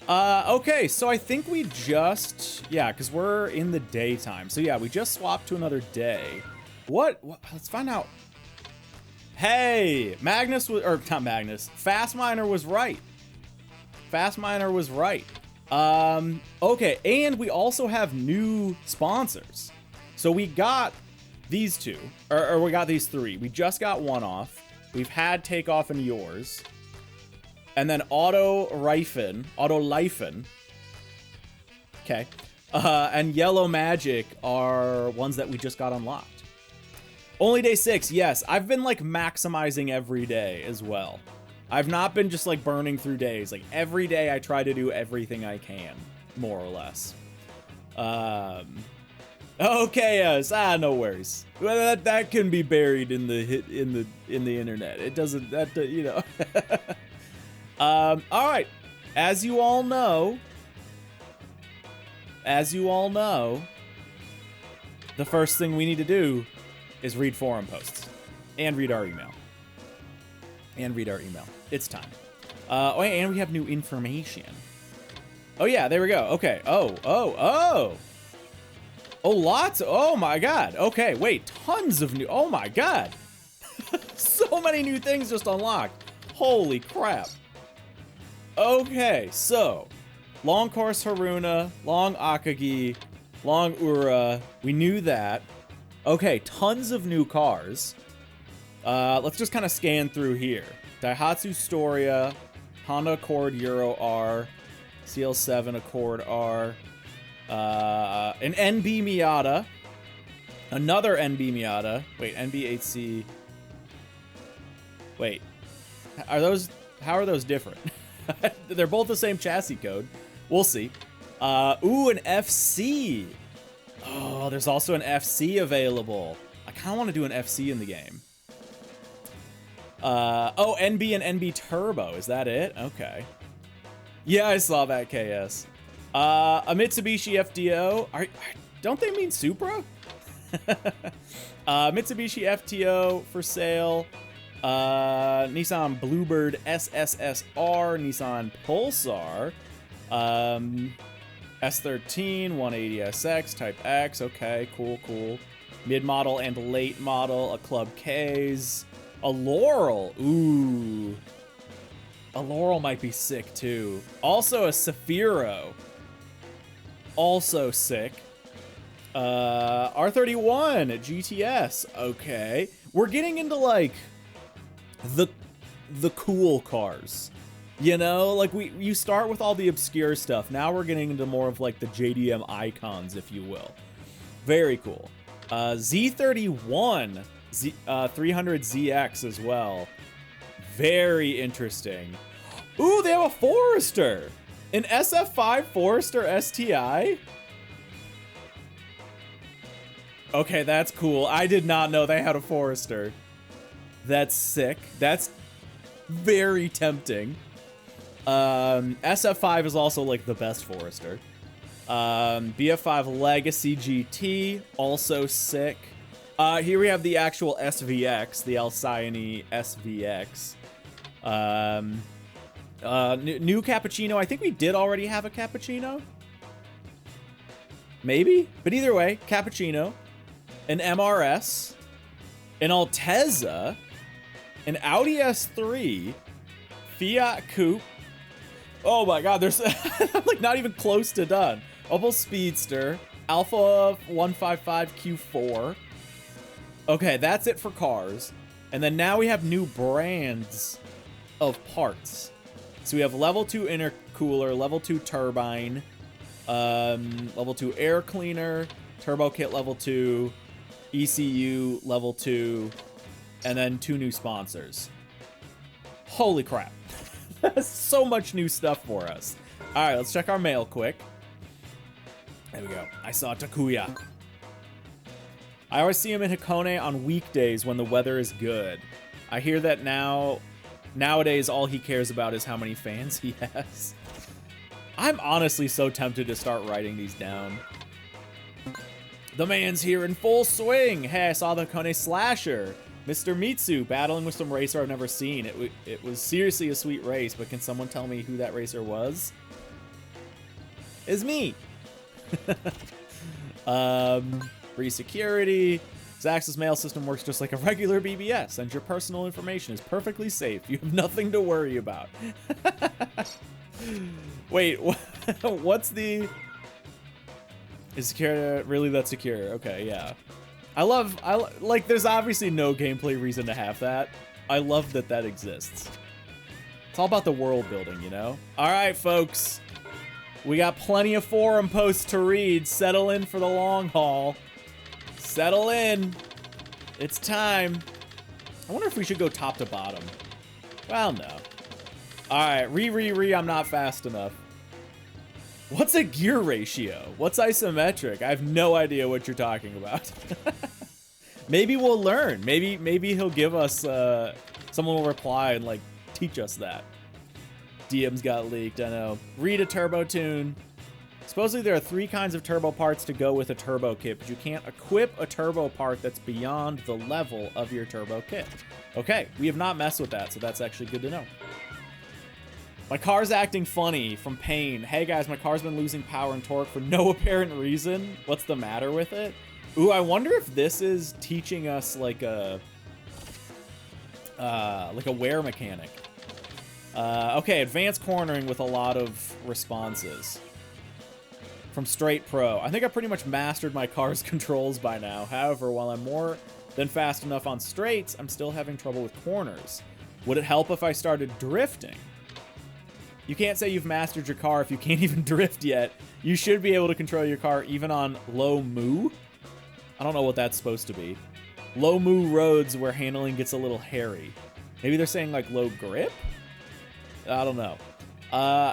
Okay, so I think we just, yeah, because we're in the daytime. So yeah, we just swapped to another day. What? Let's find out. Hey, Magnus was, or not Magnus, Fast Miner was right. Fast Miner was right. Okay, and we also have new sponsors. So we got these two, or we got these three. We just got one off. We've had Takeoff and Yours. And then Auto Lifen. Okay. And Yellow Magic are ones that we just got unlocked. Only day 6, yes. I've been like maximizing every day as well. I've not been just like burning through days. Like every day I try to do everything I can, more or less. Okay, yes. No worries. Well, that can be buried in the internet. It doesn't, that you know. All right. As you all know, the first thing we need to do is read forum posts and read our email. It's time. Oh, and we have new information. Oh yeah, there we go. Okay. Oh, lots. Oh my God. Okay, wait, tons of new. Oh my God. So many new things just unlocked. Holy crap. Okay, so long course Haruna, long Akagi, long Ura. We knew that. Okay, tons of new cars. Let's just kind of scan through here. Daihatsu Storia, Honda Accord Euro R, CL7 Accord R, an NB Miata, another NB Miata. Wait, NB8C. Wait, how are those different? They're both the same chassis code. We'll see. Ooh, an FC. Oh, there's also an FC available. I kind of want to do an FC in the game. Oh, NB and NB Turbo. Is that it? Okay. Yeah, I saw that, KS. A Mitsubishi FTO. Don't they mean Supra? Mitsubishi FTO for sale. Nissan Bluebird SSSR. Nissan Pulsar. S13, 180SX, Type X. Okay, cool. Mid-model and late model. A Club K's. A Laurel. Ooh. A Laurel might be sick, too. Also a Safiro. Also sick. R31 GTS. Okay. We're getting into, like, the cool cars. You know, like you start with all the obscure stuff. Now we're getting into more of like the JDM icons, if you will. Very cool. Z31 300ZX as well. Very interesting. Ooh, they have a Forester. An SF5 Forester STI? Okay, that's cool. I did not know they had a Forester. That's sick. That's very tempting. SF5 is also like the best Forester. BF5 Legacy GT, also sick. Here we have the actual SVX, the Alcyone SVX. New Cappuccino. I think we did already have a Cappuccino. Maybe? But either way, Cappuccino. An MRS. An Altezza. An Audi S3. Fiat Coupe. Oh my God, there's I'm like not even close to done. Opel Speedster, Alpha 155 Q4. Okay, that's it for cars. And then now we have new brands of parts. So we have level 2 intercooler, level 2 turbine, level 2 air cleaner, turbo kit level 2, ECU level 2, and then 2 new sponsors. Holy crap. So much new stuff for us. All right, let's check our mail quick. There we go. I saw Takuya. I always see him in Hakone on weekdays when the weather is good. I hear that nowadays all he cares about is how many fans he has. I'm honestly so tempted to start writing these down. The man's here in full swing. Hey, I saw the Hakone Slasher. Mr. Mitsu battling with some racer I've never seen. It was seriously a sweet race, but can someone tell me who that racer was? is me. Free security. Zaxxas mail system works just like a regular BBS, and your personal information is perfectly safe. You have nothing to worry about. Wait, what's the... Is secure really that secure? Okay, yeah. Like, there's obviously no gameplay reason to have that. I love that that exists. It's all about the world building, you know? All right, folks. We got plenty of forum posts to read. Settle in for the long haul. Settle in. It's time. I wonder if we should go top to bottom. Well, no. All right, I'm not fast enough. What's a gear ratio? What's isometric? I have no idea what you're talking about. Maybe we'll learn. Maybe he'll give us, someone will reply and like teach us that. DMs got leaked, I know. Read a turbo tune. Supposedly there are 3 kinds of turbo parts to go with a turbo kit, but you can't equip a turbo part that's beyond the level of your turbo kit. Okay, we have not messed with that, so that's actually good to know. My car's acting funny from pain. Hey guys, my car's been losing power and torque for no apparent reason. What's the matter with it? Ooh, I wonder if this is teaching us like a wear mechanic. Okay, advanced cornering with a lot of responses. From Straight Pro. I think I pretty much mastered my car's controls by now. However, while I'm more than fast enough on straights, I'm still having trouble with corners. Would it help if I started drifting? You can't say you've mastered your car if you can't even drift yet. You should be able to control your car even on low moo. I don't know what that's supposed to be. Low moo roads where handling gets a little hairy. Maybe they're saying like low grip? I don't know.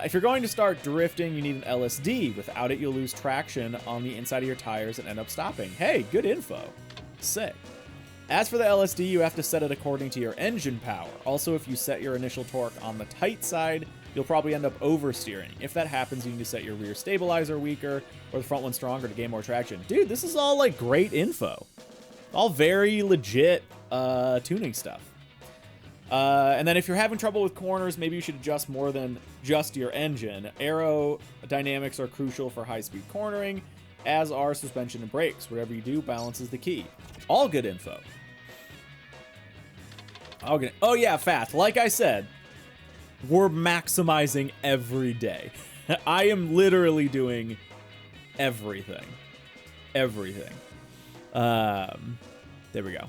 If you're going to start drifting, you need an LSD. Without it, you'll lose traction on the inside of your tires and end up stopping. Hey, good info. Sick. As for the LSD, you have to set it according to your engine power. Also, if you set your initial torque on the tight side, you'll probably end up oversteering. If that happens, you need to set your rear stabilizer weaker or the front one stronger to gain more traction. Dude, this is all like great info. All very legit tuning stuff. And then if you're having trouble with corners, maybe you should adjust more than just your engine. Aerodynamics are crucial for high-speed cornering, as are suspension and brakes. Whatever you do, balance is the key. All good info. Okay. Oh yeah, fast. Like I said, we're maximizing every day. I am literally doing everything. Everything. There we go.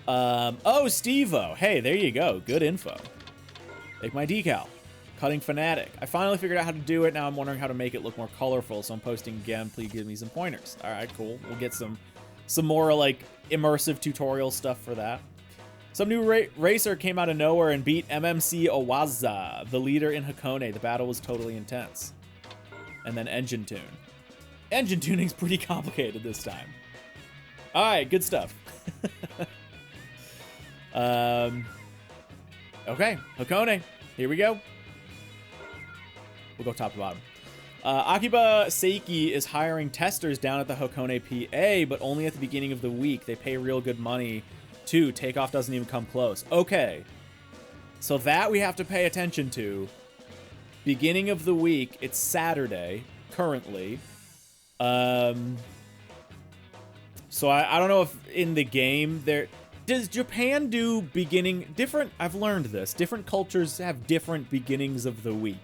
Oh, Steve-O. Hey, there you go. Good info. Make my decal. Cutting Fanatic. I finally figured out how to do it. Now I'm wondering how to make it look more colorful, so I'm posting again. Please give me some pointers. All right, cool. We'll get some more, like, immersive tutorial stuff for that. Some new racer came out of nowhere and beat MMC Owaza, the leader in Hakone. The battle was totally intense. And then engine tune. Engine tuning's pretty complicated this time. All right, good stuff. Okay, Hakone, here we go. We'll go top to bottom. Akiba Seiki is hiring testers down at the Hakone PA, but only at the beginning of the week. They pay real good money, too. Takeoff doesn't even come close. Okay, so that we have to pay attention to. Beginning of the week, it's Saturday, currently. So I don't know if in the game there... Does Japan do different... I've learned this. Different cultures have different beginnings of the week.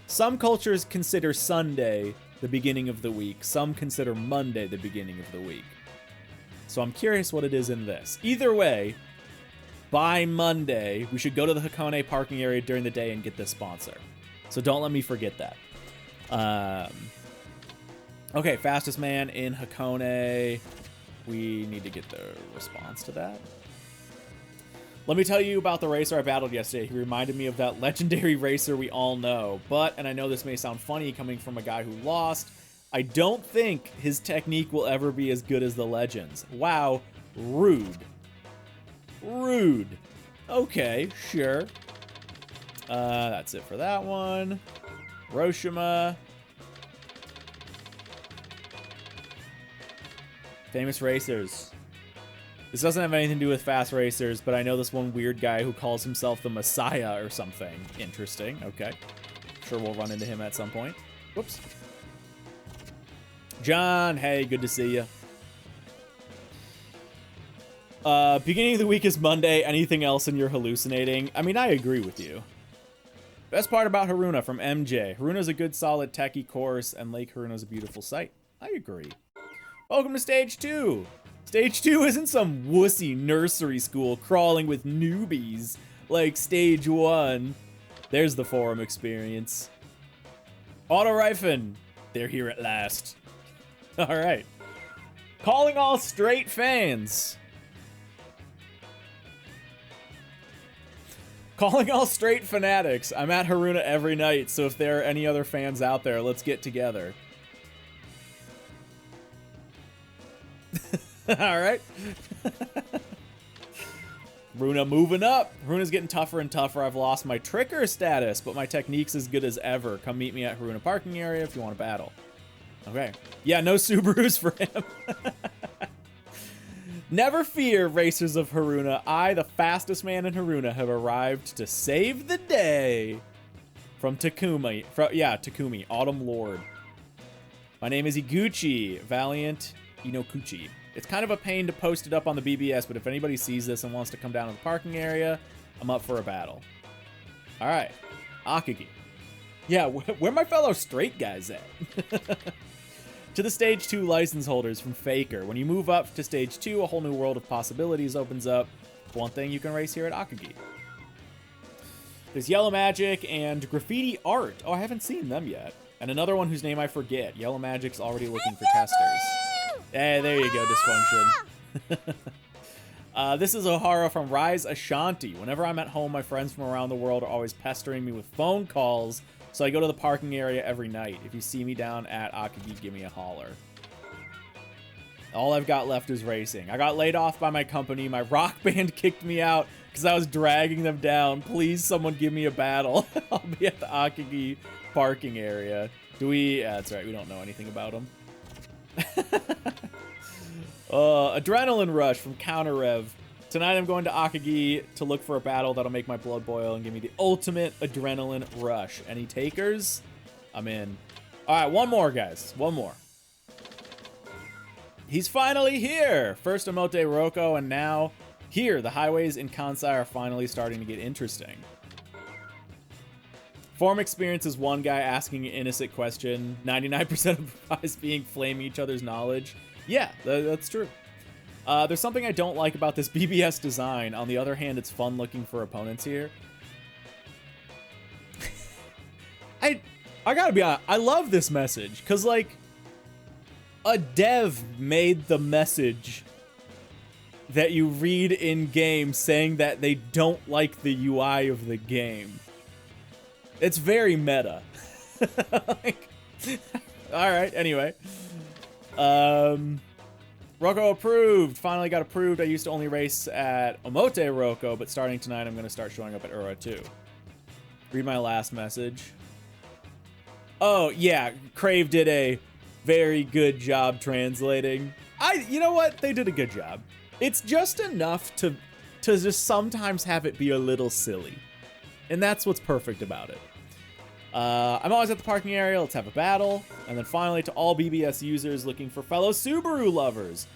Some cultures consider Sunday the beginning of the week. Some consider Monday the beginning of the week. So I'm curious what it is in this. Either way, by Monday, we should go to the Hakone parking area during the day and get this sponsor. So don't let me forget that. Okay, fastest man in Hakone... We need to get the response to that. Let me tell you about the racer I battled yesterday. He reminded me of that legendary racer we all know. But, and I know this may sound funny coming from a guy who lost, I don't think his technique will ever be as good as the legends. Wow, rude. Rude. Okay, sure. That's it for that one. Hiroshima. Famous racers. This doesn't have anything to do with fast racers, but I know this one weird guy who calls himself the Messiah or something. Interesting. Okay. sure we'll run into him at some point. Whoops. John, hey, good to see you. Beginning of the week is Monday. Anything else and you're hallucinating? I mean, I agree with you. Best part about Haruna from MJ. Haruna's a good, solid, techie course, and Lake Haruna's a beautiful sight. I agree. Welcome to Stage 2. Stage 2 isn't some wussy nursery school crawling with newbies like Stage 1. There's the forum experience. Auto Rifen, they're here at last. All right. Calling all straight fans. Calling all straight fanatics. I'm at Haruna every night, so if there are any other fans out there, let's get together. All right. Haruna moving up. Haruna's getting tougher and tougher. I've lost my tricker status, but my technique's as good as ever. Come meet me at Haruna parking area if you want to battle. Okay. Yeah, no Subarus for him. Never fear, racers of Haruna. I, the fastest man in Haruna, have arrived to save the day. From Takumi. Takumi, Autumn Lord. My name is Iguchi, Valiant Inokuchi. It's kind of a pain to post it up on the BBS, but if anybody sees this and wants to come down to the parking area, I'm up for a battle. All right. Akagi. Yeah, where my fellow straight guys at? To the Stage 2 license holders from Faker. When you move up to Stage 2, a whole new world of possibilities opens up. One thing you can race here at Akagi. There's Yellow Magic and Graffiti Art. Oh, I haven't seen them yet. And another one whose name I forget. Yellow Magic's already looking for testers. Hey, there you go, Dysfunction. This is O'Hara from Rise Ashanti. Whenever I'm at home, my friends from around the world are always pestering me with phone calls, so I go to the parking area every night. If you see me down at Akagi, give me a holler. All I've got left is racing. I got laid off by my company. My rock band kicked me out because I was dragging them down. Please, someone give me a battle. I'll be at the Akagi parking area. Yeah, that's right. We don't know anything about them. Adrenaline Rush from Counter Rev. Tonight I'm going to Akagi to look for a battle that'll make my blood boil and give me the ultimate adrenaline rush. Any takers? I'm in. All right, one more, guys. One more. He's finally here. First Emote Roko, and now here. The highways in Kansai are finally starting to get interesting. Forum experience is one guy asking an innocent question. 99% of replies being flaming each other's knowledge. Yeah, that's true. There's something I don't like about this BBS design. On the other hand, it's fun looking for opponents here. I gotta be honest, I love this message, because, like, a dev made the message that you read in-game saying that they don't like the UI of the game. It's very meta. Like, all right, anyway. Roko approved. Finally got approved. I used to only race at Omote Roko, but starting tonight, I'm going to start showing up at Ura too. Read my last message. Oh, yeah. Crave did a very good job translating. You know what? They did a good job. It's just enough to just sometimes have it be a little silly. And that's what's perfect about it. I'm always at the parking area. Let's have a battle. And then finally, to all BBS users looking for fellow Subaru lovers,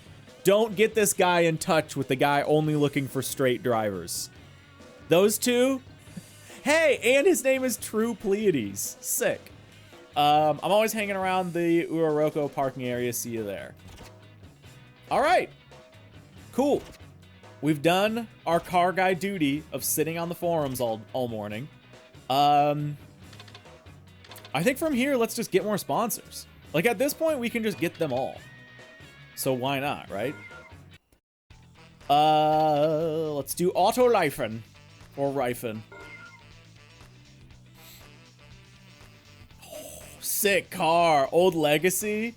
don't get this guy in touch with the guy only looking for straight drivers. Those two? Hey, and his name is True Pleiades. Sick. I'm always hanging around the Uraroko parking area. See you there. All right. Cool. We've done our car guy duty of sitting on the forums all morning. I think from here, let's just get more sponsors. Like, at this point, we can just get them all. So why not, right? Let's do Auto Rifen. Or Rifen. Oh, sick car. Old Legacy.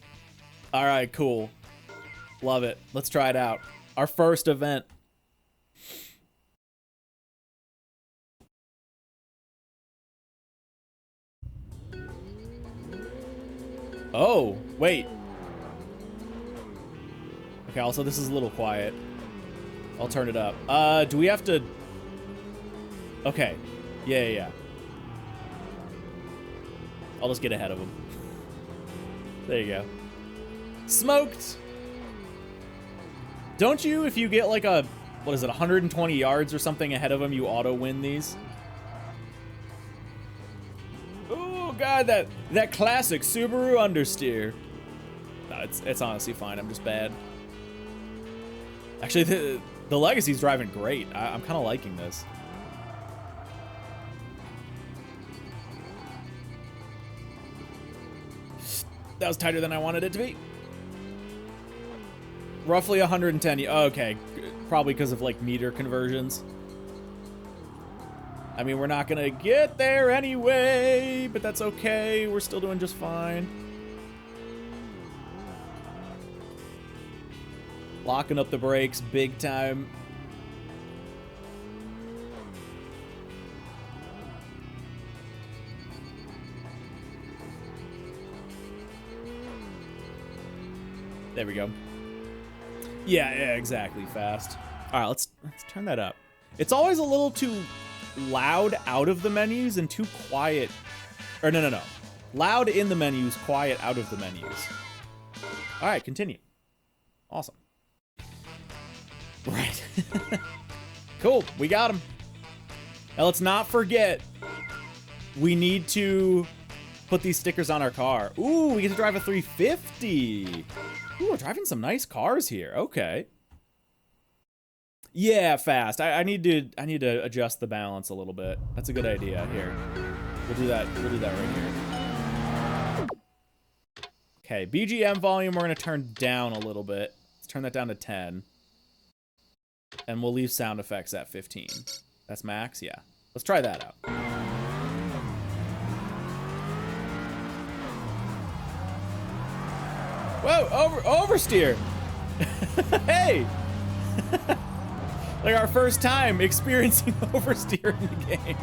All right, cool. Love it. Let's try it out. Our first event. Oh, wait. Okay, also this is a little quiet. I'll turn it up. Do we have to... Okay. Yeah. I'll just get ahead of him. There you go. Smoked! Don't you, if you get like a, what is it, 120 yards or something ahead of him, you auto-win these? Oh, God, that classic Subaru understeer. No, it's honestly fine. I'm just bad. Actually, the Legacy's driving great. I'm kind of liking this. That was tighter than I wanted it to be. Roughly 110. Okay, probably because of like meter conversions. I mean, we're not gonna get there anyway, but that's okay. We're still doing just fine. Locking up the brakes big time. There we go. Yeah, exactly, fast. All right, let's turn that up. It's always a little too loud out of the menus and too quiet. Or no. Loud in the menus, quiet out of the menus. All right, continue. Awesome. Right. Cool, we got him. Now let's not forget, we need to put these stickers on our car. Ooh, we get to drive a 350. Ooh, we're driving some nice cars here. Okay. Yeah, fast. I need to adjust the balance a little bit. That's a good idea. Here, we'll do that right here. Okay, BGM volume we're gonna turn down a little bit. Let's turn that down to 10. And we'll leave sound effects at 15. That's max? Yeah. Let's try that out. Whoa, oversteer. Hey. Like our first time experiencing oversteer in the game.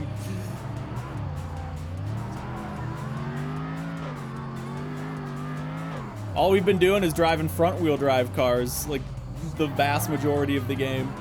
All we've been doing is driving front wheel drive cars, like the vast majority of the game.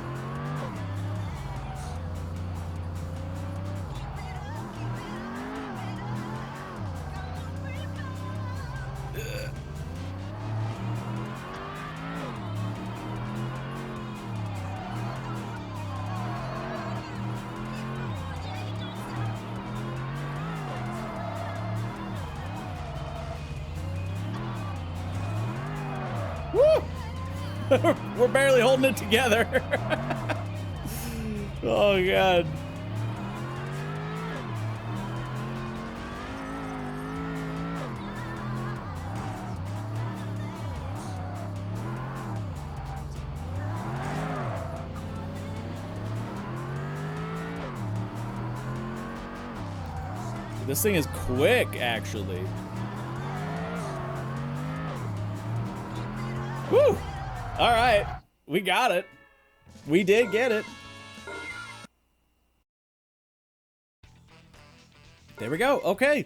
We're barely holding it together. Oh, God. This thing is quick, actually. Woo! All right, we got it. We did get it. There we go. Okay,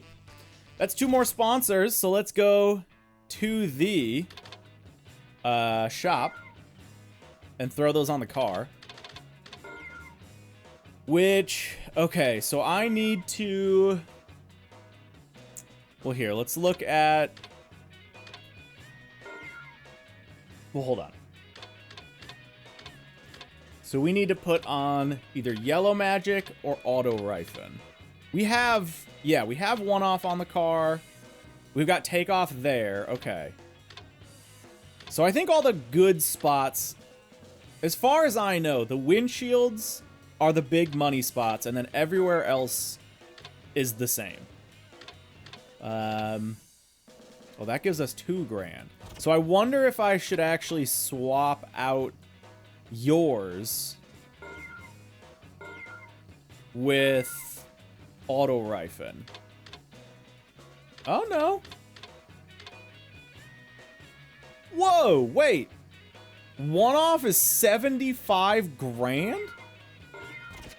that's 2 more sponsors. So let's go to the shop and throw those on the car. Which, okay, so I need to. Well, here, let's look at. Well, hold on. So we need to put on either Yellow Magic or Auto Rifen. We have, yeah, we have one off on the car. We've got takeoff there. Okay. So I think all the good spots, as far as I know, the windshields are the big money spots, and then everywhere else is the same. Well, that gives us $2,000. So I wonder if I should actually swap out yours with Auto Rifen. Oh, no. Whoa, wait. One off is $75,000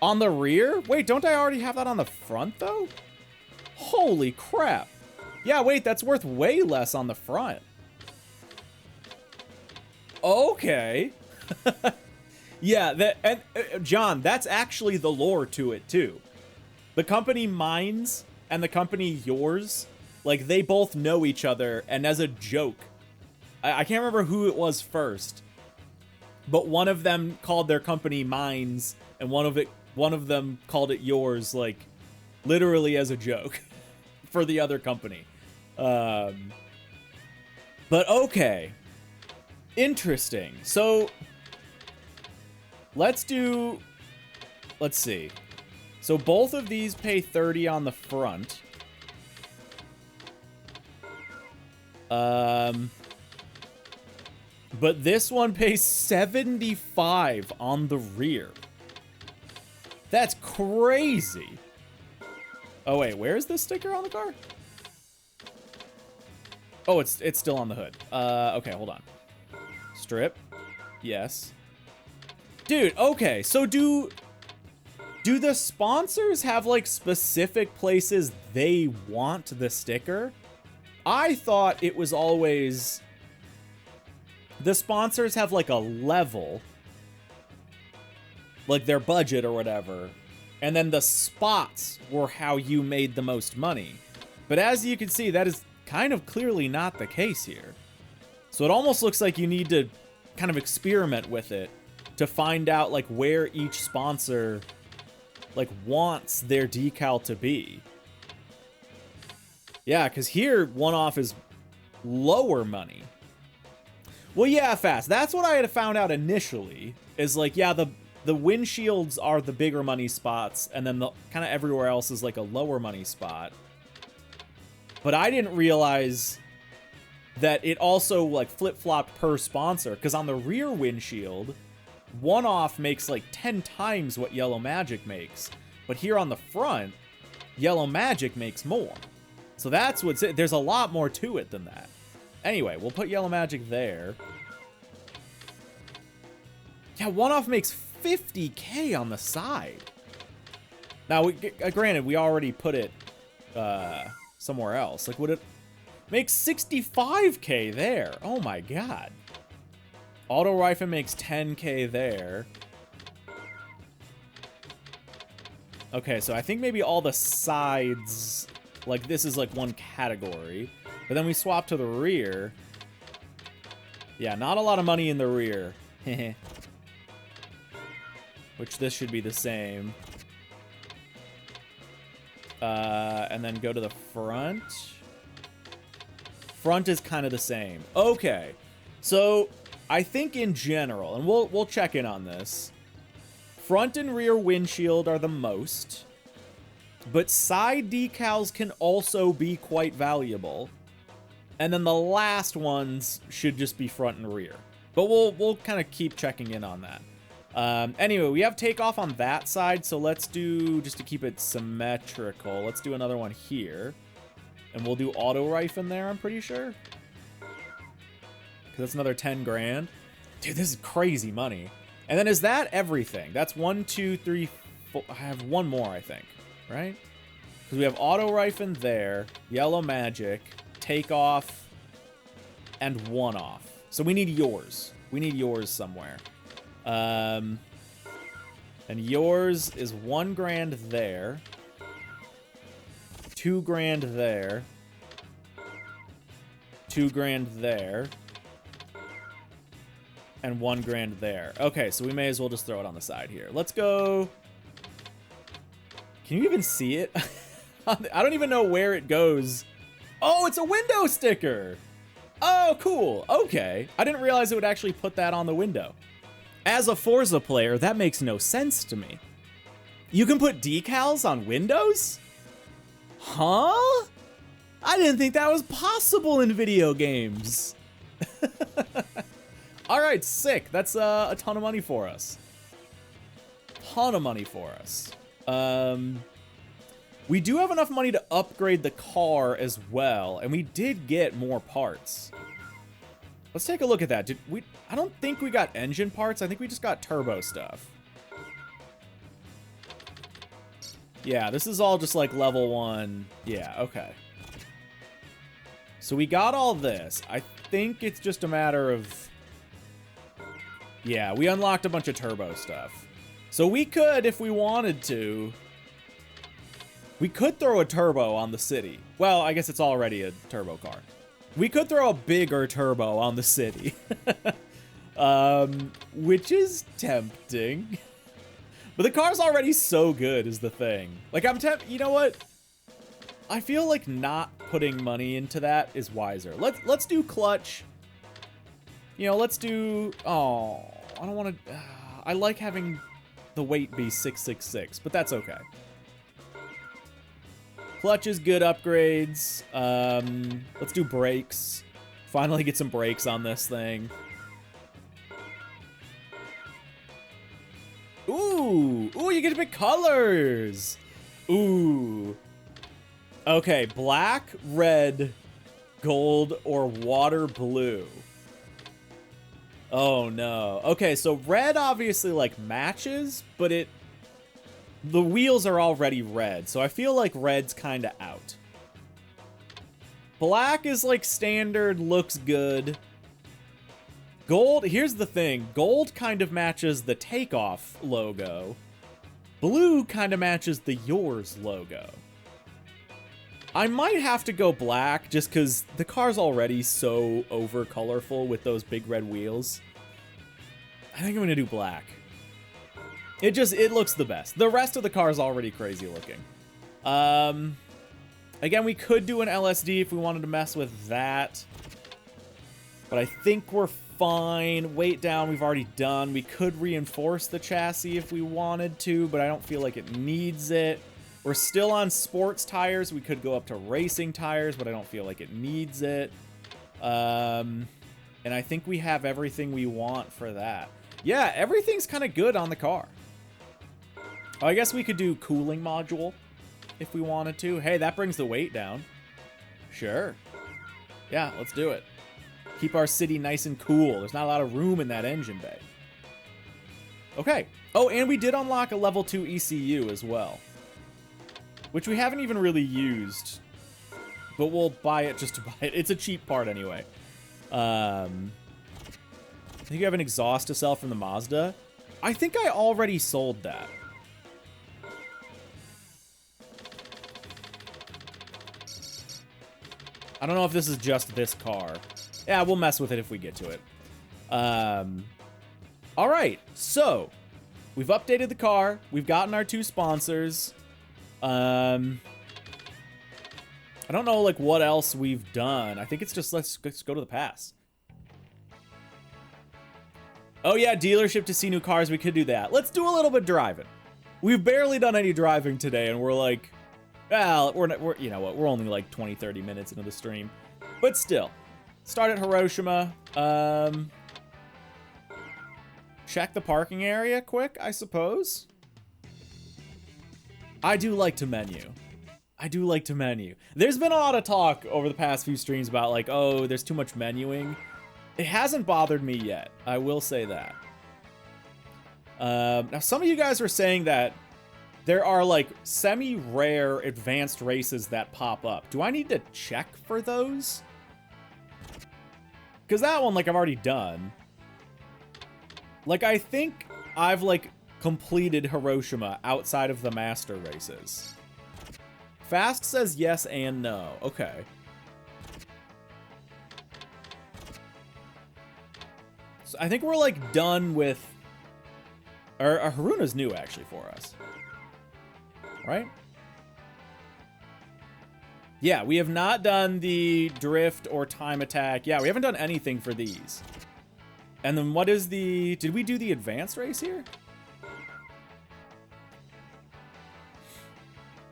on the rear? Wait, don't I already have that on the front, though? Holy crap. Yeah, wait, that's worth way less on the front. Okay. Yeah, and John, that's actually the lore to it, too. The company Mines and the company Yours Like, they both know each other, and as a joke, I can't remember who it was first, but one of them called their company Mines, and one of them called it Yours, like, literally as a joke for the other company. But okay. Interesting. So, let's see. So both of these pay 30 on the front. But this one pays 75 on the rear. That's crazy. Oh wait, where's the sticker on the car? Oh, it's still on the hood. Okay, hold on. Strip. Yes. Dude, okay. So do the sponsors have like specific places they want the sticker? I thought it was always the sponsors have like a level, like their budget or whatever, and then the spots were how you made the most money. But as you can see, that is kind of clearly not the case here. So it almost looks like you need to kind of experiment with it to find out like where each sponsor like wants their decal to be. Yeah, because here one-off is lower money. Well, yeah, Fast. That's what I had found out initially. Is like, yeah, the windshields are the bigger money spots, and then the kind of everywhere else is like a lower money spot. But I didn't realize that it also like flip-flopped per sponsor, because on the rear windshield, one-off makes like 10 times what Yellow Magic makes. But here on the front, Yellow Magic makes more. So that's what's it. There's a lot more to it than that. Anyway, we'll put Yellow Magic there. Yeah, one-off makes 50K on the side. Now, granted, we already put it somewhere else. Like, would it make 65K there? Oh my god. Auto Rifle makes 10K there. Okay, so I think maybe all the sides, like this is like one category. But then we swap to the rear. Yeah, not a lot of money in the rear. Which this should be the same. And then go to the front. Front is kind of the same. Okay. So I think in general, and we'll check in on this. Front and rear windshield are the most. But side decals can also be quite valuable. And then the last ones should just be front and rear. But we'll kind of keep checking in on that. Anyway, we have takeoff on that side, so let's do, just to keep it symmetrical, let's do another one here. And we'll do auto rifle in there, I'm pretty sure. Because that's another 10 grand. Dude, this is crazy money. And then is that everything? That's 1, 2, 3, 4. I have one more, I think. Right? Because we have auto rifle there, Yellow Magic, takeoff, and one-off. So we need yours. We need yours somewhere. And yours is 1 grand there. 2 grand there. 2 grand there. And 1 grand there. Okay, so we may as well just throw it on the side here. Let's go. Can you even see it? I don't even know where it goes. Oh, it's a window sticker. Oh, cool. Okay. I didn't realize it would actually put that on the window. As a Forza player, that makes no sense to me. You can put decals on windows? Huh? I didn't think that was possible in video games. All right, sick. That's a ton of money for us. Ton of money for us. We do have enough money to upgrade the car as well, and we did get more parts. Let's take a look at that. I don't think we got engine parts. I think we just got turbo stuff. Yeah, this is all just like level 1. Yeah, okay. So we got all this. I think it's just a matter of... Yeah, we unlocked a bunch of turbo stuff. So we could, if we wanted to, We could throw a turbo on the city. Well, I guess it's already a turbo car. We could throw a bigger turbo on the city. Which is tempting. But the car's already so good is the thing. Like, you know what? I feel like not putting money into that is wiser. Let's do clutch. You know, let's do... Oh, I don't want to... I like having the weight be 666, but that's okay. Clutch is good upgrades. Let's do brakes. Finally get some brakes on this thing. Ooh, you get to pick colors. Ooh. Okay, black, red, gold, or water blue. Oh no. Okay, so red obviously like matches, but the wheels are already red, so I feel like red's kind of out. Black is like standard, looks good. Gold, here's the thing. Gold kind of matches the Takeoff logo. Blue kind of matches the Yours logo. I might have to go black just because the car's already so over colorful with those big red wheels. I think I'm going to do black. It looks the best. The rest of the car is already crazy looking. Again, we could do an LSD if we wanted to mess with that. But I think we're fine. Weight down, we've already done. We could reinforce the chassis if we wanted to, but I don't feel like it needs it. We're still on sports tires. We could go up to racing tires, but I don't feel like it needs it. And I think we have everything we want for that. Yeah, everything's kind of good on the car. Oh, I guess we could do cooling module if we wanted to. Hey, that brings the weight down. Sure. Yeah, let's do it. Keep our city nice and cool. There's not a lot of room in that engine bay. Okay. Oh, and we did unlock a level 2 ECU as well, which we haven't even really used, but we'll buy it just to buy it. It's a cheap part anyway. I think you have an exhaust to sell from the Mazda. I think I already sold that. I don't know if this is just this car. Yeah, we'll mess with it if we get to it. All right, so we've updated the car. We've gotten our 2 sponsors. I don't know, like, what else we've done. I think it's just let's go to the pass. Oh, yeah, dealership to see new cars. We could do that. Let's do a little bit driving. We've barely done any driving today, and we're like, well, we're you know what? We're only like 20, 30 minutes into the stream. But still, start at Hiroshima. Check the parking area quick, I suppose. I do like to menu. There's been a lot of talk over the past few streams about like, oh, there's too much menuing. It hasn't bothered me yet. I will say that. Now, some of you guys were saying that there are like semi-rare advanced races that pop up. Do I need to check for those? Because that one, like, I've already done. Like, I think I've, like, completed Hiroshima outside of the master races. Fast says yes and no. Okay. So I think we're, like, done with... Or Haruna's new, actually, for us. Right? Yeah, we have not done the drift or time attack. Yeah, we haven't done anything for these. And then what is the... Did we do the advanced race here?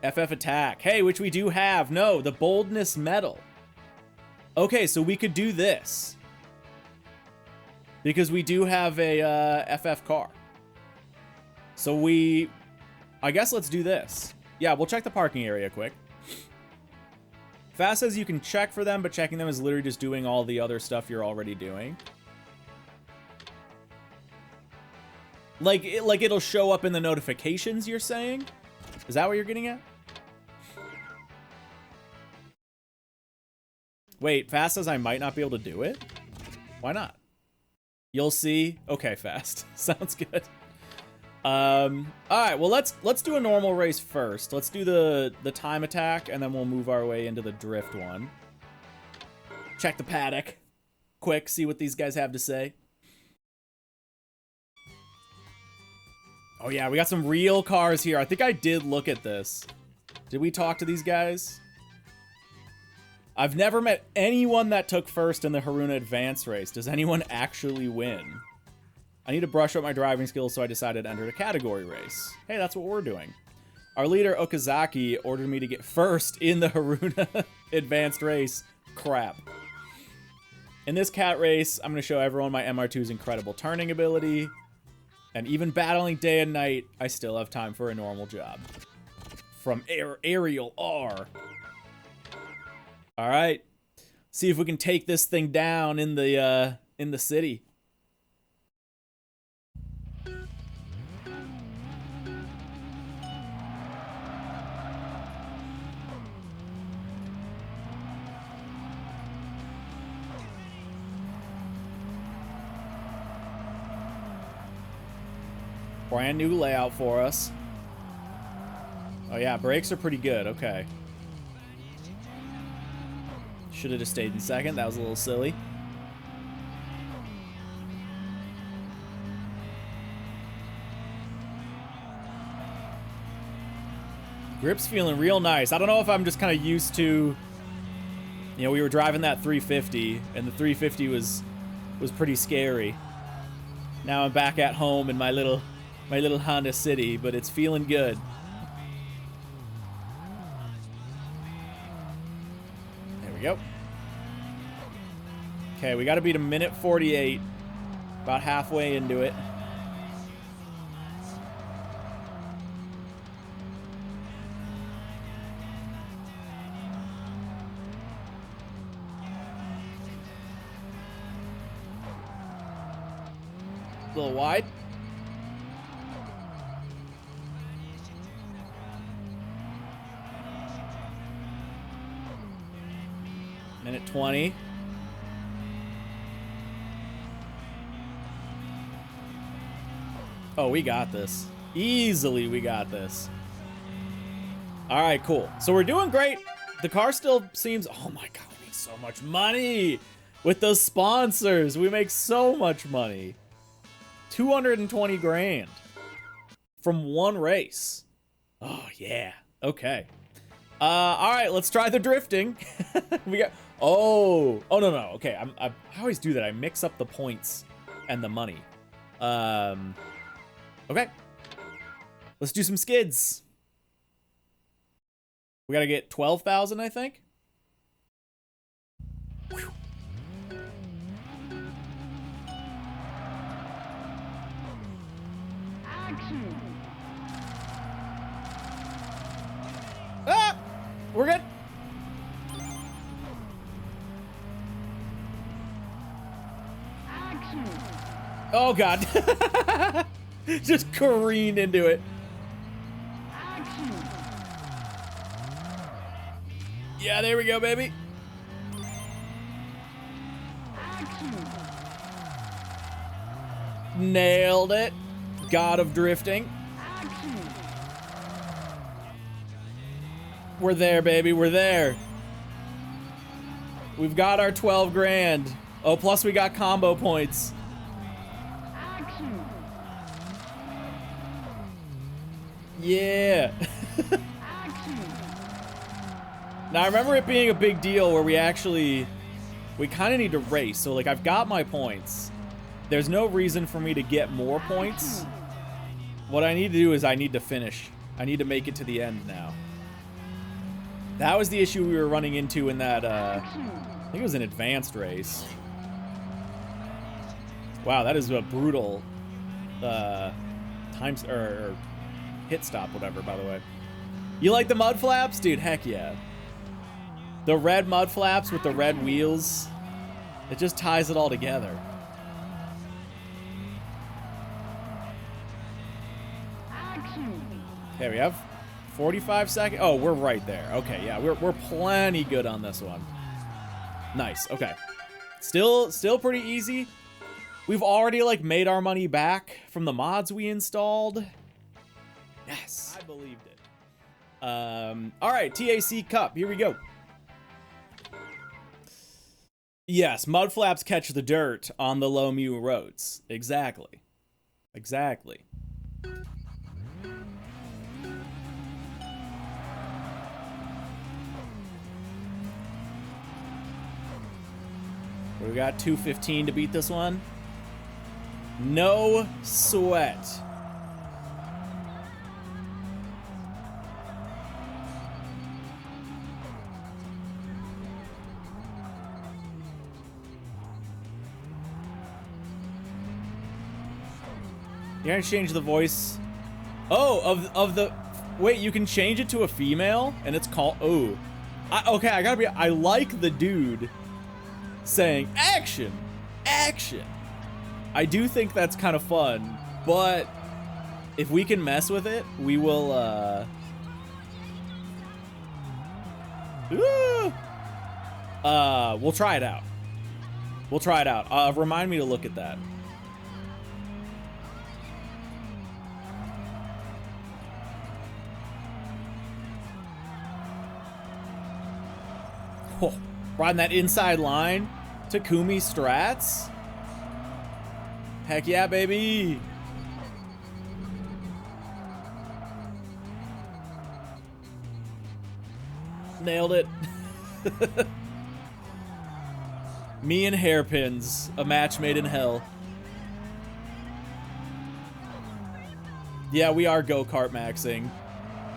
FF attack. Hey, which we do have. No, the boldness medal. Okay, so we could do this. Because we do have a FF car. So we... I guess let's do this. Yeah, we'll check the parking area quick. Fast says you can check for them, but checking them is literally just doing all the other stuff you're already doing. Like it'll show up in the notifications, you're saying? Is that what you're getting at? Wait, Fast says I might not be able to do it? Why not? You'll see. Okay, Fast. Sounds good. All right, well, let's do a normal race first. Let's do the time attack, and then we'll move our way into the drift one. Check the paddock. Quick, see what these guys have to say. Oh, yeah, we got some real cars here. I think I did look at this. Did we talk to these guys? I've never met anyone that took first in the Haruna Advanced race. Does anyone actually win? I need to brush up my driving skills, so I decided to enter the category race. Hey, that's what we're doing. Our leader, Okazaki, ordered me to get first in the Haruna Advanced race. Crap. In this cat race, I'm going to show everyone my MR2's incredible turning ability. And even battling day and night, I still have time for a normal job. From Aerial R. All right. See if we can take this thing down in the city. Brand new layout for us. Oh yeah, brakes are pretty good. Okay. Should have just stayed in second. That was a little silly. Grip's feeling real nice. I don't know if I'm just kind of used to, you know, we were driving that 350, and the 350 was pretty scary. Now I'm back at home in my little Honda City, but it's feeling good. There we go. Okay, we got to beat a minute 48. About halfway into it. A little wide. Minute 20. Oh, we got this. Easily, we got this. All right, cool. So we're doing great. The car still seems... Oh my god, we make so much money with those sponsors. We make so much money. 220 grand from one race. Oh, yeah. Okay. All right, let's try the drifting. We got... Oh, no. Okay, I always do that. I mix up the points and the money. Okay. Let's do some skids. We gotta get 12,000, I think. Whew. Ah! We're good. Oh god. Just careened into it. Yeah, there we go, baby. Nailed it. God of drifting. We're there, baby. We're there. We've got our 12 grand. Oh, plus we got combo points. Yeah. Now, I remember it being a big deal where we kind of need to race. So, like, I've got my points. There's no reason for me to get more points. What I need to do is I need to finish. I need to make it to the end now. That was the issue we were running into in that, I think it was an advanced race. Wow, that is a brutal hit stop, whatever, by the way. You like the mud flaps? Dude, heck yeah. The red mud flaps with the red wheels, it just ties it all together. Okay, we have 45 seconds. Oh, we're right there. Okay, yeah, we're plenty good on this one. Nice. Okay. Still pretty easy. We've already, like, made our money back from the mods we installed. Yes, I believed it. All right, TAC Cup, here we go. Yes, mud flaps catch the dirt on the low mu roads. Exactly. Exactly. We got 2:15 to beat this one. No sweat. You're gonna change the voice. Oh, of the. Wait, you can change it to a female, and it's called. Oh, okay. I gotta be. I like the dude saying action, action. I do think that's kind of fun, but if we can mess with it, we will. We'll try it out. We'll try it out. Remind me to look at that. Oh, riding that inside line. Takumi strats. Heck yeah, baby. Nailed it. Me and hairpins, a match made in hell. Yeah, we are go-kart maxing.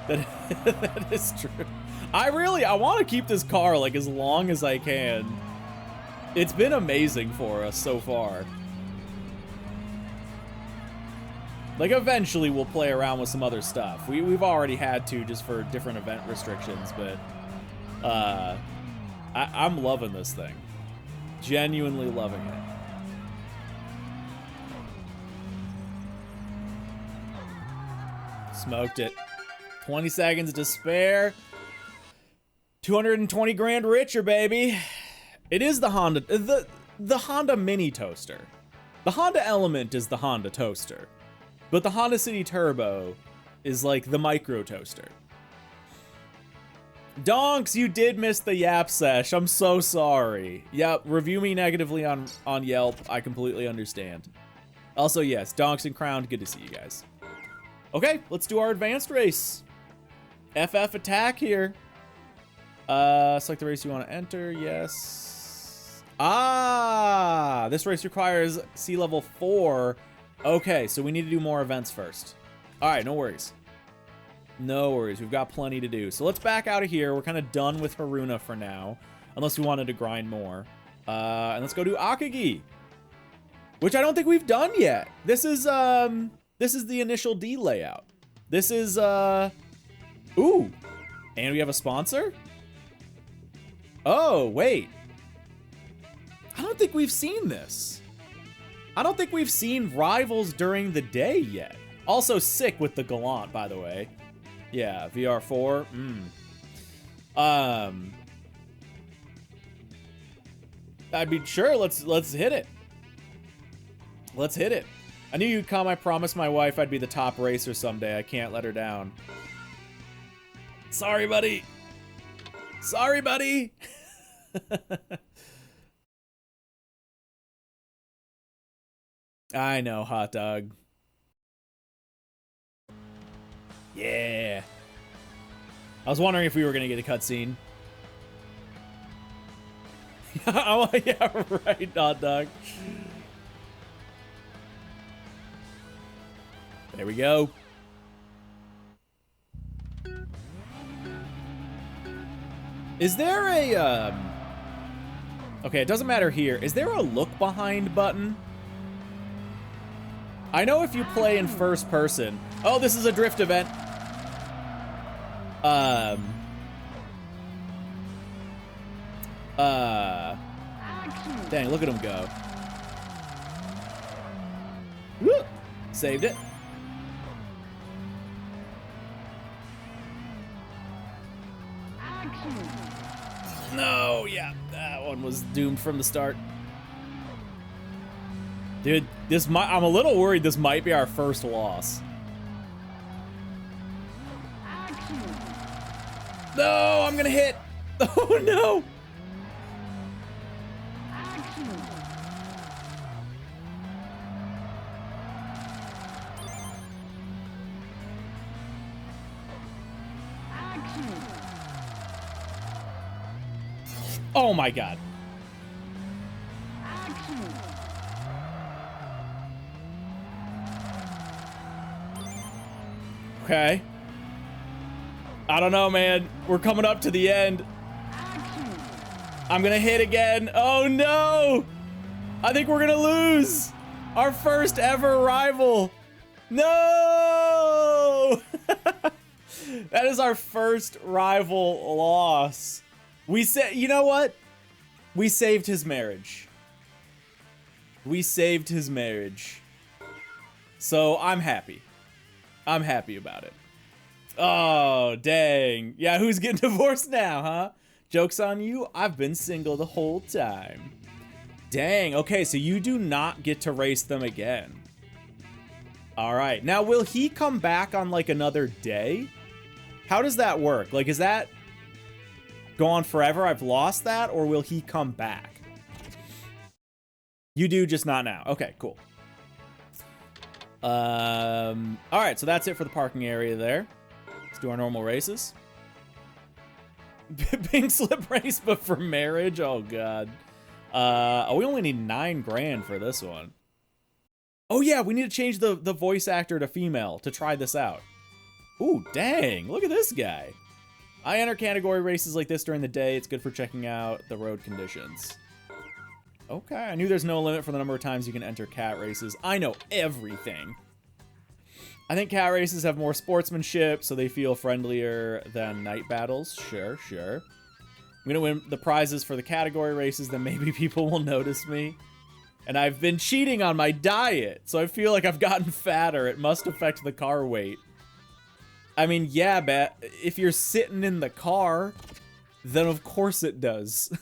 That is true. I want to keep this car like as long as I can. It's been amazing for us so far. Like eventually we'll play around with some other stuff. We've already had to just for different event restrictions, but I'm loving this thing. Genuinely loving it. Smoked it. 20 seconds to spare. 220 grand richer, baby. It is the Honda, the Honda Mini Toaster. The Honda Element is the Honda Toaster, but the Honda City Turbo is like the micro toaster. Donks, you did miss the Yap sesh. I'm so sorry. Yep, review me negatively on Yelp. I completely understand. Also, yes, Donks and Crown, good to see you guys. Okay, let's do our advanced race. FF attack here. Select the race you want to enter. Yes. Ah, this race requires sea level 4. Okay, so we need to do more events first. All right, no worries. No worries. We've got plenty to do. So let's back out of here. We're kind of done with Haruna for now, unless we wanted to grind more. And let's go do Akagi, which I don't think we've done yet. This is the initial D layout. This is ooh, and we have a sponsor. Oh, wait. I don't think we've seen this. I don't think we've seen rivals during the day yet. Also sick with the Gallant, by the way. Yeah, VR4. I'd be sure. Let's hit it. Let's hit it. I knew you'd come. I promised my wife I'd be the top racer someday. I can't let her down. Sorry, buddy. Sorry, buddy. I know, hot dog. Yeah. I was wondering if we were going to get a cutscene. Oh, yeah, right, hot dog. There we go. Is there a, okay, it doesn't matter here. Is there a look behind button? I know if you play in first person. Oh, this is a drift event. Dang, look at him go. Woo! Saved it. No, yeah, that one was doomed from the start. Dude, I'm a little worried this might be our first loss. No, I'm gonna hit. Oh no. Oh my god. Okay. I don't know, man. We're coming up to the end. I'm gonna hit again. Oh no! I think we're gonna lose. Our first ever rival. No! That is our first rival loss. We said, you know what? We saved his marriage. We saved his marriage. So I'm happy. I'm happy about it. Oh, dang. Yeah, who's getting divorced now, huh? Joke's on you. I've been single the whole time. Dang. Okay, so you do not get to race them again. All right. Now, will he come back on, like, another day? How does that work? Like, is that gone forever? I've lost that? Or will he come back? You do, just not now. Okay, cool. All right, so that's it for the parking area there. Let's do our normal races. Pink slip race, but for marriage? Oh, God. Oh, we only need 9 grand for this one. Oh, yeah, we need to change the voice actor to female to try this out. Ooh, dang. Look at this guy. I enter category races like this during the day. It's good for checking out the road conditions. Okay, I knew there's no limit for the number of times you can enter cat races. I know everything. I think cat races have more sportsmanship, so they feel friendlier than night battles. Sure, sure. I'm gonna win the prizes for the category races, then maybe people will notice me. And I've been cheating on my diet, so I feel like I've gotten fatter. It must affect the car weight. I mean, yeah, if you're sitting in the car, then of course it does.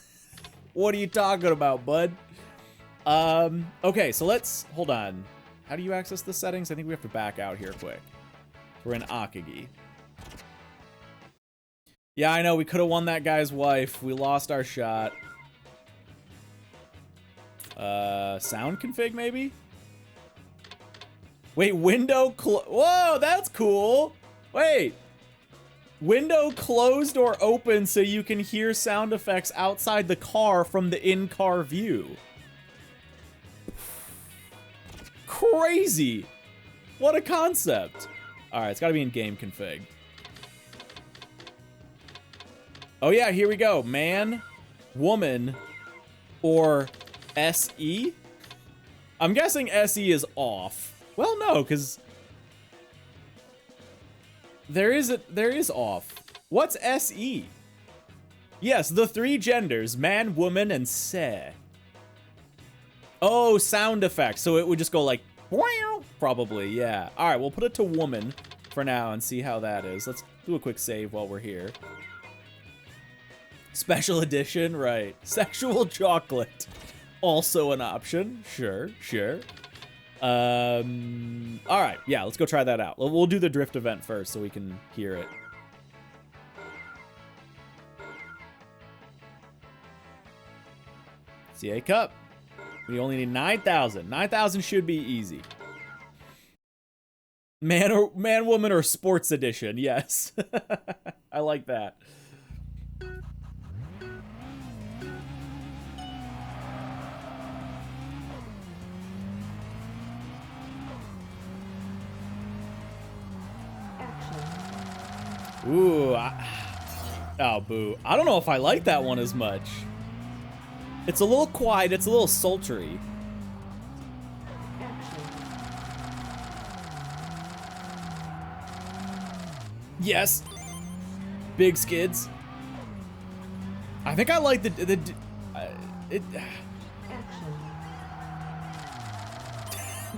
What are you talking about, bud? Okay, so let's, hold on. How do you access the settings? I think we have to back out here quick. We're in Akagi. Yeah, I know, we could have won that guy's wife. We lost our shot. Sound config, maybe? Wait, window whoa, that's cool. Wait. Window closed or open so you can hear sound effects outside the car from the in-car view. Crazy. What a concept. All right, it's got to be in game config. Oh yeah, here we go. Man, woman, or SE? I'm guessing SE is off. Well, no, because there is off. What's SE? Yes, the 3 genders, man, woman, and se. Oh, sound effects. So it would just go like, probably, yeah. All right, we'll put it to woman for now and see how that is. Let's do a quick save while we're here. Special edition, right. Sexual chocolate. Also an option. Sure, sure. All right, yeah, let's go try that out. We'll do the drift event first so we can hear it. CA Cup. We only need 9,000. 9,000 should be easy. Man, woman, or sports edition. Yes. I like that. Ooh, oh, boo. I don't know if I like that one as much. It's a little quiet, it's a little sultry. Yes. Big skids. I think I like it.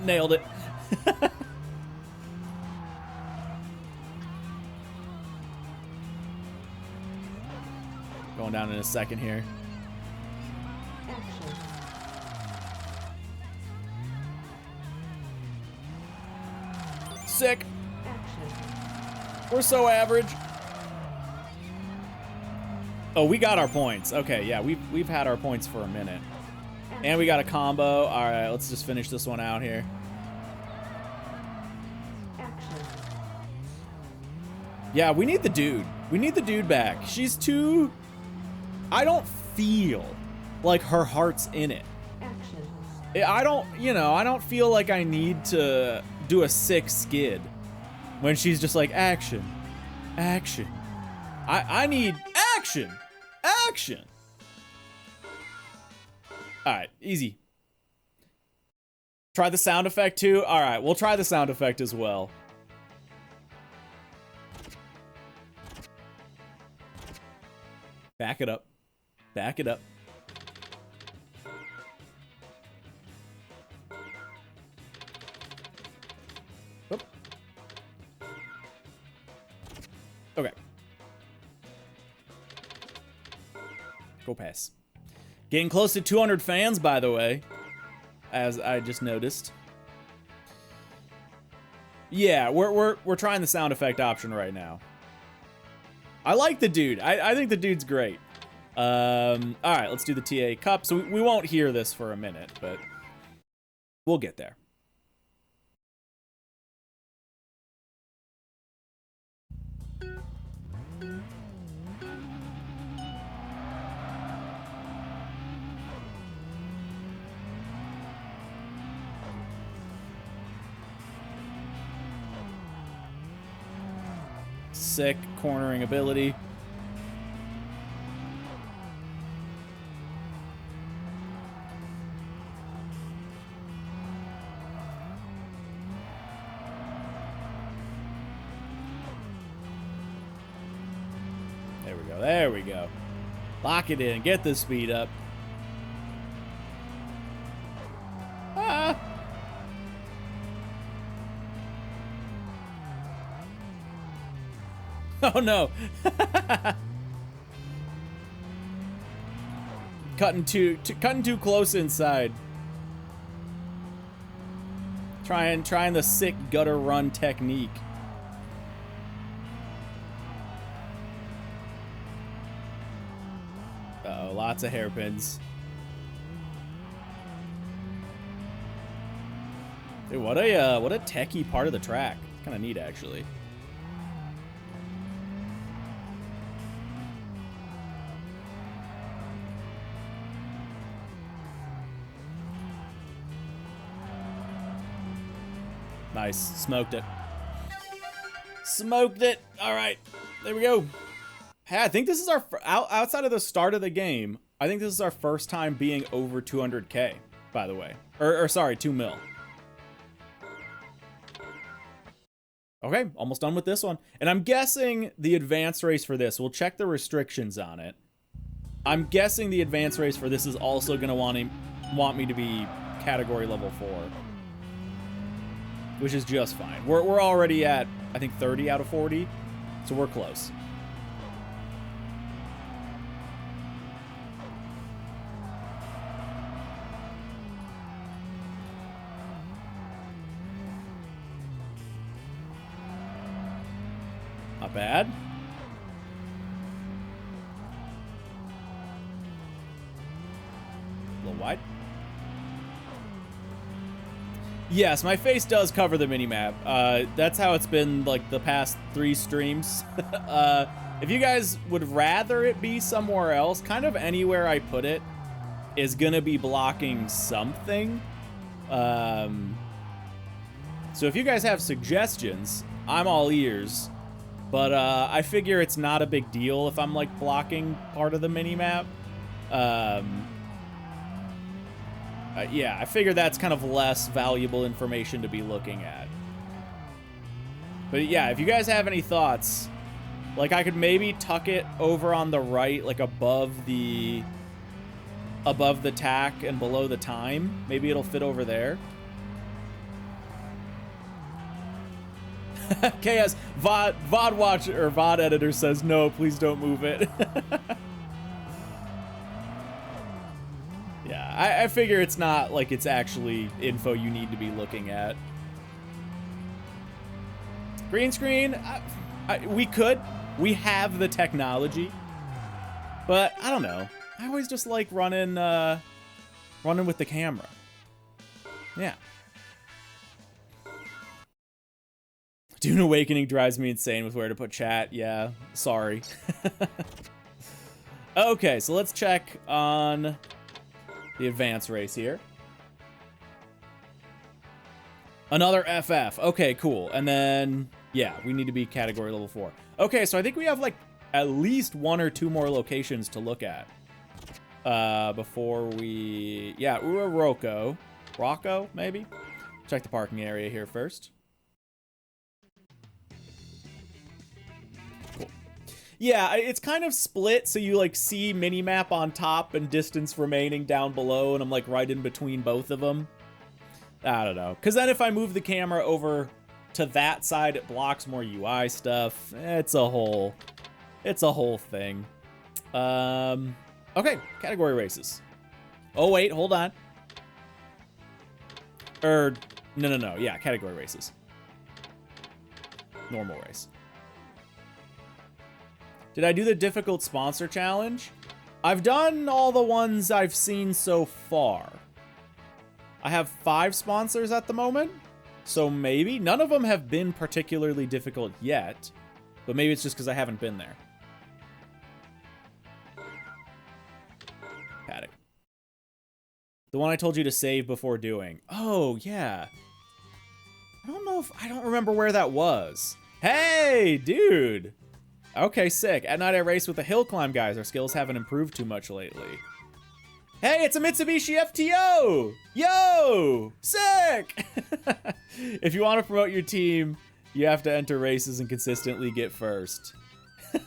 Nailed it. Going down in a second here. sick. We're so average. Oh, we got our points. Okay, yeah, we've had our points for a minute. And we got a combo. All right, let's just finish this one out here. Yeah, we need the dude. We need the dude back. She's too... I don't feel like her heart's in it. I don't, you know, I don't feel like I need to do a sick skid when she's just like, action, action. I need action, action. All right, easy. Try the sound effect too? All right, we'll try the sound effect as well. Back it up. Back it up. Oop. Okay. Go pass. Getting close to 200 fans, by the way, as I just noticed. Yeah, we're trying the sound effect option right now. I like the dude. I think the dude's great. All right, let's do the TA Cup. So we won't hear this for a minute, but we'll get there. Sick cornering ability. There we go. There we go. Lock it in. Get the speed up. Ah. Oh no. Cutting too close inside. Trying the sick gutter run technique. Uh-oh, lots of hairpins. Dude, what a techie part of the track. Kind of neat, actually. Nice. Smoked it. Smoked it. All right. There we go. Hey, I think this is our... outside of the start of the game, I think this is our first time being over 200K, by the way. Or sorry, 2 mil. Okay, almost done with this one. And I'm guessing the advanced race for this, we'll check the restrictions on it. I'm guessing the advanced race for this is also going to want me to be category level 4. Which is just fine. We're already at, I think, 30 out of 40, so we're close. Not bad. A little wide. Yes, my face does cover the minimap. That's how it's been like the past 3 streams. If you guys would rather it be somewhere else, kind of anywhere I put it is gonna be blocking something. So if you guys have suggestions, I'm all ears. But I figure it's not a big deal if I'm like blocking part of the minimap. Yeah, I figure that's kind of less valuable information to be looking at. But yeah, if you guys have any thoughts, like I could maybe tuck it over on the right, like above the tack and below the time. Maybe it'll fit over there. KS VOD watcher or VOD editor says no, please don't move it. Yeah, I figure it's not like it's actually info you need to be looking at. Green screen, we could. We have the technology. But I don't know. I always just like running with the camera. Yeah. Dune Awakening drives me insane with where to put chat. Yeah, sorry. Okay, so let's check on the advanced race here. Another FF. Okay, cool. And then, yeah, we need to be category level 4. Okay, so I think we have like at least 1 or 2 more locations to look at. Before we... Yeah, Rocco, maybe? Check the parking area here first. Cool. Yeah, it's kind of split, so you like see minimap on top and distance remaining down below, and I'm like right in between both of them. I don't know. Because then if I move the camera over to that side, it blocks more UI stuff. It's a whole thing. Okay, category races. Oh, wait, hold on. No. Yeah, category races. Normal race. Did I do the difficult sponsor challenge? I've done all the ones I've seen so far. I have 5 sponsors at the moment, so maybe. None of them have been particularly difficult yet, but maybe it's just because I haven't been there. Paddock. The one I told you to save before doing. Oh, yeah. I don't remember where that was. Hey, dude. Okay, sick. At night I race with the hill climb guys. Our skills haven't improved too much lately. Hey, it's a Mitsubishi FTO! Yo! Sick! If you want to promote your team, you have to enter races and consistently get first. Dude,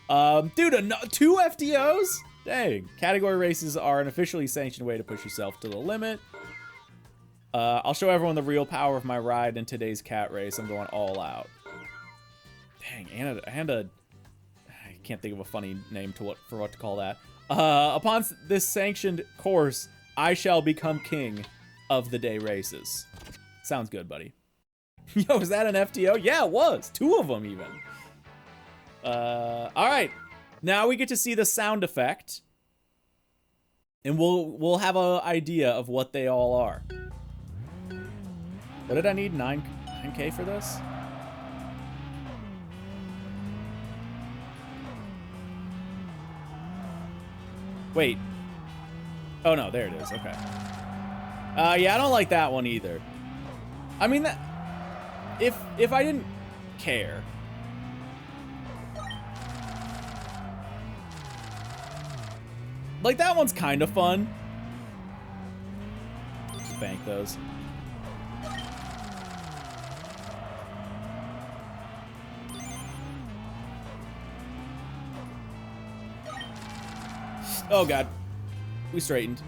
2 FTOs? Dang. Category races are an officially sanctioned way to push yourself to the limit. I'll show everyone the real power of my ride in today's cat race. I'm going all out. Dang, I can't think of a funny name for what to call that. Upon this sanctioned course, I shall become king of the day races. Sounds good, buddy. Yo, is that an FTO? Yeah, it was. 2 of them, even. All right. Now we get to see the sound effect. And we'll have an idea of what they all are. What did I need? 9K for this? Wait. Oh, no, there it is. Okay. Yeah, I don't like that one either. I mean, if I didn't care. Like, that one's kind of fun. Just bank those. Oh, God. We straightened.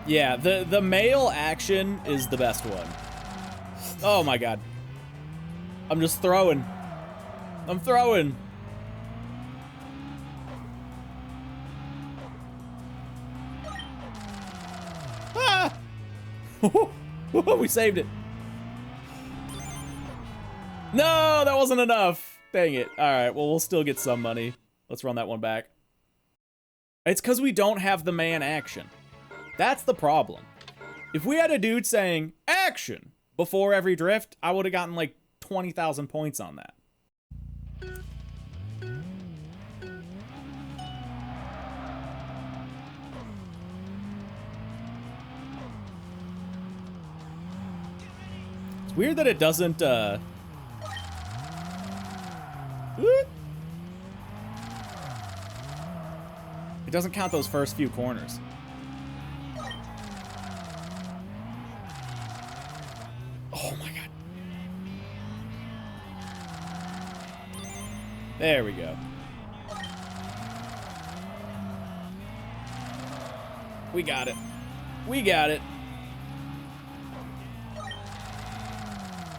Yeah, the male action is the best one. Oh, my God. I'm just throwing. I'm throwing. Ah! We saved it. No, that wasn't enough. Dang it. All right, well, we'll still get some money. Let's run that one back. It's because we don't have the man action. That's the problem. If we had a dude saying, action, before every drift, I would have gotten like 20,000 points on that. It's weird that it doesn't, it doesn't count those first few corners. Oh my God. There we go. We got it. We got it.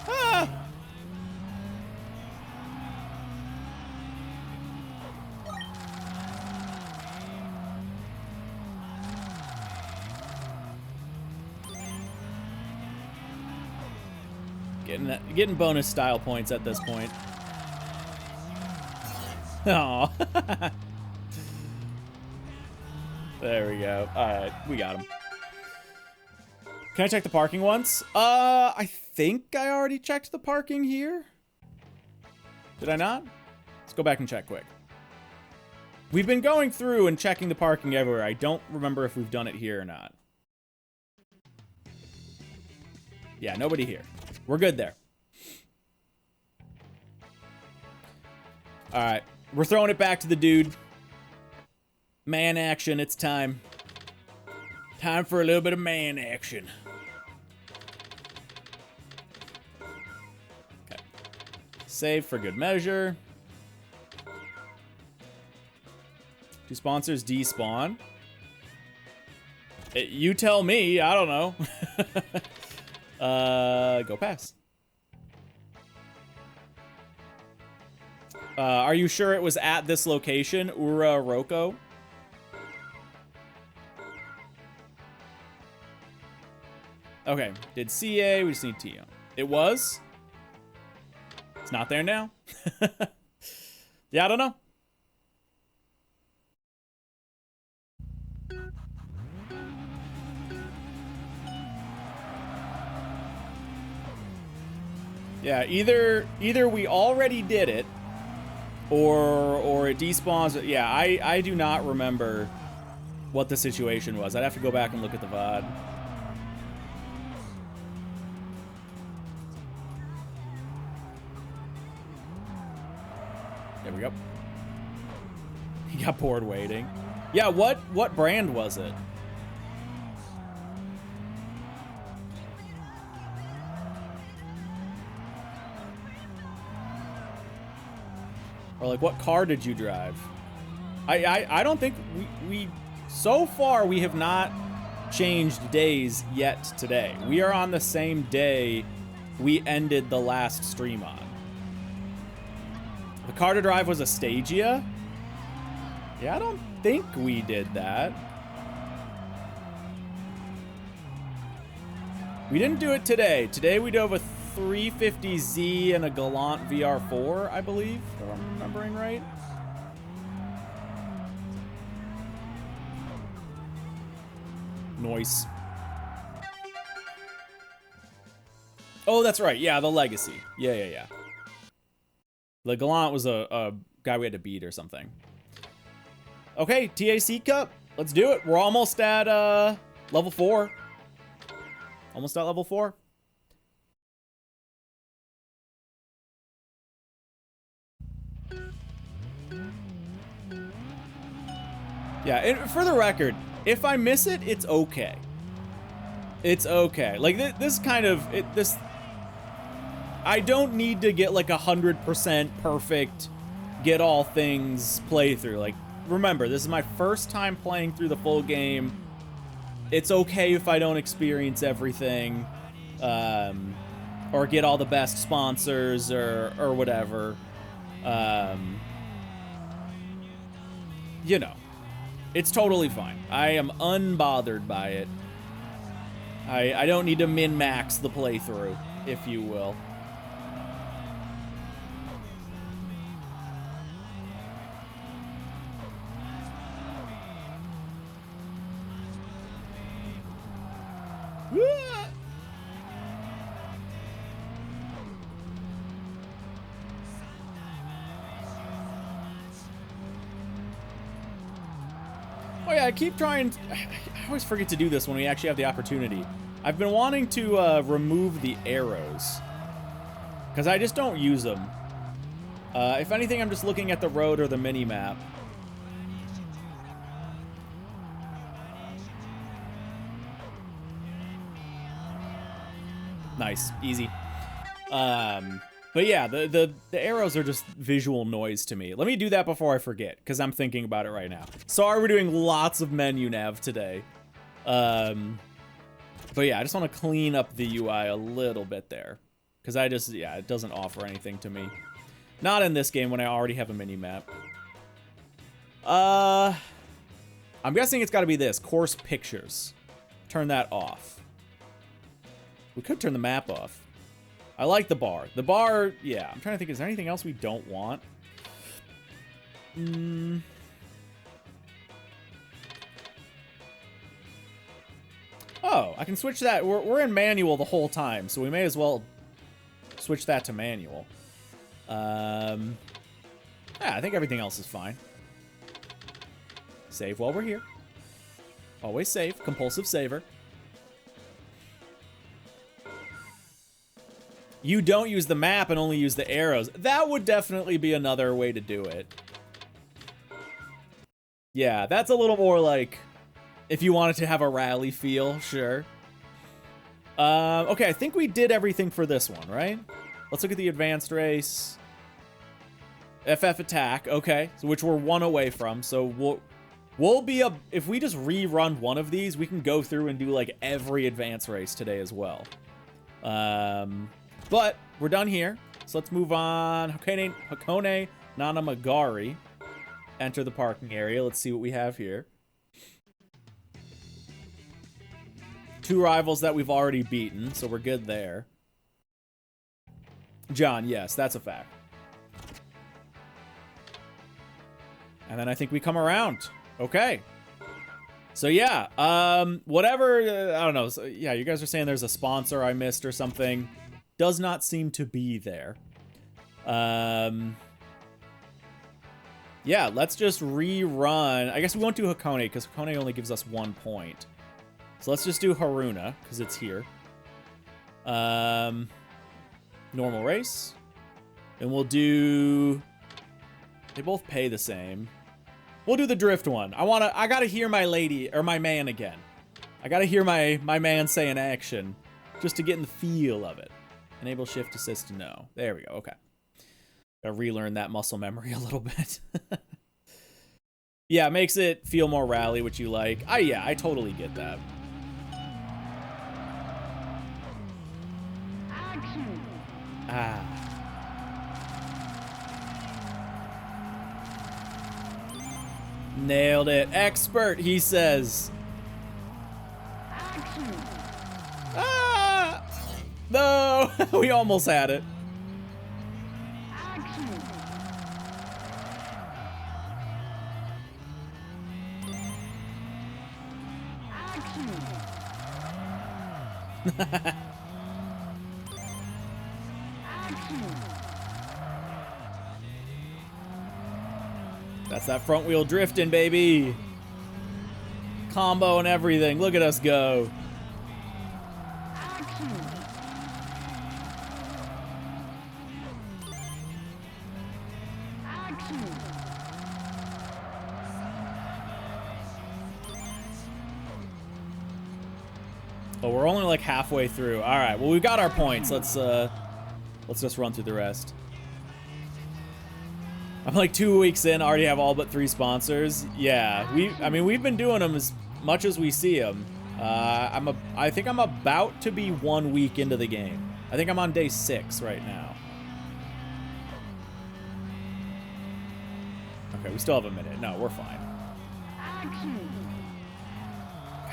Ah! Getting bonus style points at this point. Aw. There we go. Alright, we got him. Can I check the parking once? I think I already checked the parking here. Did I not? Let's go back and check quick. We've been going through and checking the parking everywhere. I don't remember if we've done it here or not. Yeah, nobody here. We're good there. All right, we're throwing it back to the dude. Man action, it's time. Time for a little bit of man action. Okay. Save for good measure. Do sponsors despawn? You tell me, I don't know. Go pass. Are you sure it was at this location, Ura Roko? Okay, did CA, we just need TO. It was? It's not there now? Yeah, I don't know. Yeah, either we already did it, or it despawns. Yeah, I do not remember what the situation was. I'd have to go back and look at the VOD. There we go. He got bored waiting. Yeah, what brand was it? Or like, what car did you drive? I don't think we so far we have not changed days yet today. We are on the same day we ended the last stream on. The car to drive was a Stagia? Yeah, I don't think we did that. We didn't do it today. Today we drove a 350Z and a Galant VR4, I believe, if I'm remembering right. Noise. Oh, that's right. Yeah, the Legacy. Yeah. The Galant was a guy we had to beat or something. Okay, TAC Cup. Let's do it. We're almost at level 4. Almost at level 4. Yeah, and for the record, if I miss it, it's okay. It's okay. Like, this kind of... I don't need to get, like, 100% perfect, get all things playthrough. Like, remember, this is my first time playing through the full game. It's okay if I don't experience everything, or get all the best sponsors, or whatever. You know. It's totally fine. I am unbothered by it. I don't need to min-max the playthrough, if you will. Oh yeah, I keep trying. I always forget to do this when we actually have the opportunity. I've been wanting to remove the arrows, because I just don't use them. If anything, I'm just looking at the road or the mini-map. Nice, easy. But yeah, the arrows are just visual noise to me. Let me do that before I forget, because I'm thinking about it right now. Sorry, we're doing lots of menu nav today. But yeah, I just want to clean up the UI a little bit there. Because yeah, it doesn't offer anything to me. Not in this game when I already have a mini-map. I'm guessing it's got to be this, course pictures. Turn that off. We could turn the map off. I like the bar. The bar, yeah. I'm trying to think, is there anything else we don't want? Oh, I can switch that. We're in manual the whole time, so we may as well switch that to manual. Yeah, I think everything else is fine. Save while we're here. Always save. Compulsive saver. You don't use the map and only use the arrows. That would definitely be another way to do it. Yeah, that's a little more like if you wanted to have a rally feel, sure. Okay, I think we did everything for this one, right? Let's look at the advanced race. FF attack, okay, so which we're one away from. So we'll be if we just rerun one of these, we can go through and do like every advanced race today as well. But we're done here, so let's move on. Hakone Nanamagari. Enter the parking area. Let's see what we have here. 2 rivals that we've already beaten, so we're good there. John, yes, that's a fact. And then I think we come around. Okay. So yeah, whatever, I don't know. So, yeah, you guys are saying there's a sponsor I missed or something. Does not seem to be there. Yeah, let's just rerun. I guess we won't do Hakone, because Hakone only gives us 1 point. So let's just do Haruna, because it's here. Normal race. And we'll do... They both pay the same. We'll do the drift one. I gotta hear my lady, or my man again. I gotta hear my man say an action, just to get in the feel of it. Enable shift assist, no. There we go, okay. Gotta relearn that muscle memory a little bit. Yeah, it makes it feel more rally, which you like. Yeah, I totally get that. Nailed it. Expert, he says. No, we almost had it. That's that front wheel drifting, baby. Combo and everything. Look at us go. Oh, we're only like halfway through. All right, well, we've got our points. Let's just run through the rest. I'm like 2 weeks in, already have all but 3 sponsors. Yeah, I mean, we've been doing them as much as we see them. I think I'm about to be 1 week into the game. I think I'm on day 6 right now. Okay, we still have a minute. No, we're fine.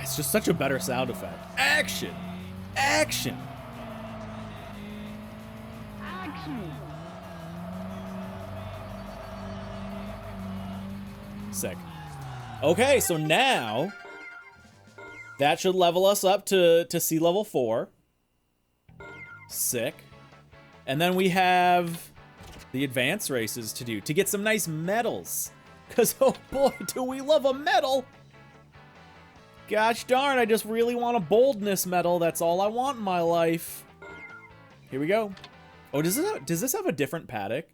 It's just such a better sound effect. Action! Action! Sick. Okay, so now that should level us up to sea level 4. Sick. And then we have the advanced races to do to get some nice medals. Because, oh boy, do we love a medal! Gosh darn, I just really want a boldness medal. That's all I want in my life. Here we go. Oh, does this have a different paddock?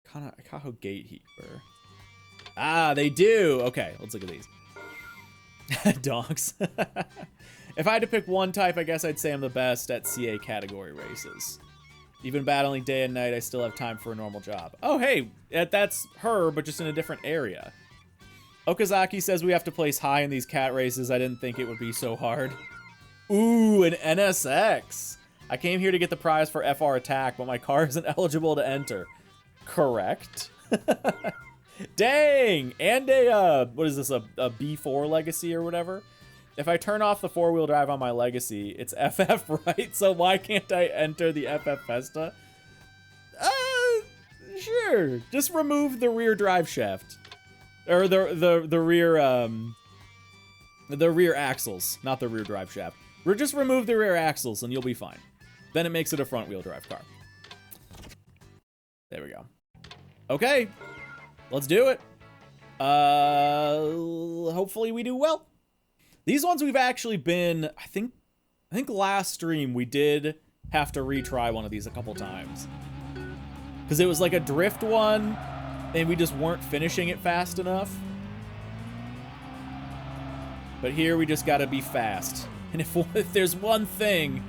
Kaido Gatekeeper. Ah, they do. Okay, let's look at these. Dogs. If I had to pick one type, I guess I'd say I'm the best at CA category races. Even battling day and night, I still have time for a normal job. Oh, hey, that's her, but just in a different area. Okazaki says we have to place high in these cat races. I didn't think it would be so hard. Ooh, an NSX. I came here to get the prize for FR attack, but my car isn't eligible to enter. Correct. Dang! And a, what is this, a B4 legacy or whatever? If I turn off the 4-wheel drive on my Legacy, it's FF, right? So why can't I enter the FF Festa? Sure. Just remove the rear drive shaft. Or the rear axles, not the rear drive shaft. Just remove the rear axles and you'll be fine. Then it makes it a front wheel drive car. There we go. Okay. Let's do it. Hopefully we do well. These ones we've actually been, I think last stream we did have to retry one of these a couple times. Because it was like a drift one, and we just weren't finishing it fast enough. But here we just gotta be fast. And if there's one thing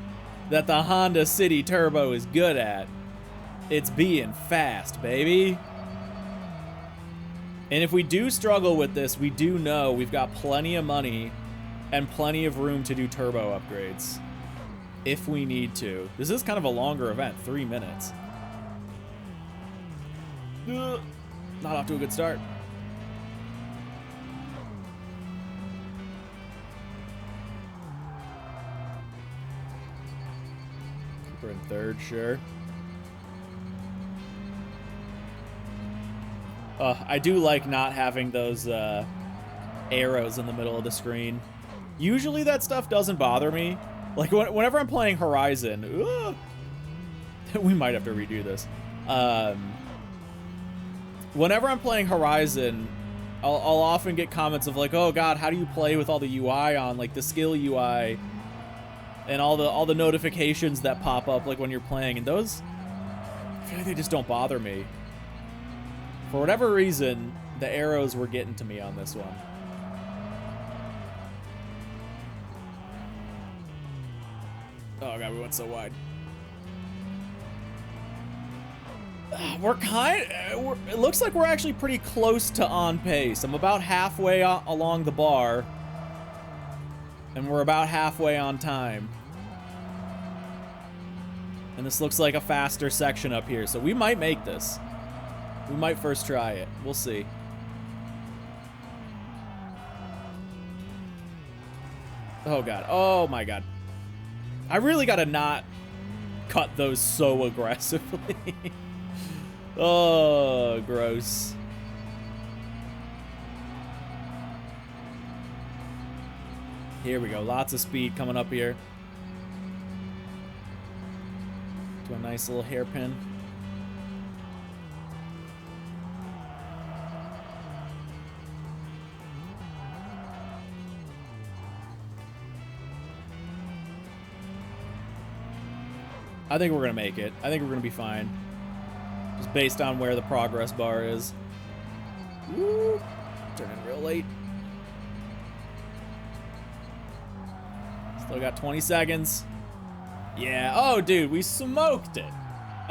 that the Honda City Turbo is good at, it's being fast, baby. And if we do struggle with this, we do know we've got plenty of money and plenty of room to do turbo upgrades if we need to. This is kind of a longer event, 3 minutes. Not off to a good start. We're in third, sure. I do like not having those arrows in the middle of the screen. Usually that stuff doesn't bother me. Like whenever I'm playing Horizon, we might have to redo this. Whenever I'm playing Horizon, I'll often get comments of like, "Oh God, how do you play with all the UI on, like the skill UI, and all the notifications that pop up like when you're playing?" And those, I feel like they just don't bother me. For whatever reason, the arrows were getting to me on this one. Oh God, we went so wide. It looks like we're actually pretty close to on pace. I'm about halfway along the bar, and we're about halfway on time. And this looks like a faster section up here, so we might make this. We might first try it. We'll see. Oh God. Oh my God. I really gotta not cut those so aggressively. Oh, gross. Here we go. Lots of speed coming up here. To a nice little hairpin. I think we're gonna make it. I think we're gonna be fine. Just based on where the progress bar is. Woo! Turning real late. Still got 20 seconds. Yeah. Oh, dude, we smoked it.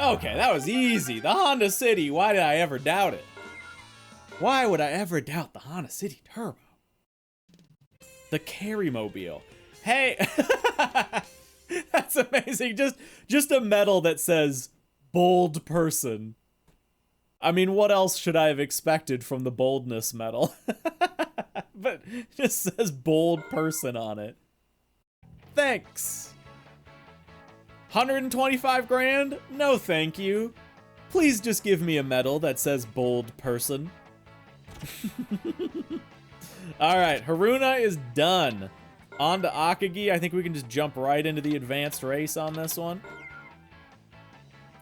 Okay, that was easy. The Honda City. Why did I ever doubt it? Why would I ever doubt the Honda City Turbo? The Carry-mobile. Hey. That's amazing. Just a medal that says bold person. I mean, what else should I have expected from the boldness medal? But it just says bold person on it. Thanks. 125 grand? No, thank you. Please just give me a medal that says bold person. All right, Haruna is done. On to Akagi. I think we can just jump right into the advanced race on this one.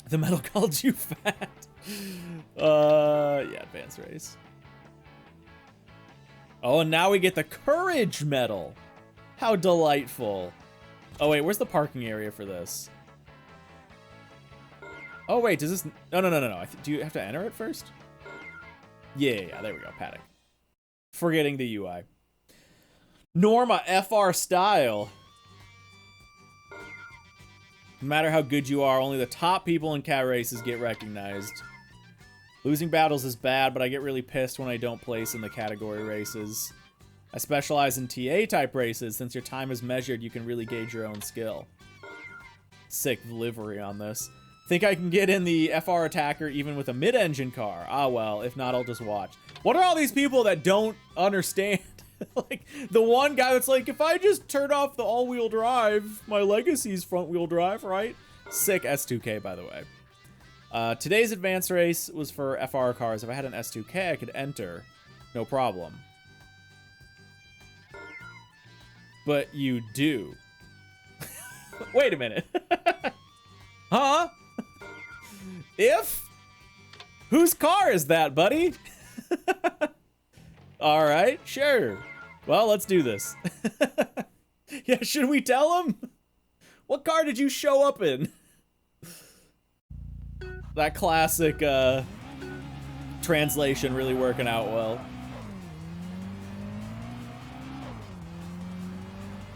The medal called you fat. Yeah, advanced race. Oh, and now we get the courage medal. How delightful. Oh, wait, where's the parking area for this? Oh, wait, does this... No. Do you have to enter it first? Yeah, there we go, paddock. Forgetting the UI. Norma FR style. No matter how good you are, only the top people in cat races get recognized. Losing battles is bad, but I get really pissed when I don't place in the category races. I specialize in TA type races. Since your time is measured, you can really gauge your own skill. Sick livery on this. Think I can get in the FR attacker even with a mid-engine car? Ah, well, if not, I'll just watch. What are all these people that don't understand Like, the one guy that's like, if I just turn off the all-wheel drive, my Legacy's front-wheel drive, right? Sick S2K, by the way. Today's advanced race was for FR cars. If I had an S2K, I could enter. No problem. But you do. Wait a minute. Huh? If? Whose car is that, buddy? All right, sure. Well, let's do this. Yeah, should we tell him? What car did you show up in? That classic translation really working out well.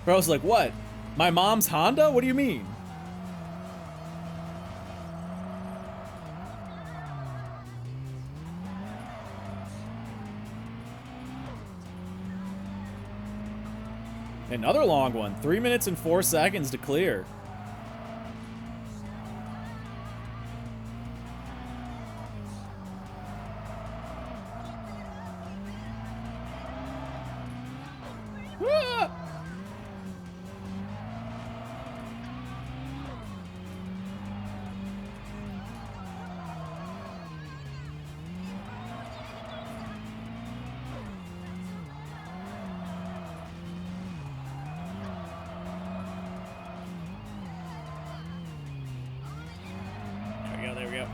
Bro's like, what? My mom's Honda? What do you mean? Another long one. 3 minutes and 4 seconds to clear. Ah! There we go.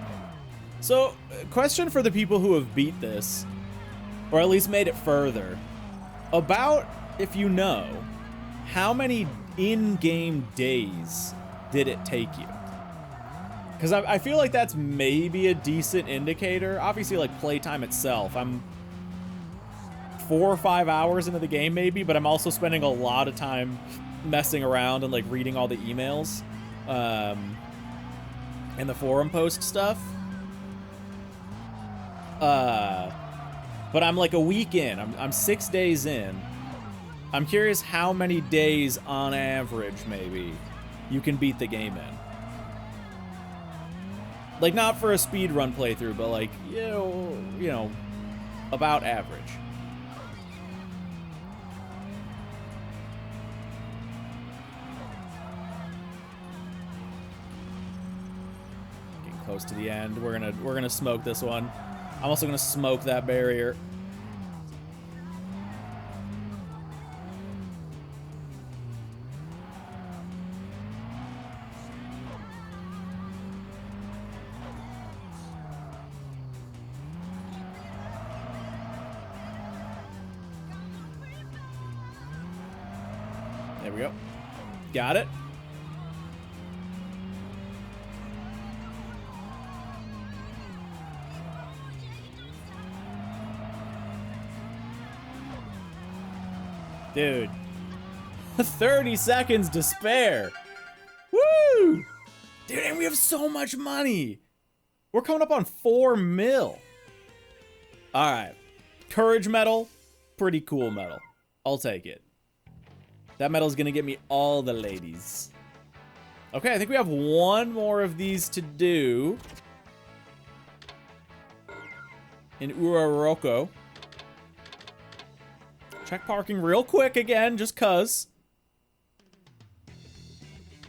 So, question for the people who have beat this, or at least made it further. About, if you know, how many in-game days did it take you? Because I feel like that's maybe a decent indicator. Obviously, like, playtime itself. I'm 4 or 5 hours into the game, maybe, but I'm also spending a lot of time messing around and, like, reading all the emails. And the forum post stuff. But I'm like a week in. I'm 6 days in. I'm curious how many days on average, maybe, you can beat the game in. Like, not for a speedrun playthrough, but like, you know, about average. Close to the end. We're gonna smoke this one. I'm also gonna smoke that barrier. There we go. Got it. Dude, 30 seconds to spare. Woo! Dude, and we have so much money. We're coming up on 4 mil. All right. Courage medal, pretty cool medal. I'll take it. That medal is going to get me all the ladies. Okay, I think we have one more of these to do. In Uraroko. Check parking real quick again, just cuz.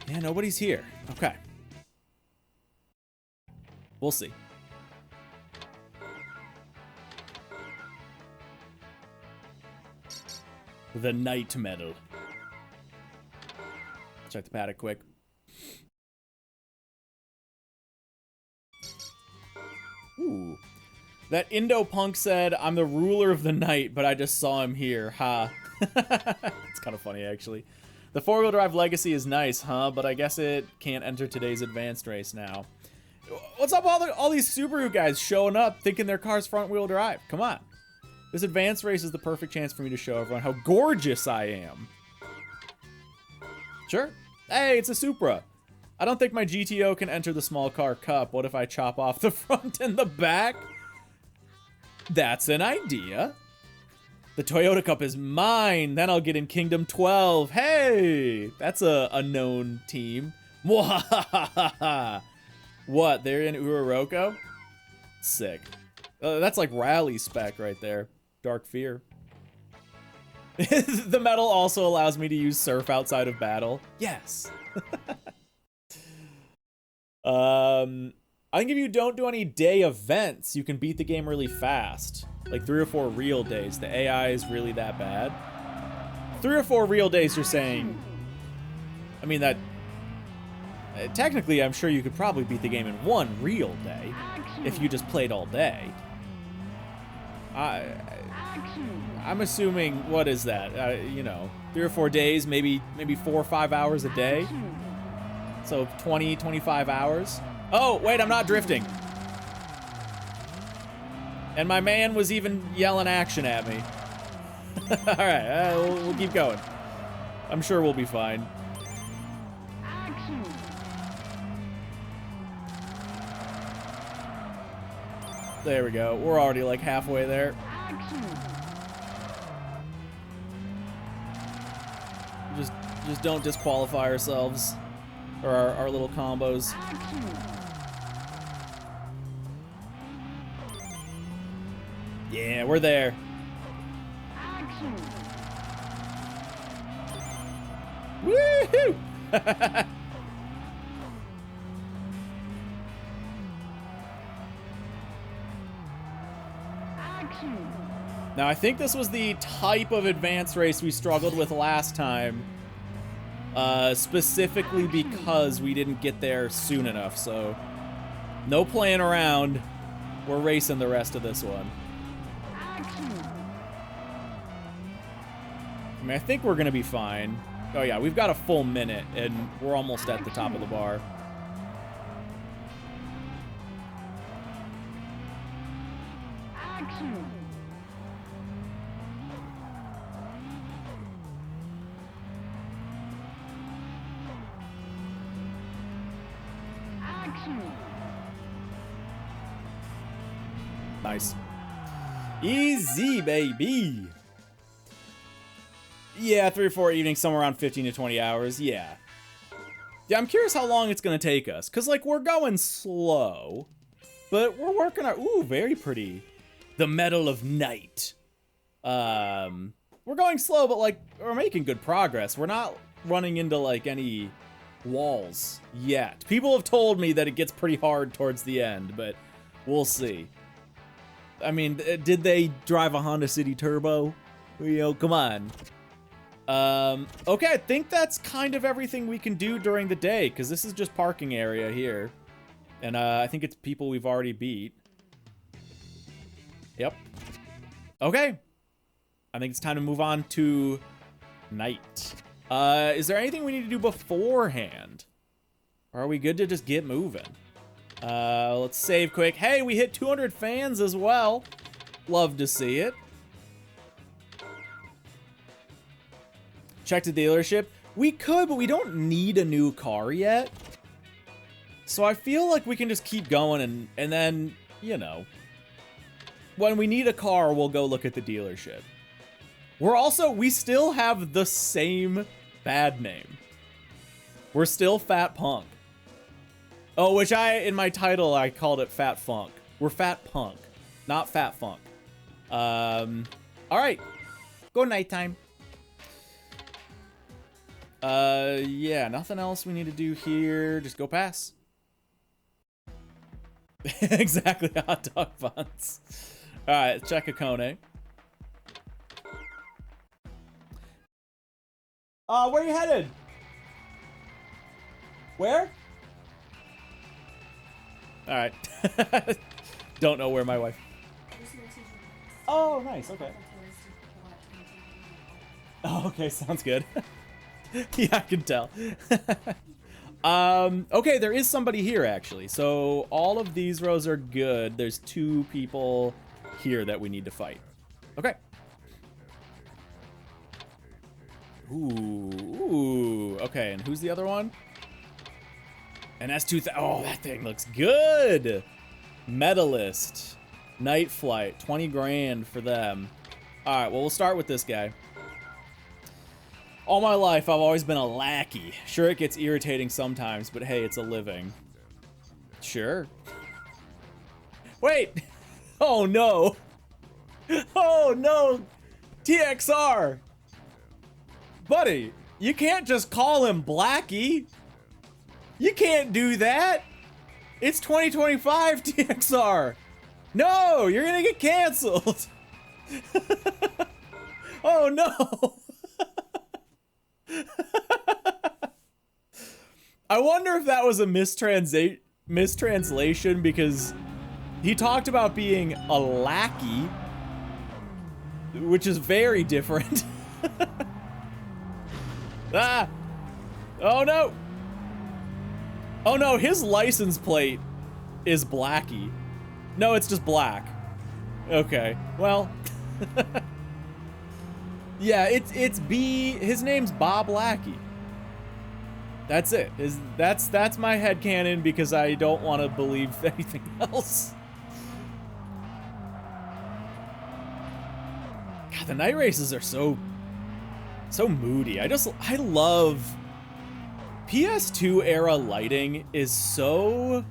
Yeah, nobody's here. Okay. We'll see. The Knight medal. Check the paddock quick. Ooh. That Indo-punk said, I'm the ruler of the night, but I just saw him here. Ha. It's kind of funny, actually. The four-wheel drive Legacy is nice, huh? But I guess it can't enter today's advanced race now. What's up with all these Subaru guys showing up thinking their car's front-wheel drive? Come on. This advanced race is the perfect chance for me to show everyone how gorgeous I am. Sure. Hey, it's a Supra. I don't think my GTO can enter the small car cup. What if I chop off the front and the back? That's an idea. The Toyota Cup is mine. Then I'll get in Kingdom 12. Hey, that's a known team. Mwahahaha. What, they're in Uraroko? Sick. That's like rally spec right there. Dark Fear. The medal also allows me to use surf outside of battle. Yes. I think if you don't do any day events, you can beat the game really fast. Like 3 or 4 real days. The AI is really that bad. 3 or 4 real days, you're saying. I mean, that... technically, I'm sure you could probably beat the game in 1 real day. If you just played all day. I'm assuming, what is that? You know, 3 or 4 days, maybe 4 or 5 hours a day. So 20, 25 hours. Oh, wait, I'm not drifting. And my man was even yelling action at me. All right, we'll keep going. I'm sure we'll be fine. There we go. We're already like halfway there. Just don't disqualify ourselves or our little combos. Yeah, we're there. Woohoo! Now, I think this was the type of advanced race we struggled with last time, specifically because we didn't get there soon enough, so no playing around. We're racing the rest of this one. I mean, I think we're gonna be fine. Oh yeah, we've got a full minute, and we're almost at the top of the bar. Nice. Easy, baby. Yeah, 3 or 4 evenings, somewhere around 15 to 20 hours. Yeah. Yeah, I'm curious how long it's gonna take us. Cause like we're going slow, but we're working our, ooh, very pretty. The Medal of Night. We're going slow, but like we're making good progress. We're not running into like any walls yet. People have told me that it gets pretty hard towards the end, but we'll see. I mean, did they drive a Honda City Turbo? You know, come on. Okay, I think that's kind of everything we can do during the day, because this is just parking area here. And I think it's people we've already beat. Yep. Okay. I think it's time to move on to night. Is there anything we need to do beforehand? Or are we good to just get moving? Let's save quick. Hey, we hit 200 fans as well. Love to see it. Check the dealership. We could, but we don't need a new car yet. So I feel like we can just keep going and then, you know, when we need a car, we'll go look at the dealership. We still have the same bad name. We're still Fat Punk. Oh, which in my title, I called it Fat Funk. We're Fat Punk, not Fat Funk. All right, go nighttime. Yeah, nothing else we need to do here. Just go pass. Exactly, hot dog buns. All right, check Akone. Where are you headed? Where? All right. Don't know where my wife. Oh, nice. Okay. Oh, okay. Sounds good. Yeah, I can tell. Okay, there is somebody here actually. So all of these rows are good. There's 2 people here that we need to fight. Okay. Ooh. Okay, and who's the other one? An S2000. Oh, that thing looks good. Medalist. Night Flight. 20 grand for them. All right, well, we'll start with this guy. All my life, I've always been a lackey. Sure, it gets irritating sometimes, but hey, it's a living. Sure. Wait. Oh, no. Oh, no. TXR. Buddy, you can't just call him Blackie. You can't do that. It's 2025 TXR. No, you're gonna get canceled. Oh no. I wonder if that was a mistranslation because he talked about being a lackey, which is very different. Ah! Oh no! Oh no, his license plate is Blackie. No, it's just black. Okay, well. Yeah, it's B. His name's Bob Lackey. That's it. That's my headcanon because I don't want to believe anything else. God, the night races are so moody. I love PS2 era lighting is so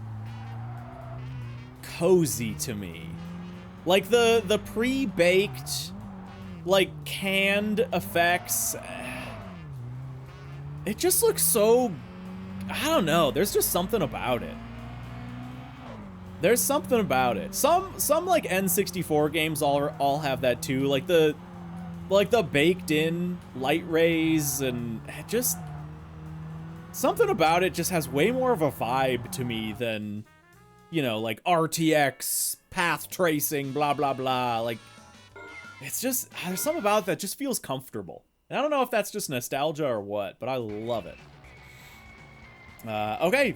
cozy to me. Like the pre-baked, like canned effects. It just looks so, I don't know, there's just something about it. There's something about it. Some like N64 games all have that too, like the baked in light rays, and just something about it just has way more of a vibe to me than, you know, like RTX path tracing, blah blah blah. Like, it's just, there's something about it that just feels comfortable. And I don't know if that's just nostalgia or what, but I love it. Okay,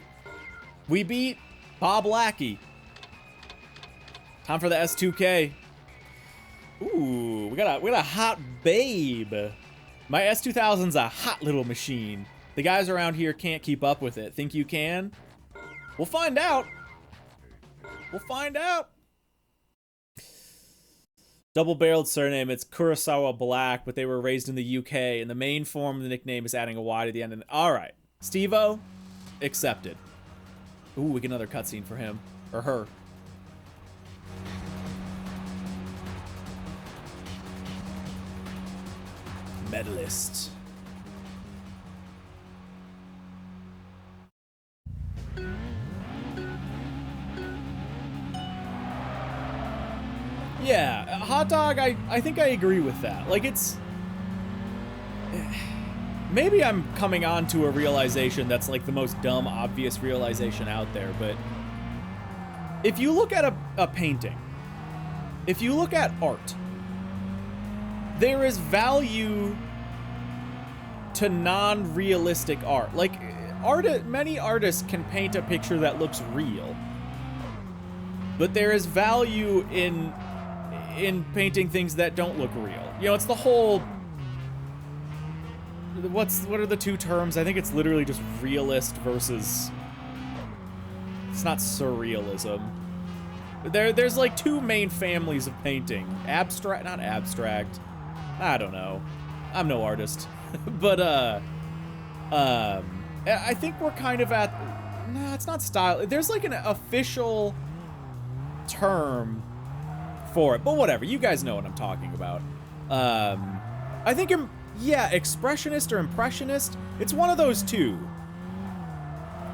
we beat Bob Lackey. Time for the S2K. Ooh, we got a hot babe. My S2000's a hot little machine. The guys around here can't keep up with it. Think you can? We'll find out. We'll find out. Double-barreled surname, it's Kurosawa Black, but they were raised in the UK, and the main form of the nickname is adding a Y to the end. All right, Steve-O, accepted. Ooh, we get another cutscene for him, or her. Medalist. Yeah, hot dog, I think I agree with that. Like, it's... Maybe I'm coming on to a realization that's like the most dumb, obvious realization out there, but if you look at a painting, if you look at art, there is value to non-realistic art. Like, many artists can paint a picture that looks real, but there is value in painting things that don't look real. You know, it's the whole, what are the two terms? I think it's literally just realist versus, it's not surrealism. There's like two main families of painting. Abstract, not abstract. I don't know. I'm no artist. But I think we're kind of at, no, it's not style. There's like an official term for it, but whatever, you guys know what I'm talking about. I think, yeah, expressionist or impressionist, it's one of those two.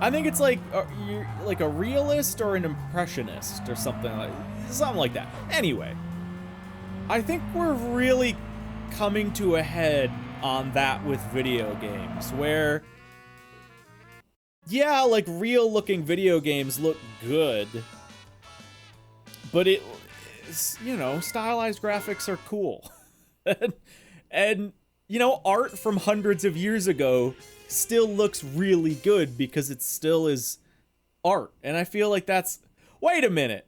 I think it's like you're like a realist or an impressionist or something like that. Anyway, I think we're really coming to a head on that with video games, where, yeah, like real looking video games look good, but you know, stylized graphics are cool. and, you know, art from hundreds of years ago still looks really good because it still is art. And I feel like that's... Wait a minute.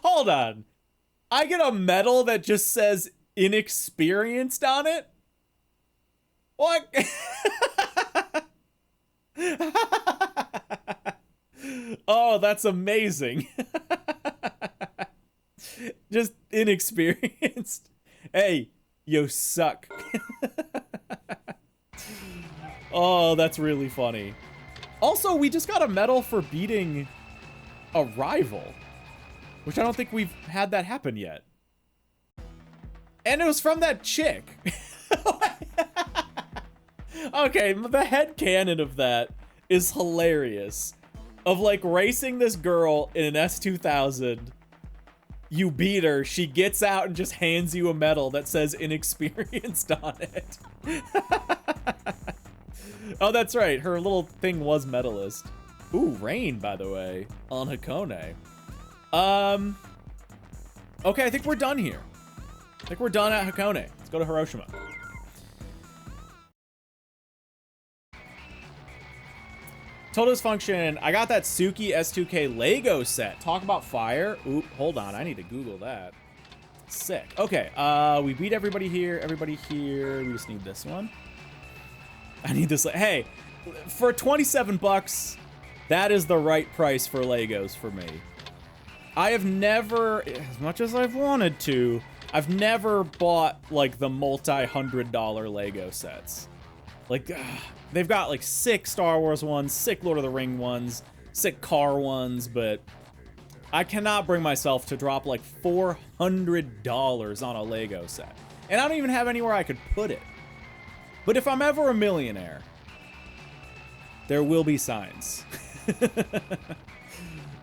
Hold on. I get a medal that just says inexperienced on it? What? Oh, that's amazing. Just inexperienced. Hey, you suck. Oh, that's really funny. Also, we just got a medal for beating a rival, which I don't think we've had that happen yet. And it was from that chick. Okay, the headcanon of that is hilarious. Of like racing this girl in an S2000, you beat her, she gets out and just hands you a medal that says inexperienced on it. Oh, that's right, her little thing was medalist. Ooh, rain, by the way, on Hakone. Okay, I think we're done here. I think we're done at Hakone. Let's go to Hiroshima. Toto's function, I got that Suki S2K Lego set. Talk about fire. Oop, hold on, I need to Google that. Sick. Okay, we beat everybody here, we just need this one. I need this, hey, for 27 bucks, that is the right price for Legos for me. I have never, as much as I've wanted to, I've never bought like the multi-$100 Lego sets. Like, they've got like sick Star Wars ones, sick Lord of the Ring ones, sick car ones, but I cannot bring myself to drop like $400 on a Lego set. And I don't even have anywhere I could put it. But if I'm ever a millionaire, there will be signs.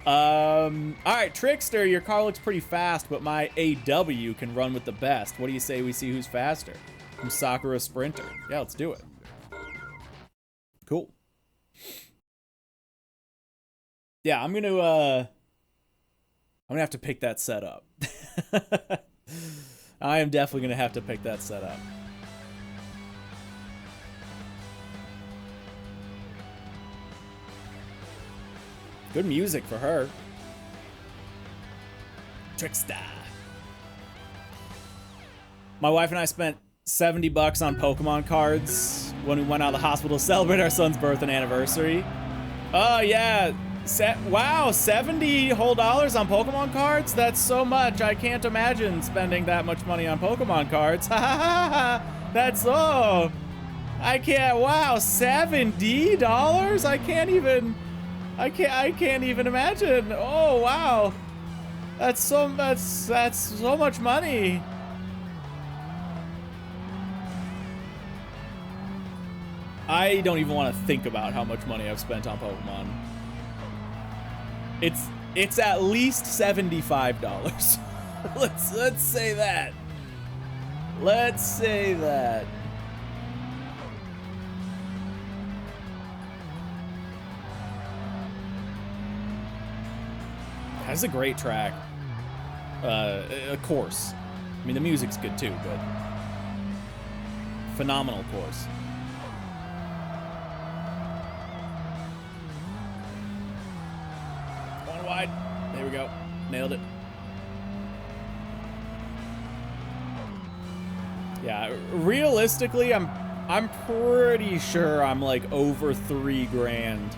All right, Trickster, your car looks pretty fast, but my AW can run with the best. What do you say we see who's faster? From Sakura Sprinter. Yeah, let's do it. Cool. Yeah, I'm gonna have to pick that set up. I am definitely gonna have to pick that set up. Good music for her. Trickster. My wife and I spent 70 bucks on Pokemon cards when we went out of the hospital to celebrate our son's birth and anniversary. Oh yeah, wow, 70 whole dollars on Pokemon cards? That's so much. I can't imagine spending that much money on Pokemon cards. Ha ha ha. That's I can't. Wow, $70? I can't even imagine. Oh wow, that's so much money. I don't even want to think about how much money I've spent on Pokemon. It's at least $75. let's say that. Let's say that. That's a great track. A course. I mean, the music's good too, but phenomenal course. Going wide. There we go. Nailed it. Yeah, realistically, I'm pretty sure I'm like over $3,000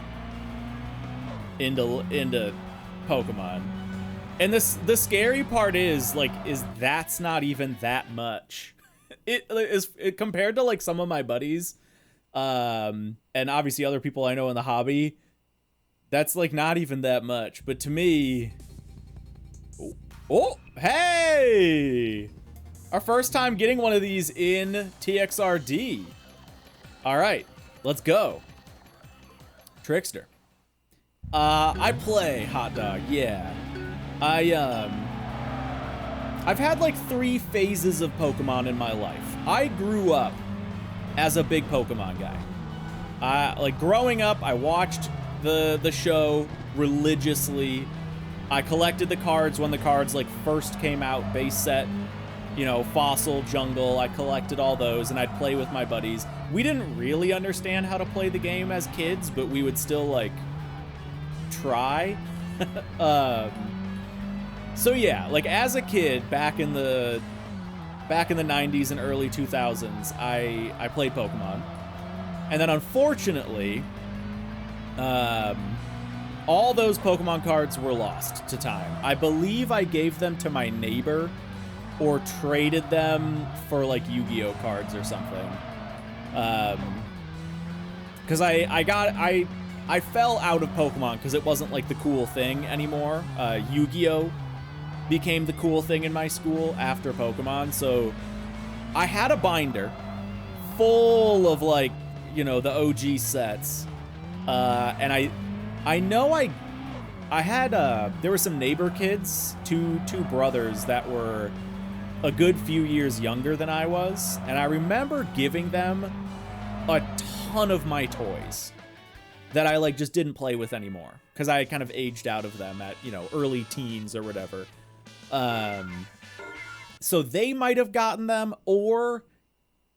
into Pokemon. And the scary part is that's not even that much. It compared to like some of my buddies, and obviously other people I know in the hobby, that's like not even that much. But to me, oh, hey, our first time getting one of these in TXRD. All right, let's go. Trickster. I play Hot Dog, yeah. I've had like 3 phases of Pokemon in my life. I grew up as a big Pokemon guy. Like growing up, I watched the show religiously. I collected the cards when the cards like first came out, base set, you know, Fossil, Jungle. I collected all those and I'd play with my buddies. We didn't really understand how to play the game as kids, but we would still like try. So yeah, like as a kid back in the 90s and early 2000s, I played Pokemon. And then unfortunately, all those Pokemon cards were lost to time. I believe I gave them to my neighbor or traded them for like Yu-Gi-Oh cards or something. Cause I fell out of Pokemon because it wasn't like the cool thing anymore. Yu-Gi-Oh became the cool thing in my school after Pokemon, so I had a binder full of, like, you know, the OG sets. And I know I had, there were some neighbor kids, two brothers that were a good few years younger than I was. And I remember giving them a ton of my toys that I, like, just didn't play with anymore. Because I had kind of aged out of them at, you know, early teens or whatever. So they might have gotten them, or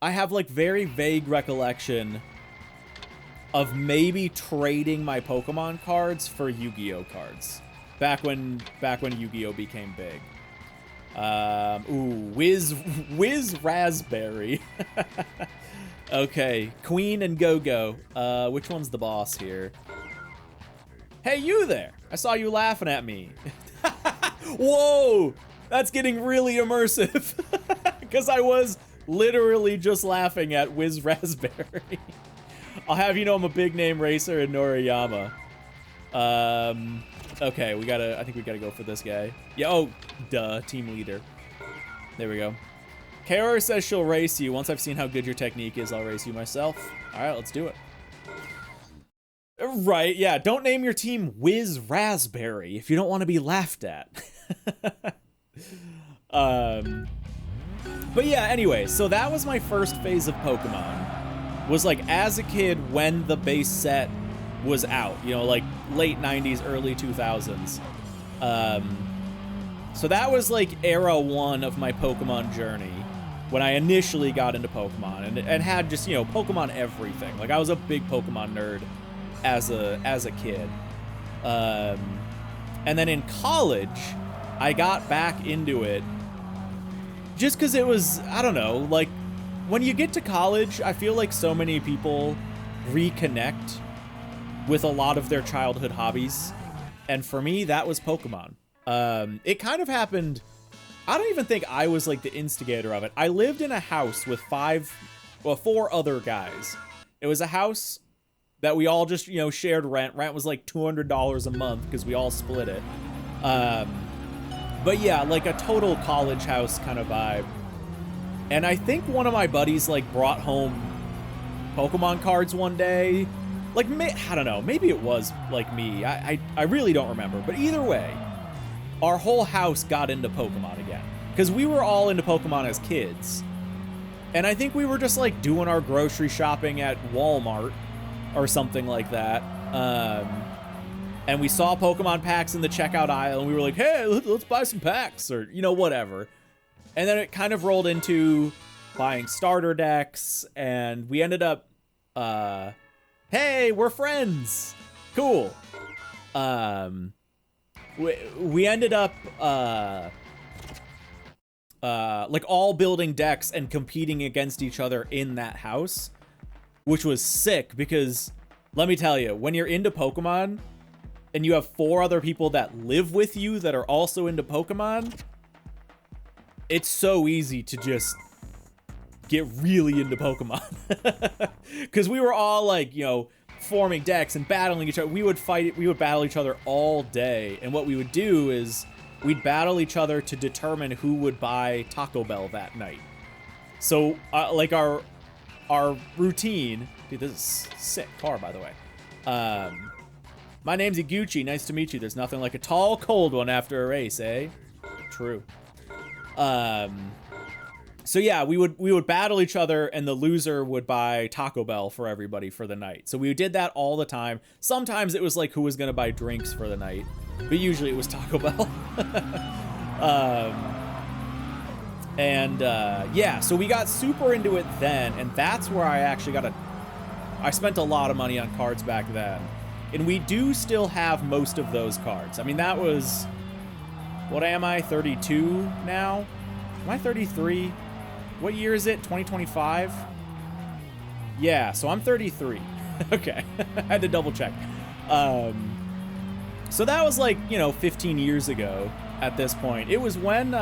I have, like, very vague recollection of maybe trading my Pokemon cards for Yu-Gi-Oh cards. Back when Yu-Gi-Oh became big. Ooh, Whiz Raspberry. Okay, Queen and Go-Go. Which one's the boss here? Hey, you there! I saw you laughing at me. Whoa! That's getting really immersive. Because I was literally just laughing at Whiz Raspberry. I'll have you know I'm a big name racer in Noriyama. Okay, I think we gotta go for this guy. Yeah, oh, duh, team leader. There we go. Kaido says she'll race you. Once I've seen how good your technique is, I'll race you myself. All right, let's do it. Right, yeah, don't name your team Whiz Raspberry if you don't want to be laughed at. But yeah, anyway, so that was my first phase of Pokemon. Was like as a kid when the base set was out, you know, like late 90s, early 2000s. So that was like era 1 of my Pokemon journey when I initially got into Pokemon and had just, you know, Pokemon everything. Like I was a big Pokemon nerd as a kid. And then in college, I got back into it just because it was, I don't know, like when you get to college, I feel like so many people reconnect with a lot of their childhood hobbies. And for me, that was Pokemon. It kind of happened, I don't even think I was like the instigator of it. I lived in a house with 4 other guys. It was a house that we all just, you know, shared rent. Rent was like $200 a month because we all split it. But yeah, like a total college house kind of vibe. And I think one of my buddies like brought home Pokemon cards one day. Like, I don't know, maybe it was like me. I really don't remember. But either way, our whole house got into Pokemon again. Because we were all into Pokemon as kids. And I think we were just like doing our grocery shopping at Walmart or something like that. And we saw Pokemon packs in the checkout aisle, and we were like, hey, let's buy some packs, or, you know, whatever. And then it kind of rolled into buying starter decks, and we ended up, hey, we're friends. Cool. We ended up, like, all building decks and competing against each other in that house, which was sick, because, let me tell you, when you're into Pokemon, and you have 4 other people that live with you that are also into Pokemon, it's so easy to just get really into Pokemon. Because we were all like, you know, forming decks and battling each other. We would battle each other all day. And what we would do is we'd battle each other to determine who would buy Taco Bell that night. So, like our routine, dude, this is a sick car, by the way. My name's Iguchi. Nice to meet you. There's nothing like a tall, cold one after a race, eh? True. So yeah, we would battle each other, and the loser would buy Taco Bell for everybody for the night. So we did that all the time. Sometimes it was like who was gonna buy drinks for the night, but usually it was Taco Bell. Yeah, so we got super into it then, and that's where I actually I spent a lot of money on cards back then. And we do still have most of those cards. I mean, that was, what am I, 32 now? Am I 33? What year is it, 2025? Yeah, so I'm 33. Okay, I had to double check. So that was like, you know, 15 years ago at this point. It was when,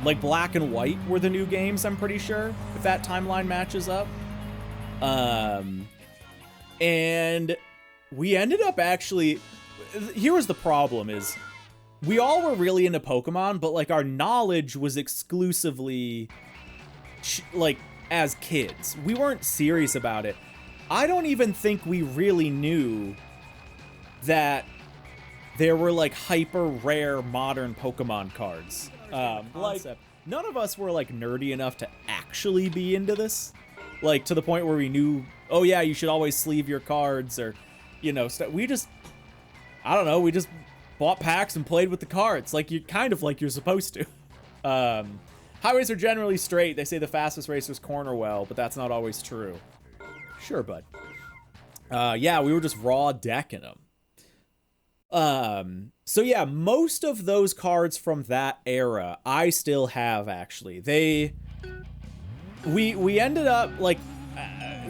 like Black and White were the new games, I'm pretty sure, if that timeline matches up. And we ended up actually, here was the problem is, we all were really into Pokemon, but like our knowledge was exclusively like as kids. We weren't serious about it. I don't even think we really knew that there were like hyper rare modern Pokemon cards. Like none of us were like nerdy enough to actually be into this. Like to the point where we knew, oh yeah, you should always sleeve your cards, or, you know, we just, I don't know, we just bought packs and played with the cards, like you kind of like you're supposed to. Highways are generally straight. They say the fastest racers corner well, but that's not always true. Sure, bud. Yeah, we were just raw decking them. So yeah, most of those cards from that era I still have, actually. We ended up like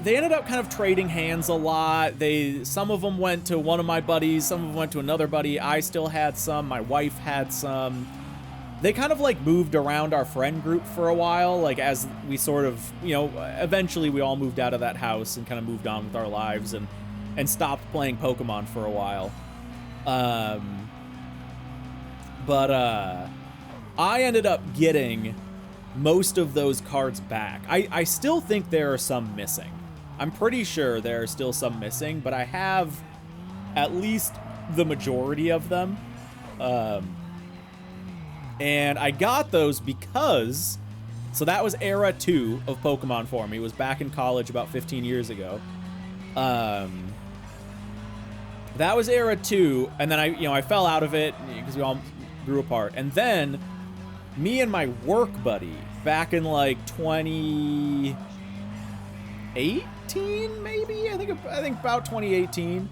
they ended up kind of trading hands a lot. Some of them went to one of my buddies, some of them went to another buddy. I still had some, my wife had some. They kind of like moved around our friend group for a while, like as we sort of, you know, eventually we all moved out of that house and kind of moved on with our lives and stopped playing Pokemon for a while. But I ended up getting most of those cards back. I still think there are some missing. I'm pretty sure there are still some missing, but I have at least the majority of them. And I got those because, so that was era 2 of Pokemon for me. It was back in college about 15 years ago. That was era 2, and then I fell out of it because we all grew apart. And then me and my work buddy back in like 2018, maybe? I think about 2018.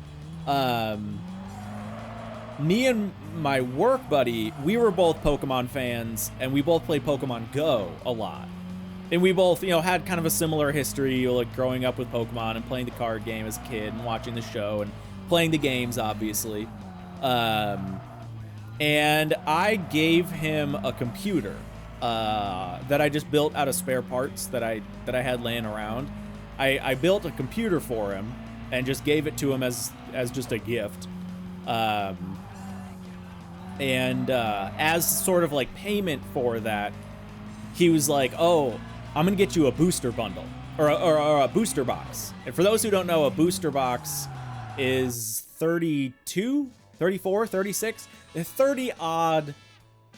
Me and my work buddy, we were both Pokemon fans, and we both played Pokemon Go a lot. And we both, you know, had kind of a similar history, like growing up with Pokemon and playing the card game as a kid and watching the show and playing the games, obviously. And I gave him a computer that I just built out of spare parts that I had laying around. I built a computer for him and just gave it to him as just a gift. And as sort of like payment for that, he was like, oh, I'm gonna get you a booster bundle or a booster box. And for those who don't know, a booster box is 32, 34, 36, 30 odd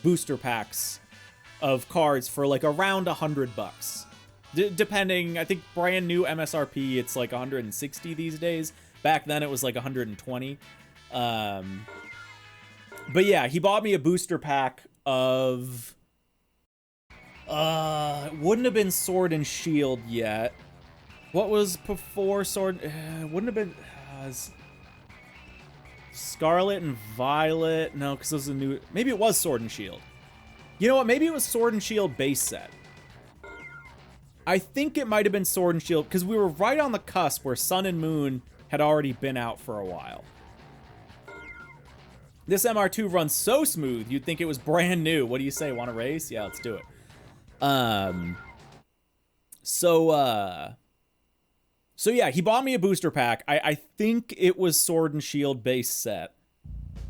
booster packs of cards for like around $100. Depending, I think brand new MSRP, it's like 160 these days. Back then it was like 120. But yeah, he bought me a booster pack of, it wouldn't have been Sword and Shield yet. What was before Sword? Wouldn't have been Scarlet and Violet. No, because those are new. Maybe it was Sword and Shield. You know what? Maybe it was Sword and Shield base set. I think it might have been Sword and Shield because we were right on the cusp where Sun and Moon had already been out for a while. This MR2 runs so smooth, you'd think it was brand new. What do you say? Want to race? Yeah, let's do it. So yeah, he bought me a booster pack. I think it was Sword and Shield base set.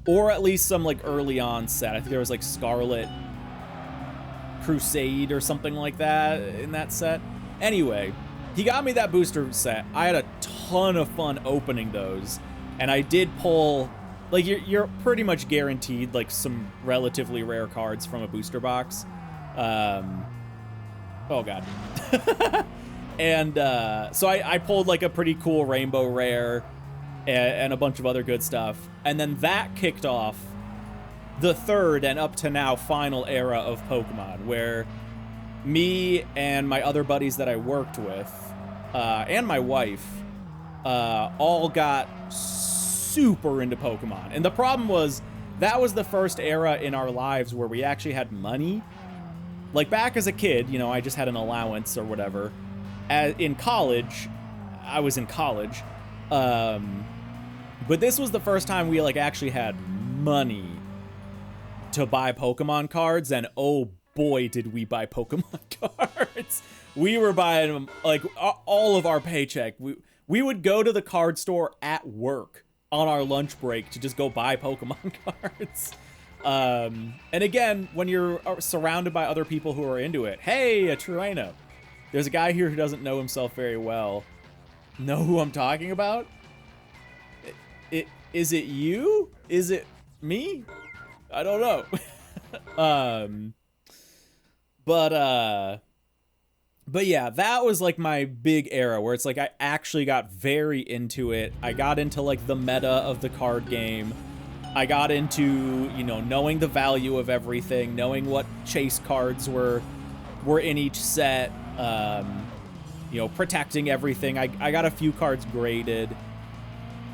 Or at least some like early on set. I think there was like Scarlet Crusade or something like that in that set. Anyway, he got me that booster set. I had a ton of fun opening those. And I did pull, like you're pretty much guaranteed like some relatively rare cards from a booster box. Oh god. And so I pulled like a pretty cool rainbow rare and a bunch of other good stuff. And then that kicked off the third and up to now final era of Pokemon, where me and my other buddies that I worked with and my wife all got super into Pokemon. And the problem was that was the first era in our lives where we actually had money. Like back as a kid, you know, I just had an allowance or whatever. In college, I was in college. But this was the first time we like actually had money to buy Pokemon cards, and oh boy did we buy Pokemon cards. We were buying them like all of our paycheck. We would go to the card store at work on our lunch break to just go buy Pokemon cards. And again, when you're surrounded by other people who are into it, hey, a Trueno. There's a guy here who doesn't know himself very well. Know who I'm talking about? Is it you? Is it me? I don't know. But yeah, that was like my big era where it's like I actually got very into it. I got into like the meta of the card game. I got into, you know, knowing the value of everything, knowing what chase cards were in each set, you know, protecting everything. I got a few cards graded.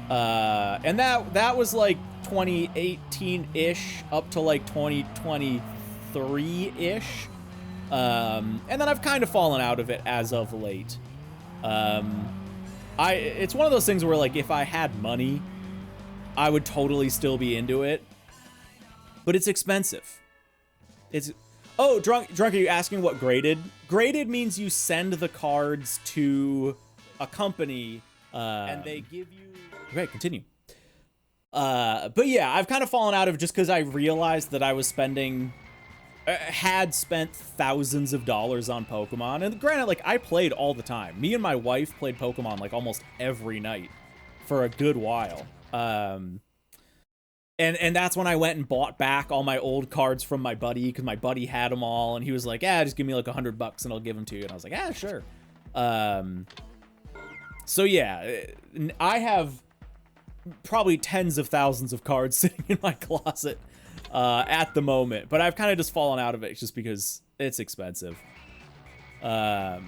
And that was like 2018-ish up to like 2023-ish. And then I've kind of fallen out of it as of late. It's one of those things where like if I had money, I would totally still be into it, but it's expensive. Oh, Drunk, are you asking what graded? Graded means you send the cards to a company, and they give you... Okay, continue. But yeah, I've kind of fallen out of it just because I realized that I was had spent thousands of dollars on Pokemon. And granted, like, I played all the time. Me and my wife played Pokemon, like, almost every night for a good while. And that's when I went and bought back all my old cards from my buddy, because my buddy had them all, and he was like, yeah, just give me like $100 and I'll give them to you. And I was like, yeah, sure. So yeah, I have probably tens of thousands of cards sitting in my closet at the moment, but I've kind of just fallen out of it just because it's expensive. Anyway.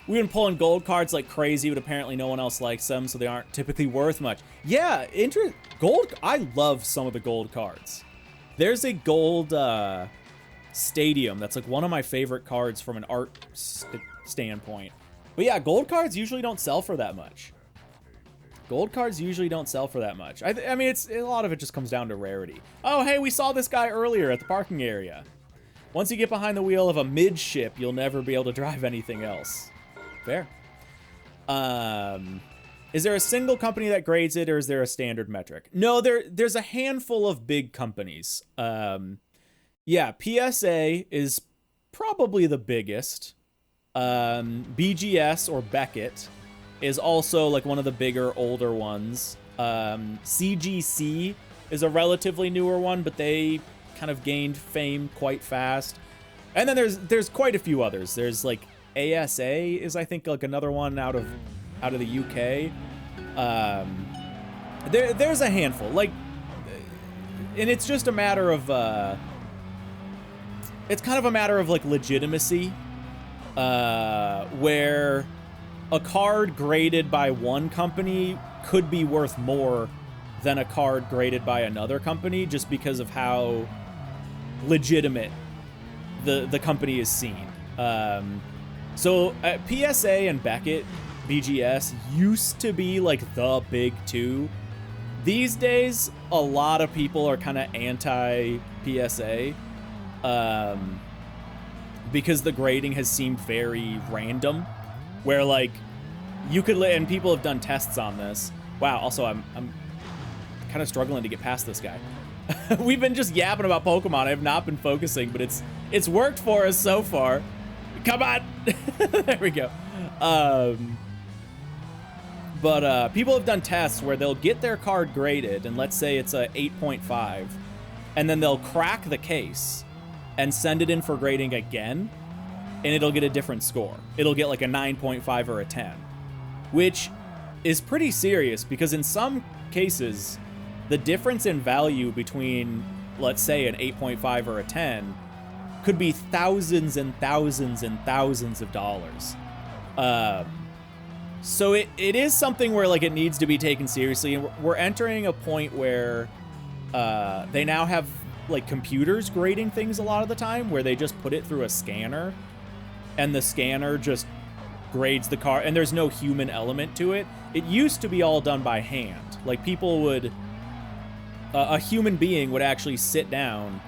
We've been pulling gold cards like crazy, but apparently no one else likes them, so they aren't typically worth much. Yeah, gold. I love some of the gold cards. There's a gold stadium that's like one of my favorite cards from an art standpoint. But yeah, gold cards usually don't sell for that much. Gold cards usually don't sell for that much. I mean, a lot of it just comes down to rarity. Oh, hey, we saw this guy earlier at the parking area. Once you get behind the wheel of a midship, you'll never be able to drive anything else. Fair. Is there a single company that grades it, or is there a standard metric? No, there's a handful of big companies. Yeah, PSA is probably the biggest. BGS or Beckett is also like one of the bigger, older ones. CGC is a relatively newer one, but they kind of gained fame quite fast. And then there's quite a few others. There's like ASA is, I think, like another one out of the UK. There's a handful, like, and it's just a matter of it's kind of a matter of like legitimacy, where a card graded by one company could be worth more than a card graded by another company, just because of how legitimate the company is seen. So PSA and Beckett, BGS, used to be like the big two. These days, a lot of people are kind of anti-PSA, because the grading has seemed very random, where like you could, and people have done tests on this. Wow, also I'm kind of struggling to get past this guy. We've been just yapping about Pokemon. I have not been focusing, but it's worked for us so far. Come on. There we go. But people have done tests where they'll get their card graded, and let's say it's a 8.5, and then they'll crack the case and send it in for grading again, and it'll get a different score. It'll get like a 9.5 or a 10, which is pretty serious, because in some cases, the difference in value between, let's say, an 8.5 or a 10 could be thousands and thousands and thousands of dollars. So it is something where like it needs to be taken seriously, and we're entering a point where they now have like computers grading things a lot of the time, where they just put it through a scanner, and the scanner just grades the card, and there's no human element to it. It used to be all done by hand. Like people would, a human being would actually sit down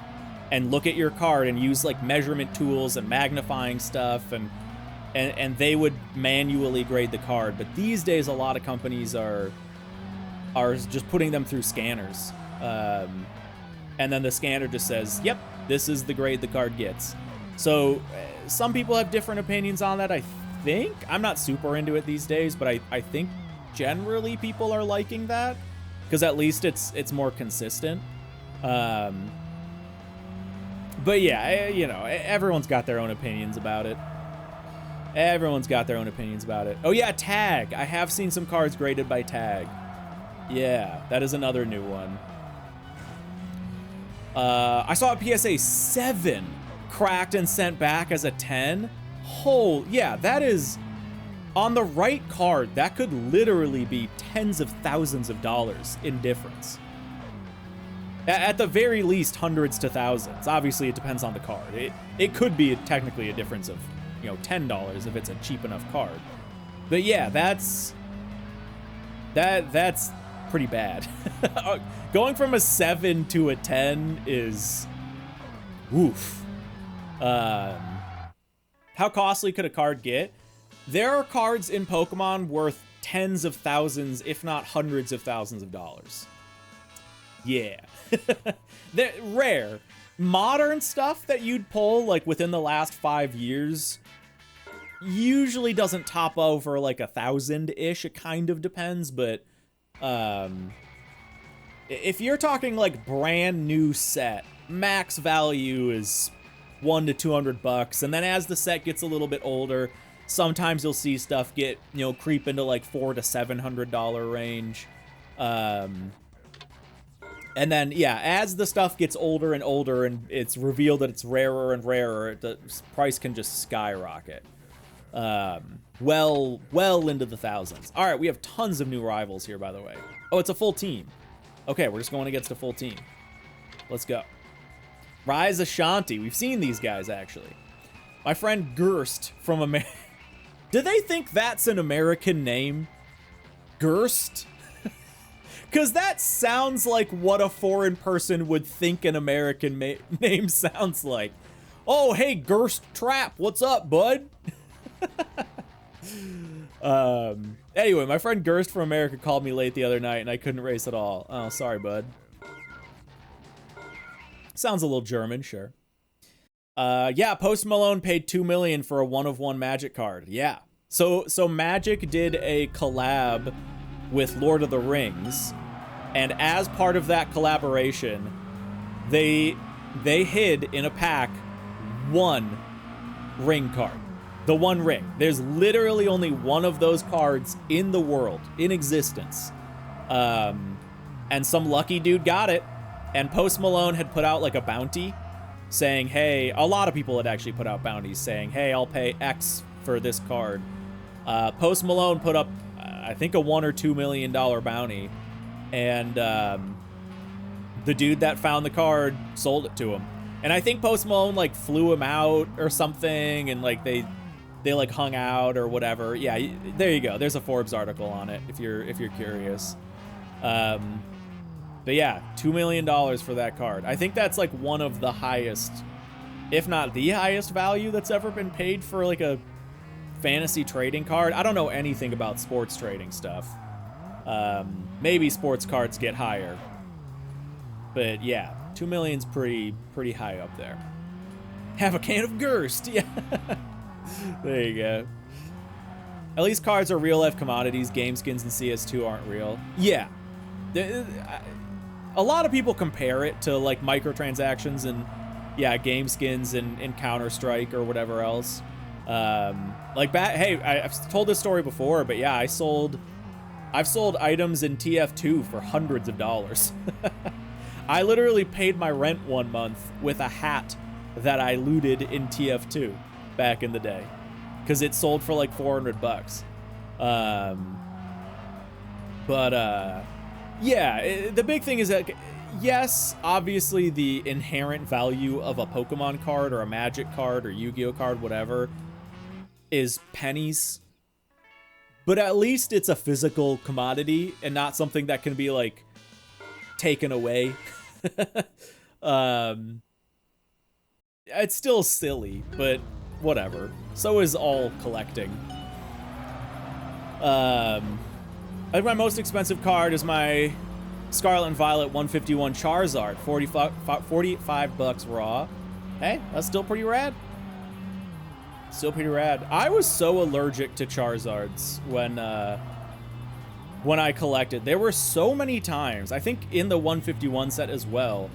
and look at your card and use like measurement tools and magnifying stuff, and they would manually grade the card. But these days, a lot of companies are just putting them through scanners. And then the scanner just says, yep, this is the grade the card gets. So some people have different opinions on that, I think. I'm not super into it these days, but I think generally people are liking that, because at least it's more consistent. But yeah, you know, everyone's got their own opinions about it. Everyone's got their own opinions about it. Oh yeah, Tag. I have seen some cards graded by Tag. Yeah, that is another new one. I saw a PSA 7 cracked and sent back as a 10. Oh, yeah, that is, on the right card, that could literally be tens of thousands of dollars in difference. At the very least, hundreds to thousands. Obviously, it depends on the card. It could be technically a difference of, you know, $10 if it's a cheap enough card. But yeah, that's pretty bad. Going from a 7 to a 10 is woof. How costly could a card get? There are cards in Pokemon worth tens of thousands, if not hundreds of thousands of dollars. Yeah. They're rare. Modern stuff that you'd pull like within the last 5 years usually doesn't top over like 1,000-ish. It kind of depends, but if you're talking like brand new set, max value is $100 to $200, and then as the set gets a little bit older, sometimes you'll see stuff get, you know, creep into like $400 to $700 range. And then yeah, as the stuff gets older and older and it's revealed that it's rarer and rarer, the price can just skyrocket. Well into the thousands. All right, we have tons of new rivals here, by the way. Oh, it's a full team. Okay, we're just going against a full team. Let's go. Rise Ashanti. We've seen these guys, actually. My friend Gerst from America. Do they think that's an American name? Gerst? Because that sounds like what a foreign person would think an American name sounds like. Oh, hey, Gerst Trap. What's up, bud? Anyway, my friend Gerst from America called me late the other night and I couldn't race at all. Oh, sorry, bud. Sounds a little German, sure. Yeah, Post Malone paid $2 million for a 1-of-1 Magic card. Yeah. So Magic did a collab with Lord of the Rings, and as part of that collaboration, they hid in a pack one ring card. The One Ring. There's literally only one of those cards in the world, in existence. And some lucky dude got it. And Post Malone had put out like a bounty saying, hey, a lot of people had actually put out bounties saying, hey, I'll pay X for this card. Post Malone put up, I think, a $1 or $2 million bounty. And the dude that found the card sold it to him. And I think Post Malone like flew him out or something, and like they like hung out or whatever. Yeah, there you go. There's a Forbes article on it if you're curious. But yeah, $2 million for that card. I think that's like one of the highest, if not the highest value that's ever been paid for like a fantasy trading card. I don't know anything about sports trading stuff. Maybe sports cards get higher. But yeah, 2 million's pretty high up there. Have a can of Gerst. Yeah. There you go. At least cards are real life commodities. Game skins and CS2 aren't real. Yeah. A lot of people compare it to like microtransactions and yeah, game skins in Counter-Strike or whatever else. Hey, I've told this story before, but yeah, I've sold items in TF2 for hundreds of dollars. I literally paid my rent 1 month with a hat that I looted in TF2 back in the day, because it sold for like $400. Yeah, the big thing is that, yes, obviously the inherent value of a Pokemon card or a Magic card or Yu-Gi-Oh card, whatever, is pennies. But at least it's a physical commodity and not something that can be like taken away. It's still silly, but whatever. So is all collecting. I think my most expensive card is my Scarlet and Violet 151 Charizard, 45 bucks raw. Hey, that's still pretty rad. Still pretty rad. I was so allergic to Charizards when I collected. There were so many times, I think in the 151 set as well,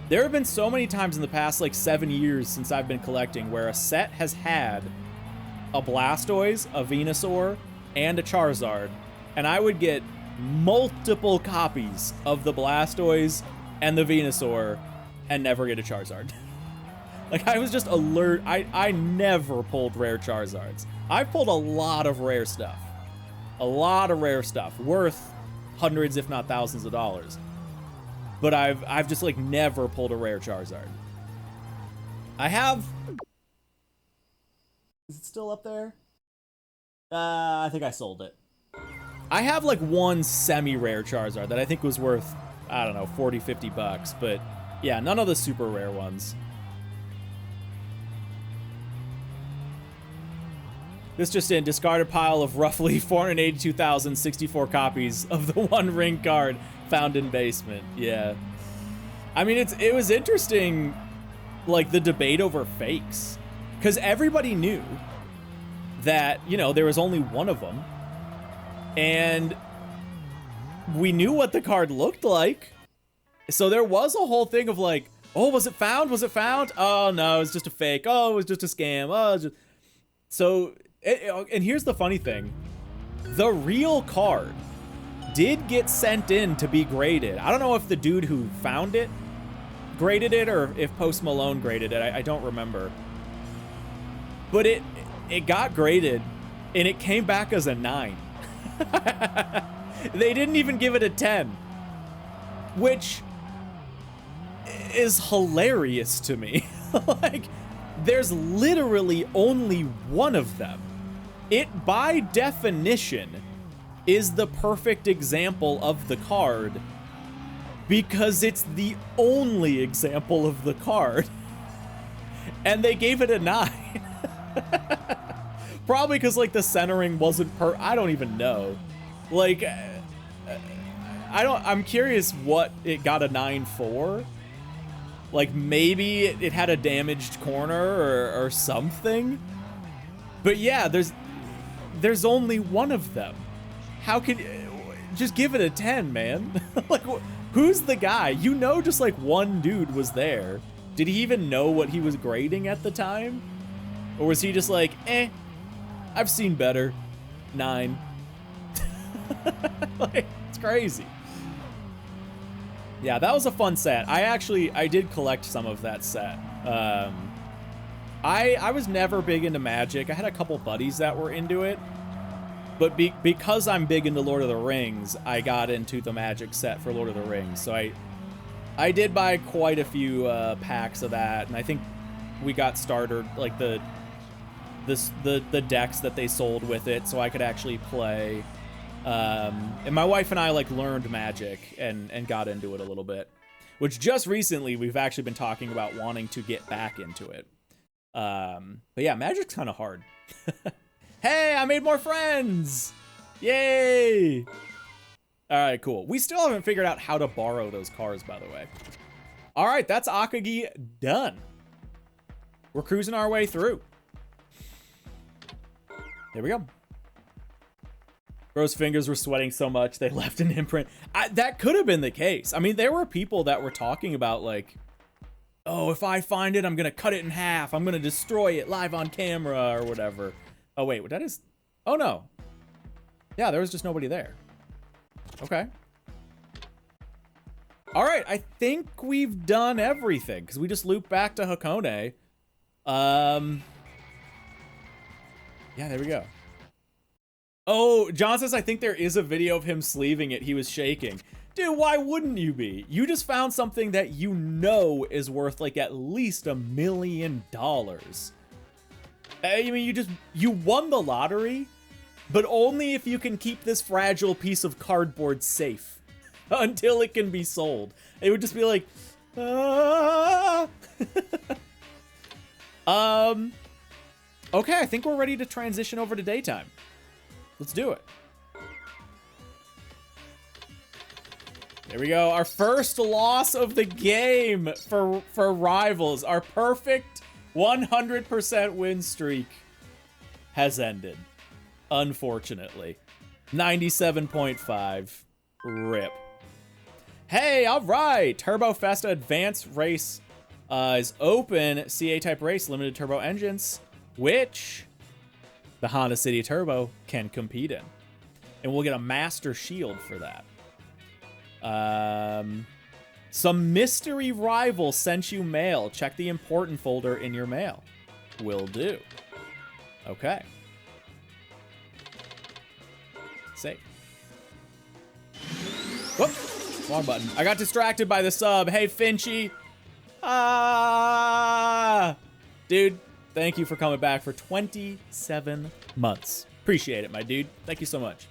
there have been so many times in the past like 7 years since I've been collecting where a set has had a Blastoise, a Venusaur, and a Charizard, and I would get multiple copies of the Blastoise and the Venusaur and never get a Charizard. Like, I was just alert. I never pulled rare Charizards. I've pulled a lot of rare stuff. A lot of rare stuff worth hundreds, if not thousands of dollars. But I've just like never pulled a rare Charizard. I have... Is it still up there? I think I sold it. I have like one semi-rare Charizard that I think was worth, I don't know, 40, 50 bucks. But yeah, none of the super rare ones. This just in, discarded pile of roughly 482,064 copies of the One Ring card found in basement. Yeah. I mean, it was interesting, like, the debate over fakes. Because everybody knew that, you know, there was only one of them. And we knew what the card looked like. So there was a whole thing of like, oh, was it found? Was it found? Oh, no, it was just a fake. Oh, it was just a scam. Oh, it was just... So... And here's the funny thing. The real card did get sent in to be graded. I don't know if the dude who found it graded it or if Post Malone graded it. I don't remember. But it got graded and it came back as a 9. They didn't even give it a 10. Which is hilarious to me. Like, there's literally only one of them. It, by definition, is the perfect example of the card because it's the only example of the card. And they gave it a 9. Probably because, like, the centering wasn't I don't even know. Like, I'm curious what it got a 9 for. Like, maybe it had a damaged corner or something. But yeah, there's only one of them. How can just give it a 10, man? Like, who's the guy? You know, just like one dude was there. Did he even know what he was grading at the time? Or was he just like, I've seen better. 9. Like, it's crazy. Yeah, that was a fun set. I did collect some of that set. I was never big into Magic. I had a couple buddies that were into it. But because I'm big into Lord of the Rings, I got into the Magic set for Lord of the Rings. So I did buy quite a few packs of that, and I think we got started like the decks that they sold with it, so I could actually play. And my wife and I like learned Magic and got into it a little bit, which just recently we've actually been talking about wanting to get back into it. But yeah, Magic's kind of hard. Hey, I made more friends! Yay! All right, cool. We still haven't figured out how to borrow those cars, by the way. All right, that's Akagi done. We're cruising our way through. There we go. Bro's fingers were sweating so much they left an imprint. That could have been the case. I mean, there were people that were talking about like, oh, if I find it, I'm going to cut it in half. I'm going to destroy it live on camera or whatever. Oh, wait, that is... Oh, no. Yeah, there was just nobody there. Okay. All right, I think we've done everything because we just looped back to Hakone. Yeah, there we go. Oh, John says, I think there is a video of him sleeving it. He was shaking. Dude, why wouldn't you be? You just found something that you know is worth like at least $1 million. I mean, you won the lottery, but only if you can keep this fragile piece of cardboard safe until it can be sold. It would just be like, ah. Okay, I think we're ready to transition over to daytime. Let's do it. There we go. Our first loss of the game for Rivals. Our perfect 100% win streak has ended. Unfortunately. 97.5. RIP. Hey, all right. Turbo Festa Advanced Race is open. CA-type race, limited turbo engines, which the Honda City Turbo can compete in. And we'll get a Master Shield for that. Some mystery rival sent you mail. Check the important folder in your mail. Will do. Okay. Save. Whoop. Wrong button. I got distracted by the sub. Hey, Finchy. Dude, thank you for coming back for 27 months. Appreciate it, my dude. Thank you so much.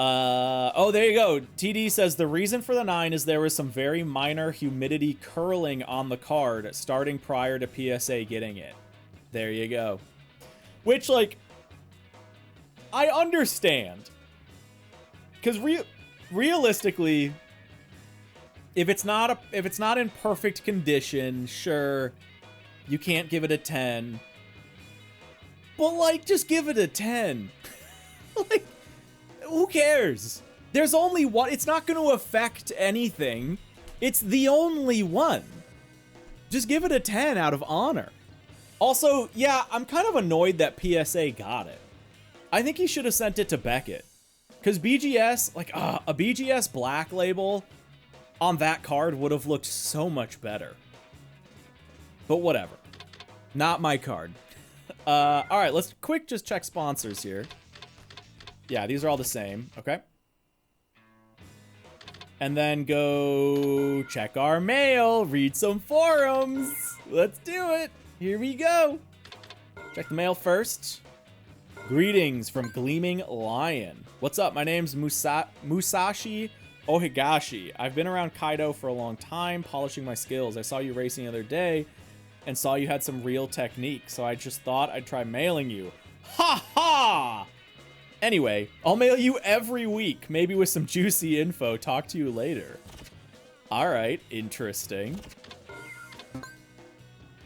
Oh, there you go. TD says the reason for the 9 is there was some very minor humidity curling on the card starting prior to PSA getting it. There you go. Which, like, I understand. Because realistically, if it's not in perfect condition, sure, you can't give it a 10. But, like, just give it a 10. Like, who cares? There's only one. It's not going to affect anything. It's the only one. Just give it a 10 out of honor. Also, yeah, I'm kind of annoyed that PSA got it. I think he should have sent it to Beckett. Because BGS, like, a BGS black label on that card would have looked so much better. But whatever. Not my card. All right, let's just check sponsors here. Yeah, these are all the same. Okay. And then go check our mail, read some forums. Let's do it. Here we go. Check the mail first. Greetings from Gleaming Lion. What's up? My name's Musashi Ohigashi. I've been around Kaido for a long time, polishing my skills. I saw you racing the other day and saw you had some real technique, so I just thought I'd try mailing you. Ha ha! Anyway, I'll mail you every week, maybe with some juicy info. Talk to you later. All right, interesting.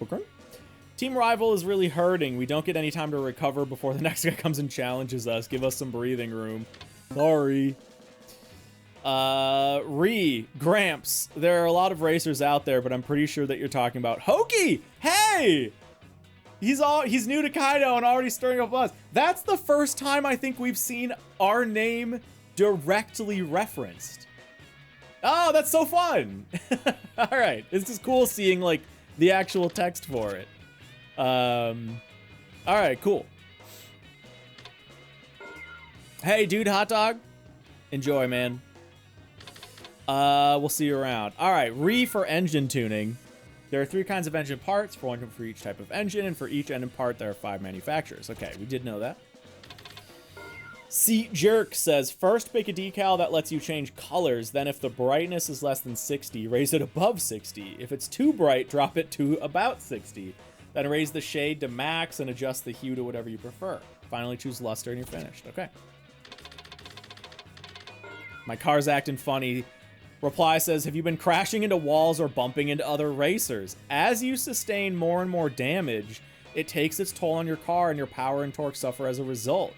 Okay. Team Rival is really hurting. We don't get any time to recover before the next guy comes and challenges us. Give us some breathing room. Sorry. Gramps. There are a lot of racers out there, but I'm pretty sure that you're talking about Hoki. Hey! He's new to Kaido and already stirring up buzz. That's the first time I think we've seen our name directly referenced. Oh, that's so fun. All right. It's just cool seeing like the actual text for it. All right, cool. Hey, dude, hot dog. Enjoy, man. We'll see you around. All right, for engine tuning. There are 3 kinds of engine parts, one for each type of engine, and for each engine part, there are 5 manufacturers. Okay, we did know that. Seat Jerk says, first make a decal that lets you change colors, then if the brightness is less than 60, raise it above 60. If it's too bright, drop it to about 60. Then raise the shade to max and adjust the hue to whatever you prefer. Finally choose luster and you're finished. Okay. My car's acting funny. Reply says, have you been crashing into walls or bumping into other racers? As you sustain more and more damage, it takes its toll on your car and your power and torque suffer as a result.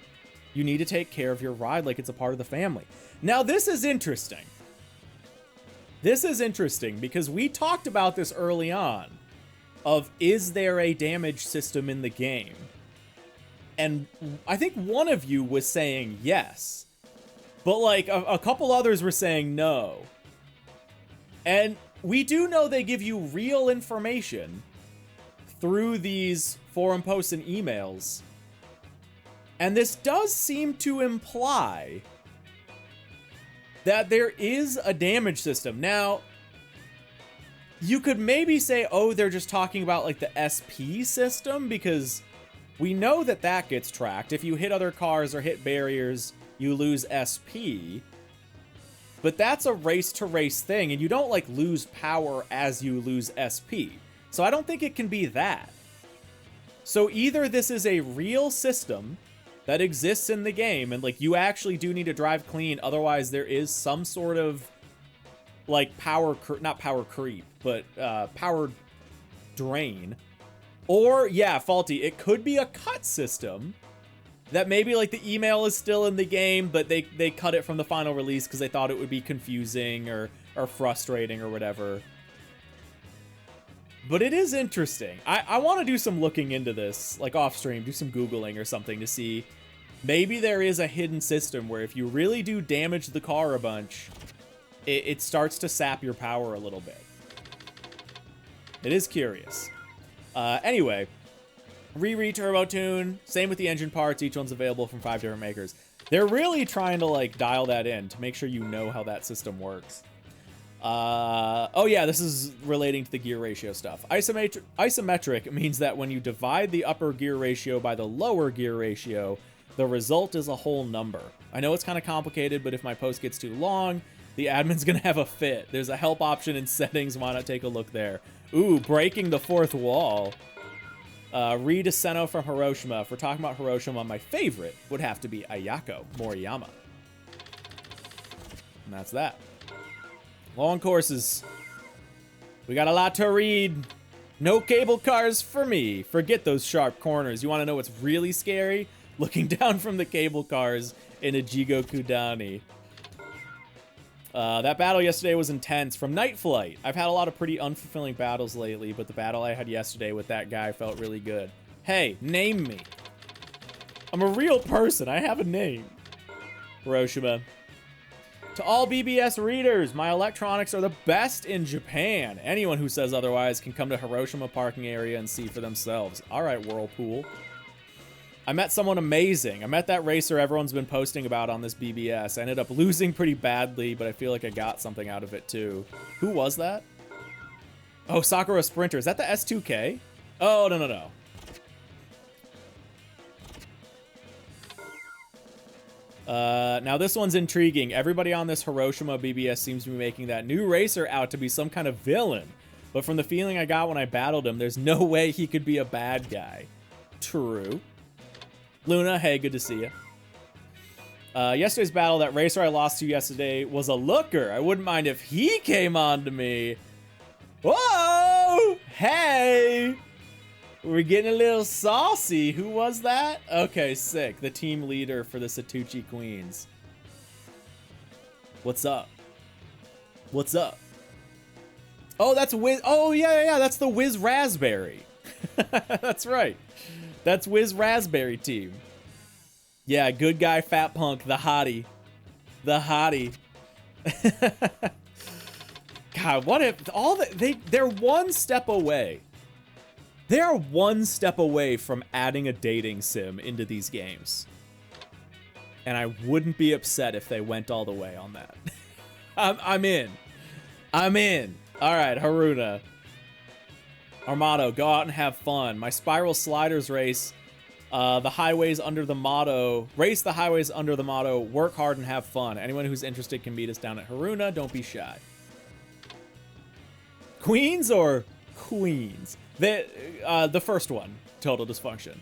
You need to take care of your ride like it's a part of the family. Now, this is interesting. This is interesting because we talked about this early on of, is there a damage system in the game? And I think one of you was saying yes, but like a couple others were saying no. And we do know they give you real information through these forum posts and emails. And this does seem to imply that there is a damage system. Now, you could maybe say, oh, they're just talking about like the SP system, because we know that that gets tracked. If you hit other cars or hit barriers, you lose SP. But that's a race-to-race thing, and you don't, like, lose power as you lose SP. So I don't think it can be that. So either this is a real system, that exists in the game, and like you actually do need to drive clean, otherwise there is some sort of like not power creep, but power drain. Or yeah, faulty, it could be a cut system that maybe like the email is still in the game, but they cut it from the final release because they thought it would be confusing or frustrating or whatever. But it is interesting. I want to do some looking into this, like off stream, do some Googling or something to see. Maybe there is a hidden system where if you really do damage the car a bunch, it starts to sap your power a little bit. It is curious. Anyway, Turbo Tune, same with the engine parts. Each one's available from 5 different makers. They're really trying to like dial that in to make sure you know how that system works. Oh yeah, this is relating to the gear ratio stuff. Isometric means that when you divide the upper gear ratio by the lower gear ratio, the result is a whole number. I know it's kind of complicated, but if my post gets too long, the admin's gonna have a fit. There's a help option in settings. Why not take a look there? Ooh, breaking the fourth wall. Read Aseno from Hiroshima. If we're talking about Hiroshima, my favorite would have to be Ayako Moriyama. And that's that. Long courses. We got a lot to read. No cable cars for me. Forget those sharp corners. You want to know what's really scary? Looking down from the cable cars in a Jigo Kudani. That battle yesterday was intense. From Night Flight. I've had a lot of pretty unfulfilling battles lately, but the battle I had yesterday with that guy felt really good. Hey, name me. I'm a real person. I have a name. Hiroshima. To all BBS readers, my electronics are the best in Japan. Anyone who says otherwise can come to Hiroshima parking area and see for themselves. All right, Whirlpool. I met someone amazing. I met that racer everyone's been posting about on this BBS. I ended up losing pretty badly, but I feel like I got something out of it too. Who was that? Oh, Sakura Sprinter. Is that the S2K? Oh, no. Now this one's intriguing. Everybody on this Hiroshima BBS seems to be making that new racer out to be some kind of villain. But from the feeling I got when I battled him, there's no way he could be a bad guy. True. Luna, hey, good to see you. Yesterday's battle, that racer I lost to yesterday was a looker. I wouldn't mind if he came on to me. Whoa! Hey! We're getting a little saucy. Who was that? Okay, sick. The team leader for the Satuchi Queens. What's up? What's up? Oh, that's Wiz. Oh, yeah. That's the Wiz Raspberry. That's right. That's Wiz Raspberry team. Yeah, good guy, fat punk, the hottie. The hottie. God, what if all they're one step away. They are one step away from adding a dating sim into these games. And I wouldn't be upset if they went all the way on that. I'm in. I'm in. All right, Haruna. Armado, go out and have fun. My Spiral Sliders race, the highways under the motto, race the highways under the motto, work hard and have fun. Anyone who's interested can meet us down at Haruna. Don't be shy. Queens or Queens? The first one, total dysfunction.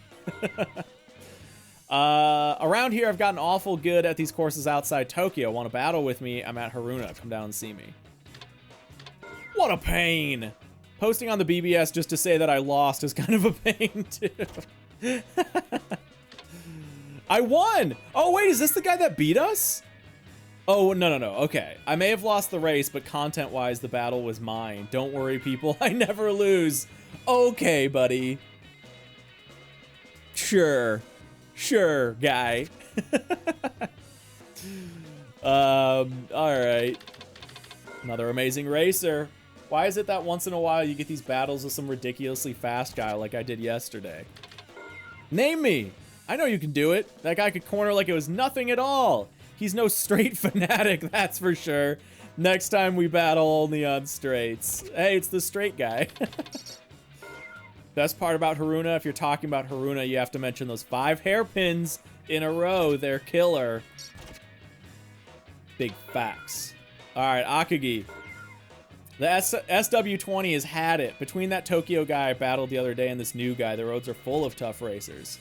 Around here, I've gotten awful good at these courses outside Tokyo. Want to battle with me? I'm at Haruna. Come down and see me. What a pain. Posting on the BBS just to say that I lost is kind of a pain, too. I won! Oh, wait, is this the guy that beat us? Oh, no. Okay. I may have lost the race, but content-wise, the battle was mine. Don't worry, people. I never lose. Okay, buddy. Sure, guy. All right. Another amazing racer. Why is it that once in a while you get these battles with some ridiculously fast guy like I did yesterday? Name me. I know you can do it. That guy could corner like it was nothing at all. He's no straight fanatic, that's for sure. Next time we battle only on straights. Hey, it's the straight guy. Best part about Haruna, if you're talking about Haruna, you have to mention those 5 hairpins in a row. They're killer. Big facts. All right, Akagi. The SW20 has had it. Between that Tokyo guy I battled the other day and this new guy, the roads are full of tough racers.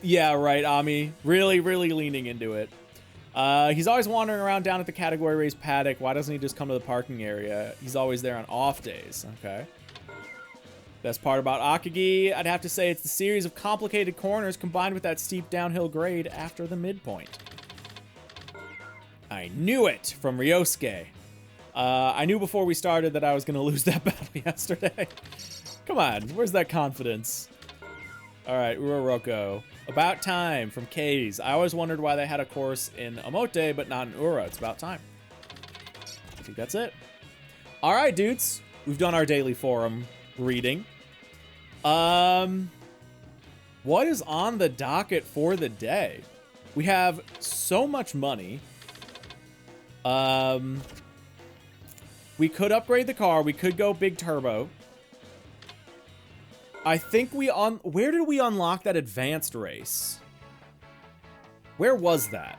Yeah, right, Ami. Really, really leaning into it. He's always wandering around down at the category race paddock. Why doesn't he just come to the parking area? He's always there on off days. Okay. Best part about Akagi, I'd have to say it's the series of complicated corners combined with that steep downhill grade after the midpoint. I knew it from Ryosuke. I knew before we started that I was going to lose that battle yesterday. Come on, where's that confidence? All right, Uraroko. About time from K's. I always wondered why they had a course in Omote, but not in Ura. It's about time. I think that's it. All right, dudes. We've done our daily forum reading. What is on the docket for the day? We have so much money. We could upgrade the car. We could go big turbo. I think where did we unlock that advanced race? Where was that?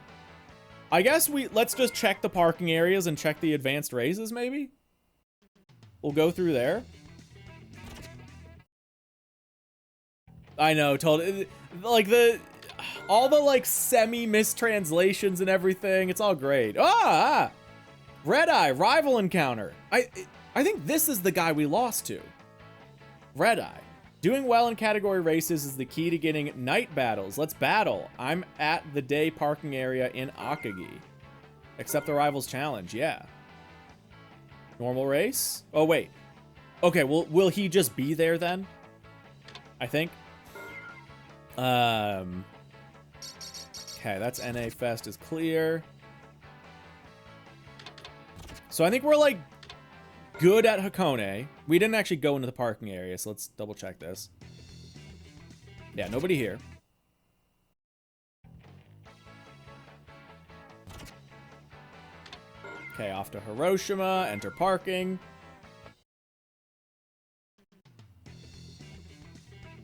I guess let's just check the parking areas and check the advanced races, maybe? We'll go through there. I know, totally. Like all the like semi-mistranslations and everything, it's all great. Red Eye, rival encounter. I think this is the guy we lost to. Red Eye. Doing well in category races is the key to getting night battles. Let's battle. I'm at the day parking area in Akagi. Accept the rivals challenge, yeah. Normal race? Oh, wait. Okay, well, will he just be there then? I think. Okay, that's NA Fest is clear. So I think we're like good at Hakone. We didn't actually go into the parking area, so let's double check this. Yeah, nobody here. Okay, off to Hiroshima, enter parking.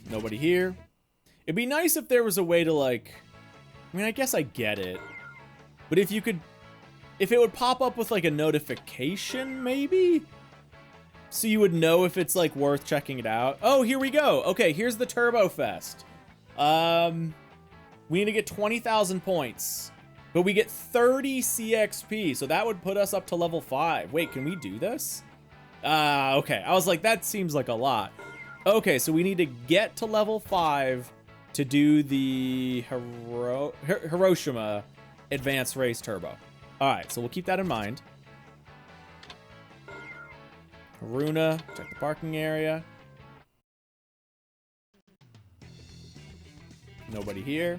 Nobody here. It'd be nice if there was a way to like, I mean, I guess I get it. But if it would pop up with like a notification, maybe? So you would know if it's like worth checking it out. Oh, here we go. Okay, here's the Turbo Fest. We need to get 20,000 points, but we get 30 CXP. So that would put us up to level 5. Wait, can we do this? Okay. I was like, that seems like a lot. Okay, so we need to get to level 5 to do the Hiroshima Advanced Race Turbo. All right, so we'll keep that in mind. Haruna, check the parking area. Nobody here.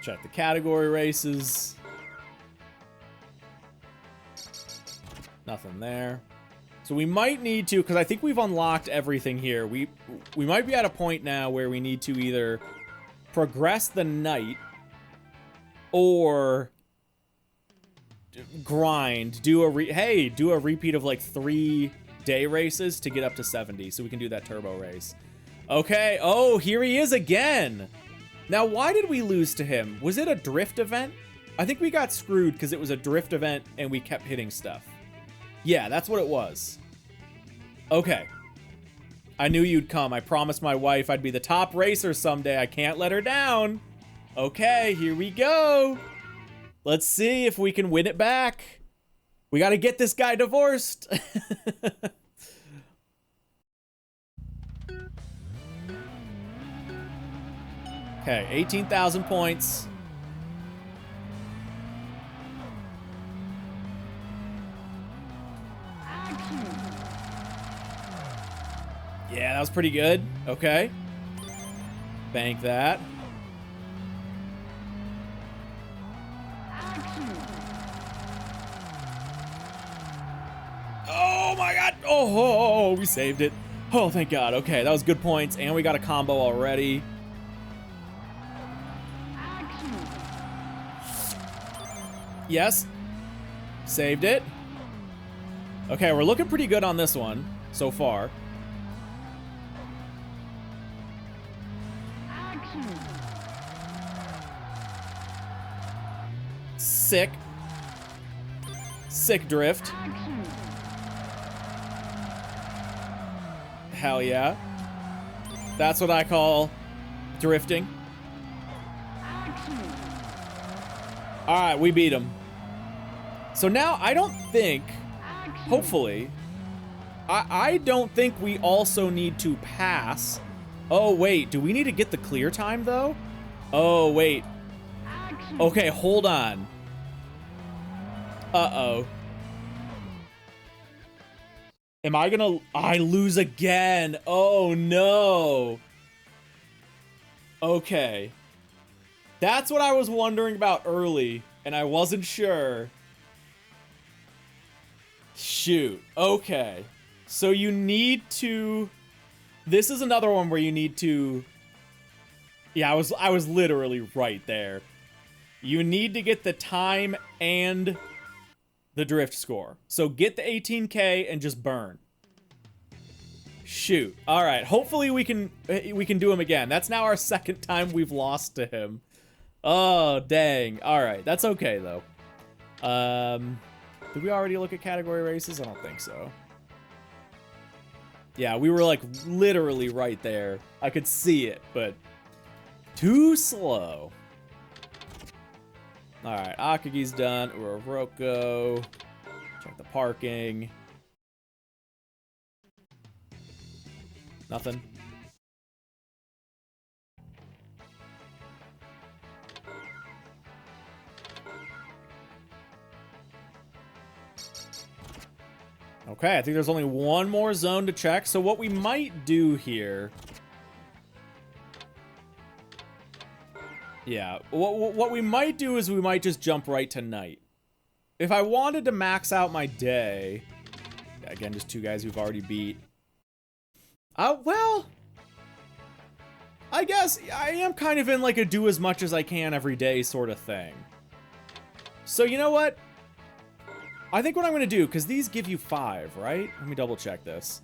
Check the category races. Nothing there. So we might need to, because I think we've unlocked everything here. We might be at a point now where we need to either progress the night or grind, do a repeat of like 3 day races to get up to 70 so we can do that turbo race. Okay, oh, here he is again. Now, why did we lose to him? Was it a drift event? I think we got screwed because it was a drift event and we kept hitting stuff. Yeah, that's what it was. Okay. I knew you'd come. I promised my wife I'd be the top racer someday. I can't let her down. Okay, here we go. Let's see if we can win it back. We got to get this guy divorced. Okay, 18,000 points. Yeah, that was pretty good. Okay. Bank that. Oh my god. Oh, we saved it. Oh, thank god. Okay, that was good points. And we got a combo already. Yes. Saved it. Okay, we're looking pretty good on this one so far. Sick. Sick drift. Hell yeah. That's what I call drifting. All right, we beat him. So now I don't think, hopefully, I don't think we also need to pass. Oh, wait, do we need to get the clear time, though? Oh, wait. Okay, hold on. Uh-oh. Am I gonna... I lose again. Oh, no. Okay. That's what I was wondering about early, and I wasn't sure. Shoot. Okay. So you need to... This is another one where you need to... Yeah, I was literally right there. You need to get the time and the drift score. So get the 18K and just burn. Shoot. All right. Hopefully we can do him again. That's now our second time we've lost to him. Oh, dang. All right. That's okay, though. Did we already look at category races? I don't think so. Yeah, we were, like, literally right there. I could see it, but too slow. All right. Akagi's done. Uroroko. Check the parking. Nothing. Okay, I think there's only one more zone to check. So what we might do here... Yeah, what we might do is we might just jump right to night. If I wanted to max out my day... Again, just two guys we've already beat. Well... I guess I am kind of in like a do as much as I can every day sort of thing. So you know what? I think what I'm going to do, because these give you 5, right? Let me double check this.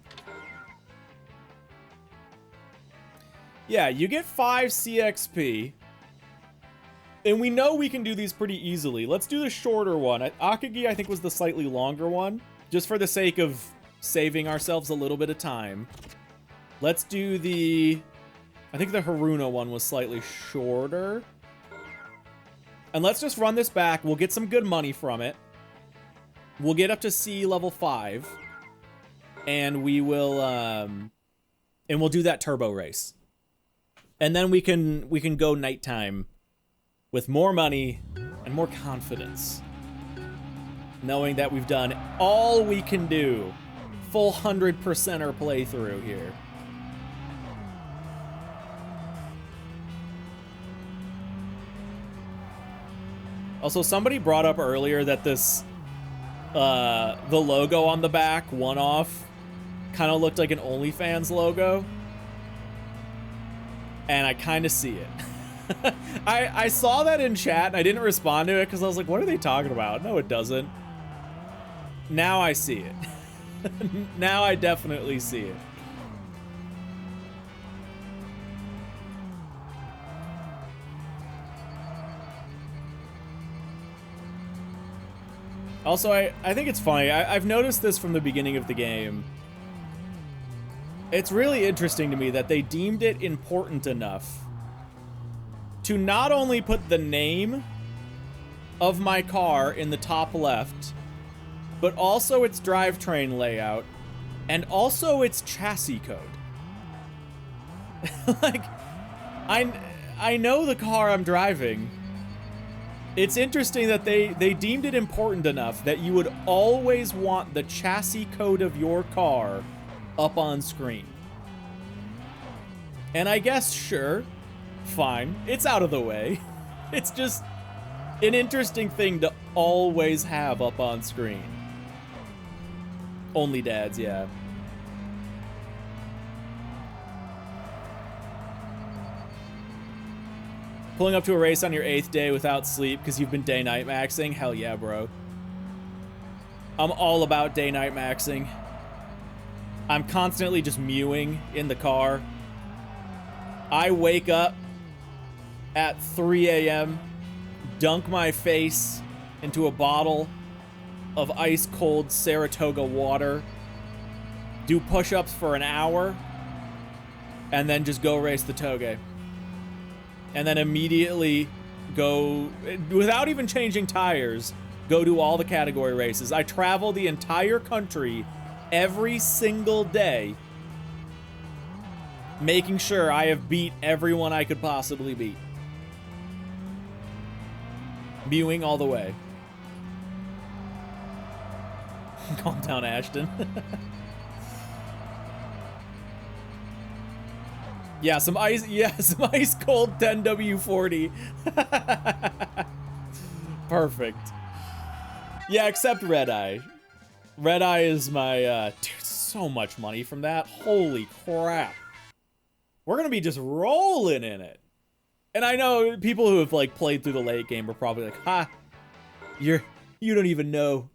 Yeah, you get 5 CXP. And we know we can do these pretty easily. Let's do the shorter one. Akagi, I think, was the slightly longer one. Just for the sake of saving ourselves a little bit of time. Let's do the... I think the Haruna one was slightly shorter. And let's just run this back. We'll get some good money from it. We'll get up to C level 5. And we will... and we'll do that turbo race. And then we can go nighttime with more money and more confidence, knowing that we've done all we can do. Full 100%er playthrough here. Also, somebody brought up earlier that this, the logo on the back, one-off, kind of looked like an OnlyFans logo. And I kind of see it. I saw that in chat and I didn't respond to it because I was like, what are they talking about? No, it doesn't. Now I see it. Now I definitely see it. Also, I think it's funny. I've noticed this from the beginning of the game. It's really interesting to me that they deemed it important enough to not only put the name of my car in the top left, but also its drivetrain layout, and also its chassis code. Like, I know the car I'm driving. It's interesting that they deemed it important enough that you would always want the chassis code of your car up on screen. And I guess, sure, fine, it's out of the way. It's just an interesting thing to always have up on screen. Only dads, yeah. Pulling up to a race on your 8th day without sleep because you've been day-night maxing? Hell yeah, bro. I'm all about day-night maxing. I'm constantly just mewing in the car. I wake up at 3 a.m., dunk my face into a bottle of ice-cold Saratoga water, do push-ups for an hour, and then just go race the Touge. And then immediately go, without even changing tires, go do all the category races. I travel the entire country every single day, making sure I have beat everyone I could possibly beat. Mewing all the way. Calm down, Ashton. Yeah, some ice cold 10W40. Perfect. Yeah, except Red Eye. Red Eye is my, dude, so much money from that. Holy crap. We're gonna be just rolling in it. And I know people who have, like, played through the late game are probably like, ha, you don't even know.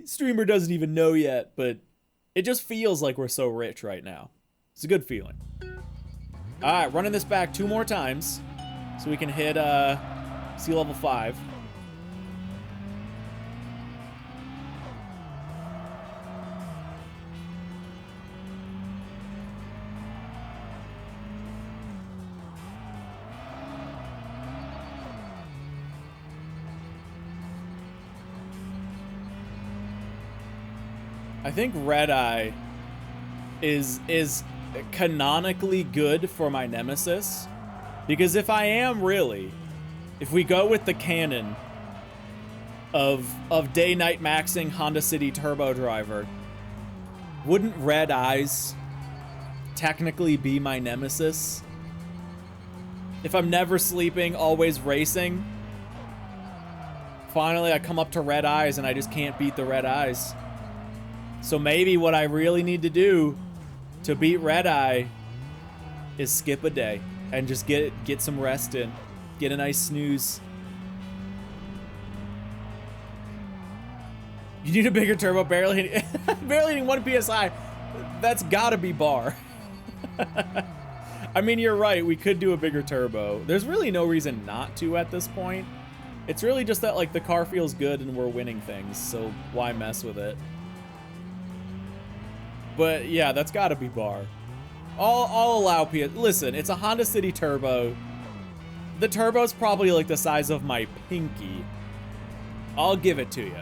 Streamer doesn't even know yet, but it just feels like we're so rich right now. It's a good feeling. All right, running this back 2 more times so we can hit sea level 5. I think Red Eye is canonically good for my nemesis, because if we go with the canon of day-night maxing Honda City Turbo Driver, wouldn't Red Eyes technically be my nemesis? If I'm never sleeping, always racing, finally I come up to Red Eyes and I just can't beat the Red Eyes. So maybe what I really need to do to beat Red Eye is skip a day and just get some rest in. Get a nice snooze. You need a bigger turbo, barely hitting 1 PSI. That's gotta be bar. I mean, you're right, we could do a bigger turbo. There's really no reason not to at this point. It's really just that, like, the car feels good and we're winning things, so why mess with it? But yeah, that's gotta be bar. I'll allow PS. Listen, it's a Honda City Turbo. The turbo's probably like the size of my pinky. I'll give it to you.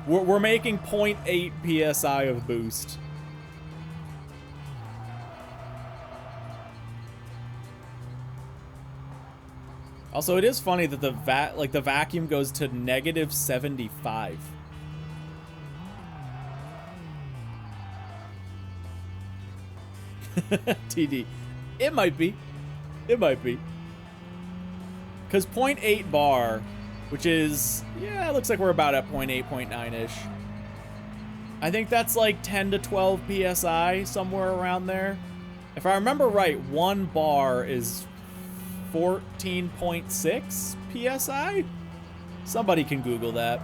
We're making 0.8 PSI of boost. Also, it is funny that the vacuum goes to -75. TD. It might be. It might be. Because 0.8 bar, which is, yeah, it looks like we're about at 0.8, 0.9-ish. I think that's like 10 to 12 PSI, somewhere around there. If I remember right, 1 bar is 14.6 PSI? Somebody can Google that.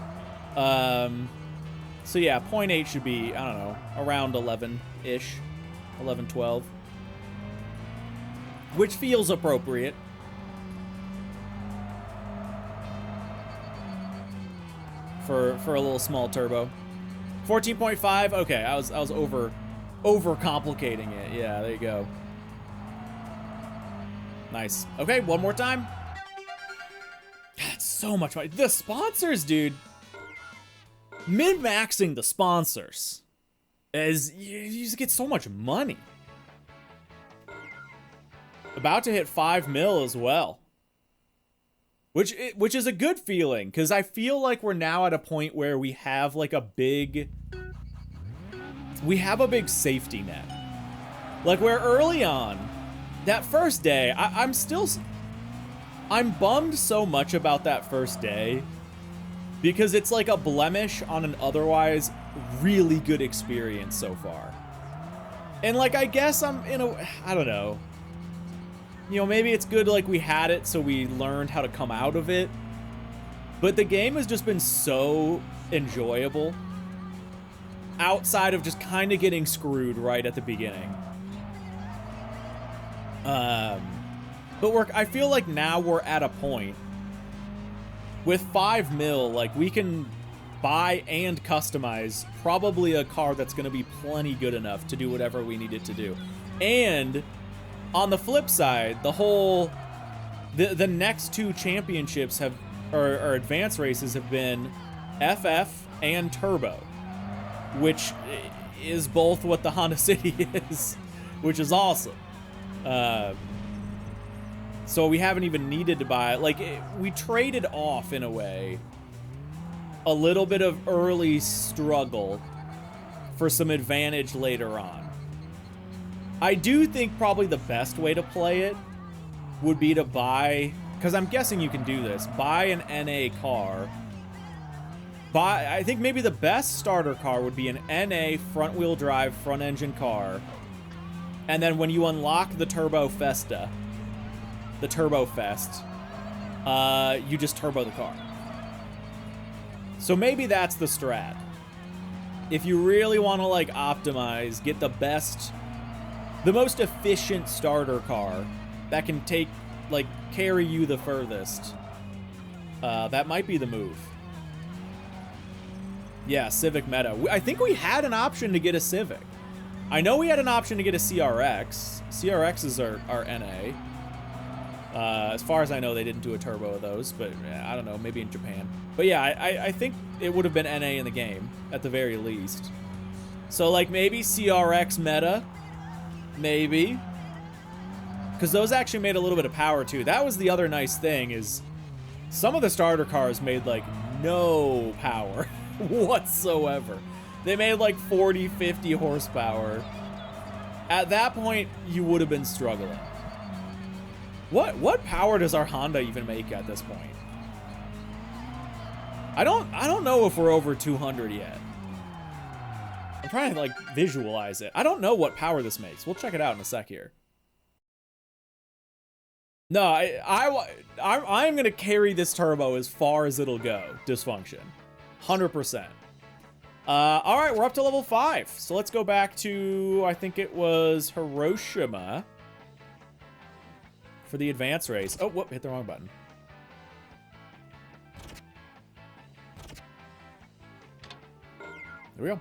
So yeah, 0.8 should be, I don't know, around 11-ish. 11, 12. Which feels appropriate. For a little small turbo. 14.5, okay, I was over complicating it. Yeah, there you go. Nice. Okay, one more time. That's so much money. The sponsors, dude. Min-maxing the sponsors. You just get so much money. About to hit 5 mil as well. Which is a good feeling, because I feel like we're now at a point where we have like a big safety net. Like where early on, that first day, I'm bummed so much about that first day, because it's like a blemish on an otherwise really good experience so far. And like, I guess I don't know. You know, maybe it's good like we had it so we learned how to come out of it. But the game has just been so enjoyable. Outside of just kind of getting screwed right at the beginning. But I feel like now we're at a point with 5 mil, like we can buy and customize probably a car that's going to be plenty good enough to do whatever we need it to do. And On the flip side, the next two championships or advanced races have been FF and Turbo, which is both what the Honda City is, which is awesome. So we haven't even needed to buy it. Like, we traded off, in a way, a little bit of early struggle for some advantage later on. I do think probably the best way to play it would be to buy, because I'm guessing you can do this, buy an NA car. I think maybe the best starter car would be an NA front-wheel drive, front-engine car. And then when you unlock the Turbo Festa, the Turbo Fest, you just turbo the car. So maybe that's the strat. If you really want to, like, optimize, get the most efficient starter car that can carry you the furthest, that might be the move. Yeah, Civic meta. I think we had an option to get a Civic. I know we had an option to get a CRX. CRXs are NA. As far as I know, they didn't do a turbo of those, but I don't know, maybe in Japan. But yeah, I think it would have been NA in the game, at the very least. So, like, maybe CRX meta, maybe. Because those actually made a little bit of power, too. That was the other nice thing, is some of the starter cars made, like, no power whatsoever. They made, like, 40, 50 horsepower. At that point, you would have been struggling. What power does our Honda even make at this point? I don't know if we're over 200 yet. I'm trying to, like, visualize it. I don't know what power this makes. We'll check it out in a sec here. No, I'm gonna carry this turbo as far as it'll go. Dysfunction, 100%. All right, we're up to level 5. So let's go back to, I think it was Hiroshima for the advanced race. Oh, whoop, hit the wrong button. There we go.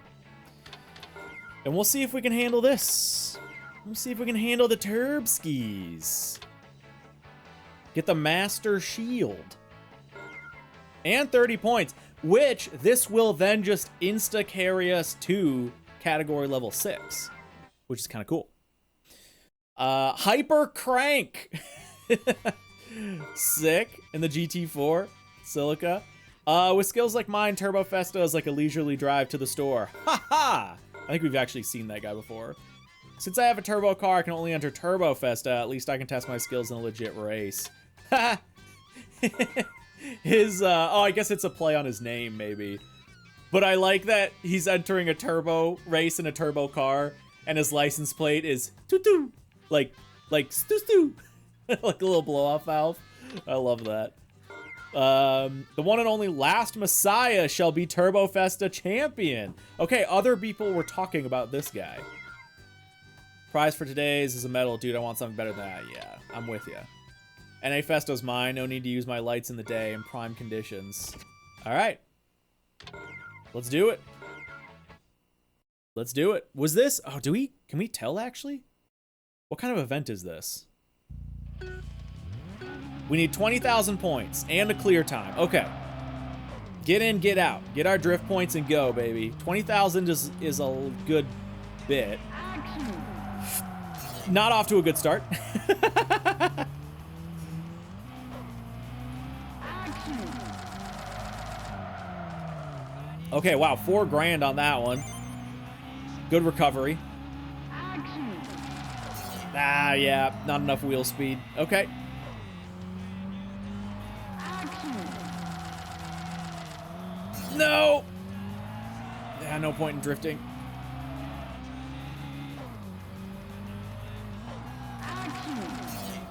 And we'll see if we can handle this. We'll see if we can handle the turb skis. Get the Master Shield. And 30 points, which this will then just insta-carry us to category level 6, which is kind of cool. Hyper Crank. Sick in the GT4 Silica. With skills like mine, Turbo Festa is like a leisurely drive to the store. Ha ha! I think we've actually seen that guy before. Since I have a turbo car, I can only enter Turbo Festa. At least I can test my skills in a legit race. Ha! Oh, I guess it's a play on his name, maybe. But I like that he's entering a turbo race in a turbo car, and his license plate is toot-toot. Like stu-stu. Like a little blow-off valve. I love that. The one and only last Messiah shall be Turbo Festa champion. Okay, other people were talking about this guy. Prize for today's is a medal. Dude, I want something better than that. Yeah, I'm with you. NA Festo's mine. No need to use my lights in the day in prime conditions. All right. Let's do it. Let's do it. Was this... Oh, can we tell, actually? What kind of event is this? We need 20,000 points and a clear time. Okay. Get in, get out. Get our drift points and go, baby. 20,000 is a good bit. Not off to a good start. Okay, wow, 4 grand on that one. Good recovery. Ah, yeah, not enough wheel speed. Okay. No! Yeah, no point in drifting.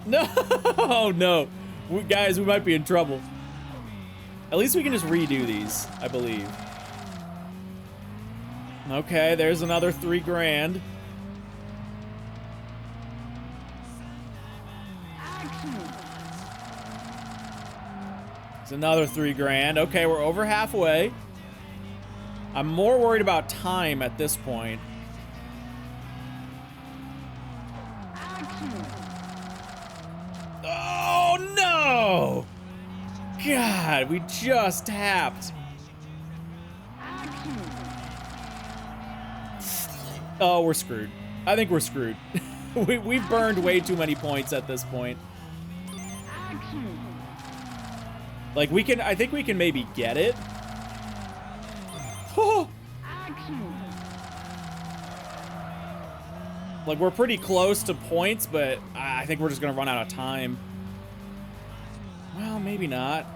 No! Oh, no. Guys, we might be in trouble. At least we can just redo these, I believe. Okay, there's another 3 grand. It's another 3 grand. Okay, we're over halfway. I'm more worried about time at this point. Oh, God, we just tapped. Oh, we're screwed. I think we're screwed. We've burned way too many points at this point. Like, I think we can maybe get it. Oh. Like, we're pretty close to points, but I think we're just gonna run out of time. Well, maybe not.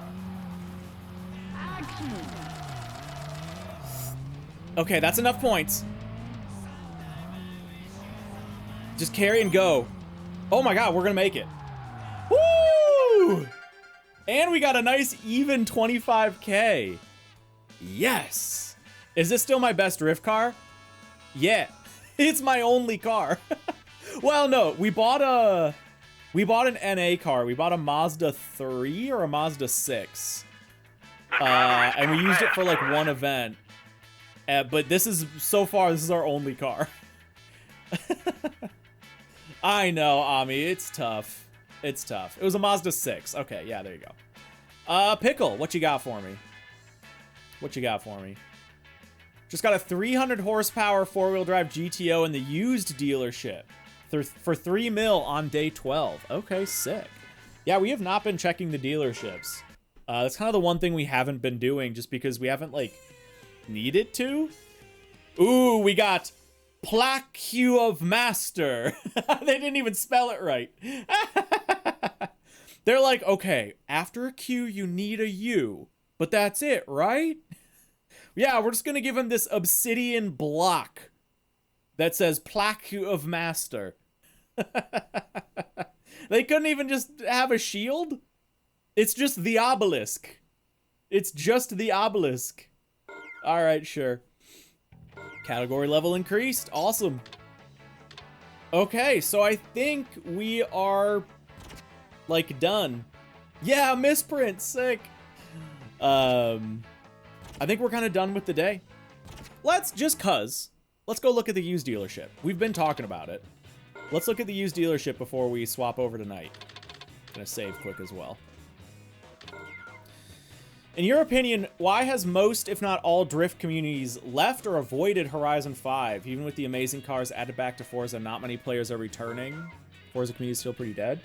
Okay, that's enough points. Just carry and go. Oh my God, we're gonna make it. Woo! And we got a nice even 25K. Yes. Is this still my best drift car? Yeah, it's my only car. Well, no, we bought an NA car. We bought a Mazda 3 or a Mazda 6. And we used it for like one event. But so far, this is our only car. I know, Ami, it's tough. It's tough. It was a Mazda 6. Okay, yeah, there you go. Pickle, what you got for me? What you got for me? Just got a 300 horsepower four-wheel drive GTO in the used dealership for 3 mil on day 12. Okay, sick. Yeah, we have not been checking the dealerships. That's kind of the one thing we haven't been doing just because we haven't, like, needed to. Ooh, we got Plaque of Master. They didn't even spell it right. They're like, okay, after a Q, you need a U. But that's it, right? Yeah, we're just going to give him this obsidian block that says Plaque of Master. They couldn't even just have a shield? It's just the obelisk. It's just the obelisk. All right, sure. Category level increased. Awesome. Okay, so I think we are, like, done. Yeah, misprint. Sick. I think we're kind of done with the day. Let's go look at the used dealership. We've been talking about it. Let's look at the used dealership before we swap over tonight. Gonna save quick as well. In your opinion, why has most, if not all, drift communities left or avoided Horizon 5? Even with the amazing cars added back to Forza, not many players are returning. Forza community is still pretty dead.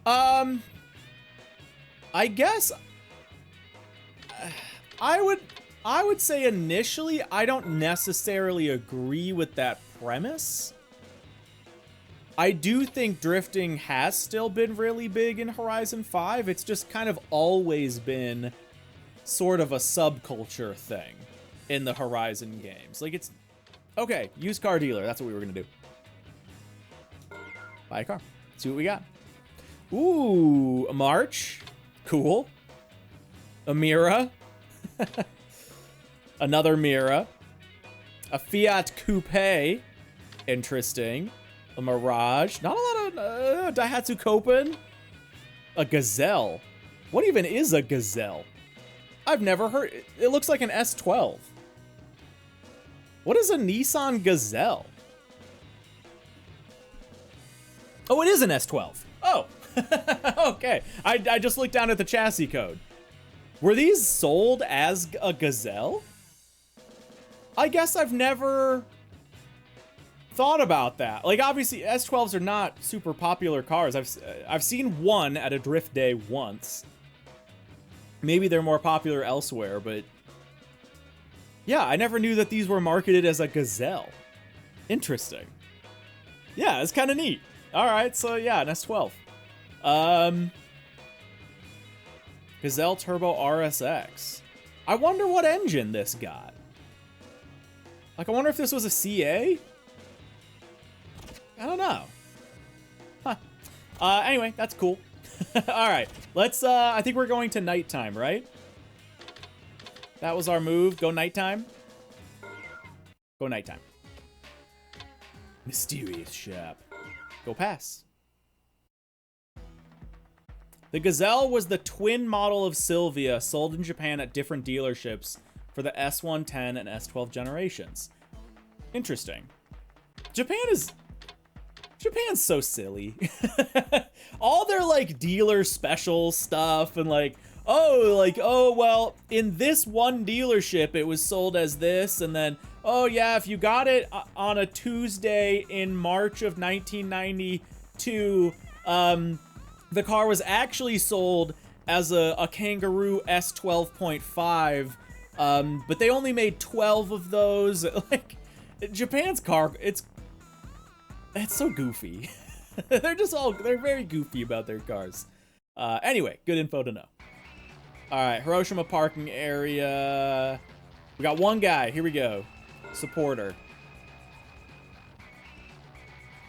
I guess I would say initially I don't necessarily agree with that premise. I do think drifting has still been really big in Horizon 5. It's just kind of always been sort of a subculture thing in the Horizon games. Like, it's okay, used car dealer, that's what we were gonna do. Buy a car, see what we got. Ooh, a March, cool. A Mira, another Mira, a Fiat Coupe, interesting. A Mirage, not a lot of Daihatsu Copen, a Gazelle. What even is a Gazelle? I've never heard. It looks like an S12. What is a Nissan Gazelle? Oh, it is an S12. Oh, okay. I just looked down at the chassis code. Were these sold as a Gazelle? I guess I've never thought about that. Like, obviously S12s are not super popular cars. I've seen one at a drift day once. Maybe they're more popular elsewhere, but yeah, I never knew that these were marketed as a Gazelle. Interesting. Yeah, it's kind of neat. All right, so yeah, an S12. Gazelle Turbo RSX. I wonder what engine this got. Like, I wonder if this was a CA? I don't know. Huh. Anyway, that's cool. All right, let's, I think we're going to nighttime, right? That was our move. Go nighttime. Go nighttime. Mysterious shop. Go pass. The Gazelle was the twin model of Sylvia sold in Japan at different dealerships for the S110 and S12 generations. Interesting. Japan is Japan's so silly. All their like dealer special stuff and like, oh, well, in this one dealership, it was sold as this. And then, oh yeah, if you got it on a Tuesday in March of 1992, the car was actually sold as a Kangaroo S12.5, but they only made 12 of those. Like, Japan's car, it's so goofy. They're very goofy about their cars. Anyway, good info to know. All right, Hiroshima parking area. We got one guy. Here we go. Supporter.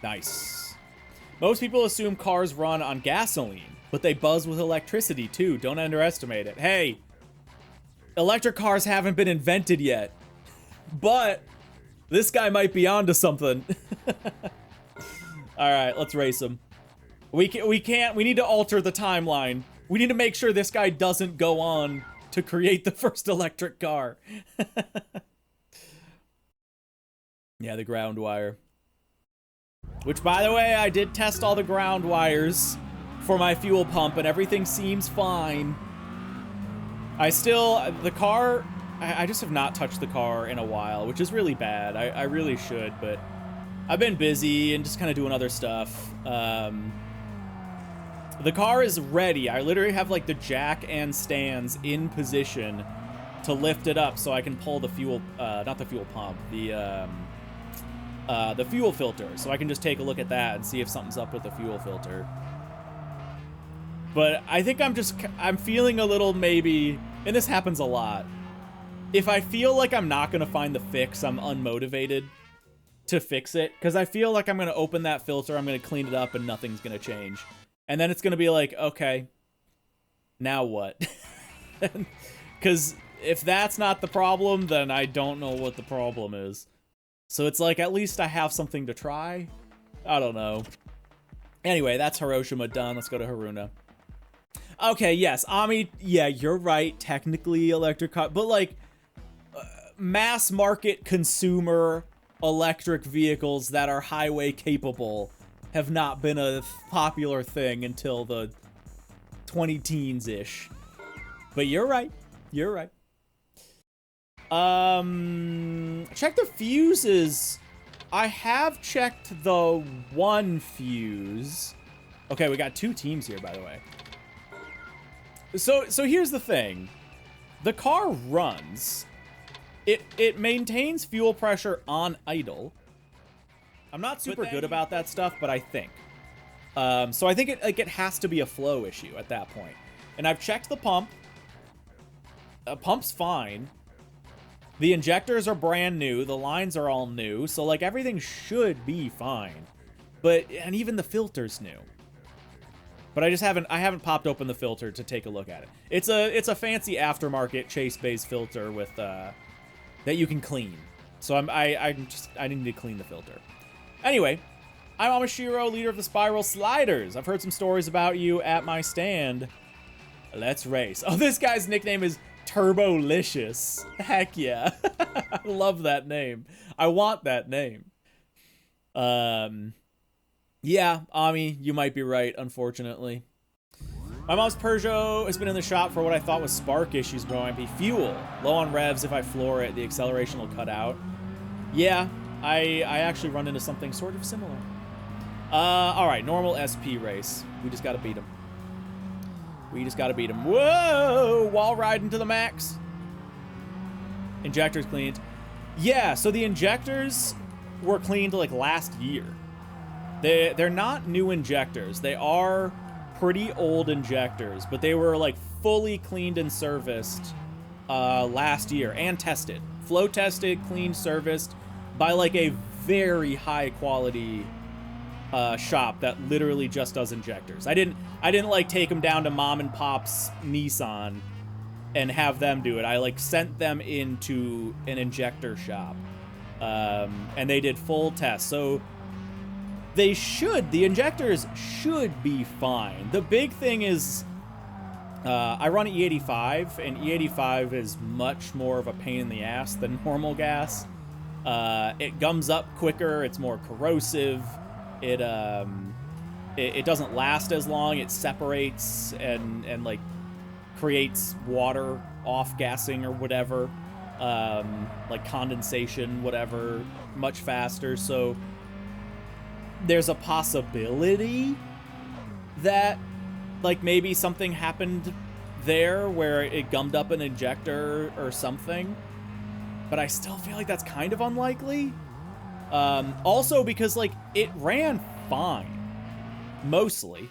Nice. Most people assume cars run on gasoline, but they buzz with electricity too. Don't underestimate it. Hey, electric cars haven't been invented yet, but this guy might be onto something. All right, let's race him. We need to alter the timeline. We need to make sure this guy doesn't go on to create the first electric car. Yeah, the ground wire. Which, by the way, I did test all the ground wires for my fuel pump, and everything seems fine. I just have not touched the car in a while, which is really bad. I really should, but I've been busy and just kind of doing other stuff. The car is ready. I literally have like the jack and stands in position to lift it up so I can pull the fuel, not the fuel pump, the fuel filter. So I can just take a look at that and see if something's up with the fuel filter. But I think I'm feeling a little maybe, and this happens a lot. If I feel like I'm not gonna find the fix, I'm unmotivated to fix it. Because I feel like I'm gonna open that filter, I'm gonna clean it up, and nothing's gonna change. And then it's gonna be like, okay, now what? Because if that's not the problem, then I don't know what the problem is. So it's like, at least I have something to try. I don't know. Anyway, that's Hiroshima done. Let's go to Haruna. Okay, yes, Ami, yeah, you're right. Technically electric car, but like mass market consumer electric vehicles that are highway capable have not been a popular thing until the 20-teens-ish. But you're right. You're right. Check the fuses. I have checked the one fuse. Okay, we got 2 teams here, by the way. So here's the thing. The car runs. It maintains fuel pressure on idle. I'm not super good about that stuff, but I think. So I think it has to be a flow issue at that point. And I've checked the pump. Pump's fine. The injectors are brand new. The lines are all new. So like everything should be fine. And even the filter's new. But I haven't popped open the filter to take a look at it. It's a fancy aftermarket chase-based filter with that you can clean. So I need to clean the filter. Anyway, I'm Amashiro, leader of the Spiral Sliders. I've heard some stories about you at my stand. Let's race. Oh, this guy's nickname is Turbolicious. Heck yeah. I love that name. I want that name. Yeah, Ami, you might be right, unfortunately. My mom's Peugeot has been in the shop for what I thought was spark issues, but it might be fuel. Low on revs, if I floor it, the acceleration will cut out. Yeah, I actually run into something sort of similar. Alright, normal SP race. We just gotta beat him. Whoa! Wall riding to the max. Injectors cleaned. Yeah, so the injectors were cleaned like last year. They're not new injectors. They are pretty old injectors, but they were like fully cleaned and serviced last year and tested. Flow tested, cleaned, serviced by like a very high quality shop that literally just does injectors. I didn't like take them down to mom and pop's Nissan and have them do it. I like sent them into an injector shop and they did full tests. So the injectors should be fine. The big thing is I run E85, and E85 is much more of a pain in the ass than normal gas. It gums up quicker, it's more corrosive. it doesn't last as long. It separates and like creates water off gassing or whatever, like condensation, whatever, much faster. So there's a possibility that like maybe something happened there where it gummed up an injector or something, but I still feel like that's kind of unlikely. Also because like it ran fine mostly,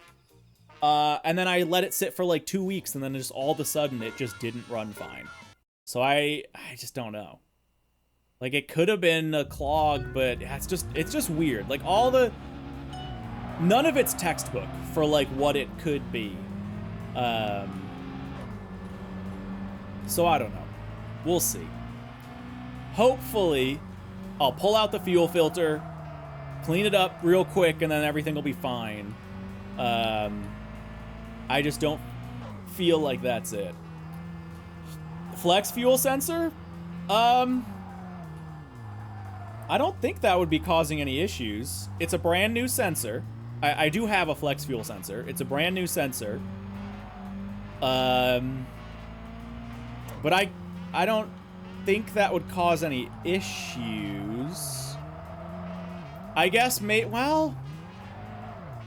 and then I let it sit for like 2 weeks, and then just all of a sudden it just didn't run fine. So I just don't know. Like it could have been a clog, but it's just weird. Like none of it's textbook for like what it could be. So I don't know. We'll see. Hopefully, I'll pull out the fuel filter, clean it up real quick, and then everything will be fine. I just don't feel like that's it. Flex fuel sensor? I don't think that would be causing any issues. It's a brand new sensor. I do have a flex fuel sensor. It's a brand new sensor. But I don't think that would cause any issues. I guess, well,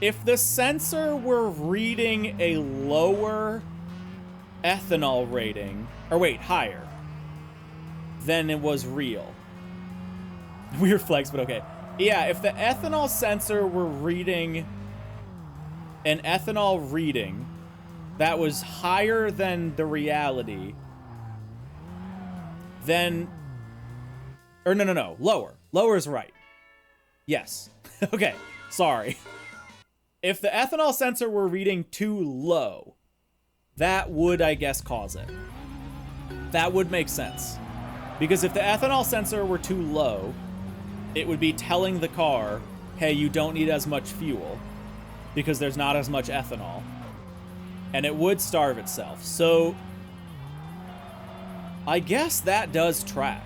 if the sensor were reading a lower ethanol rating, or wait, higher, then it was real. Weird flex, but okay. Yeah, if the ethanol sensor were reading an ethanol reading that was higher than the reality, then, or no, lower. Lower is right. Yes. Okay, sorry. If the ethanol sensor were reading too low, that would, I guess, cause it. That would make sense. Because if the ethanol sensor were too low, it would be telling the car, hey, you don't need as much fuel because there's not as much ethanol. And it would starve itself. So I guess that does track.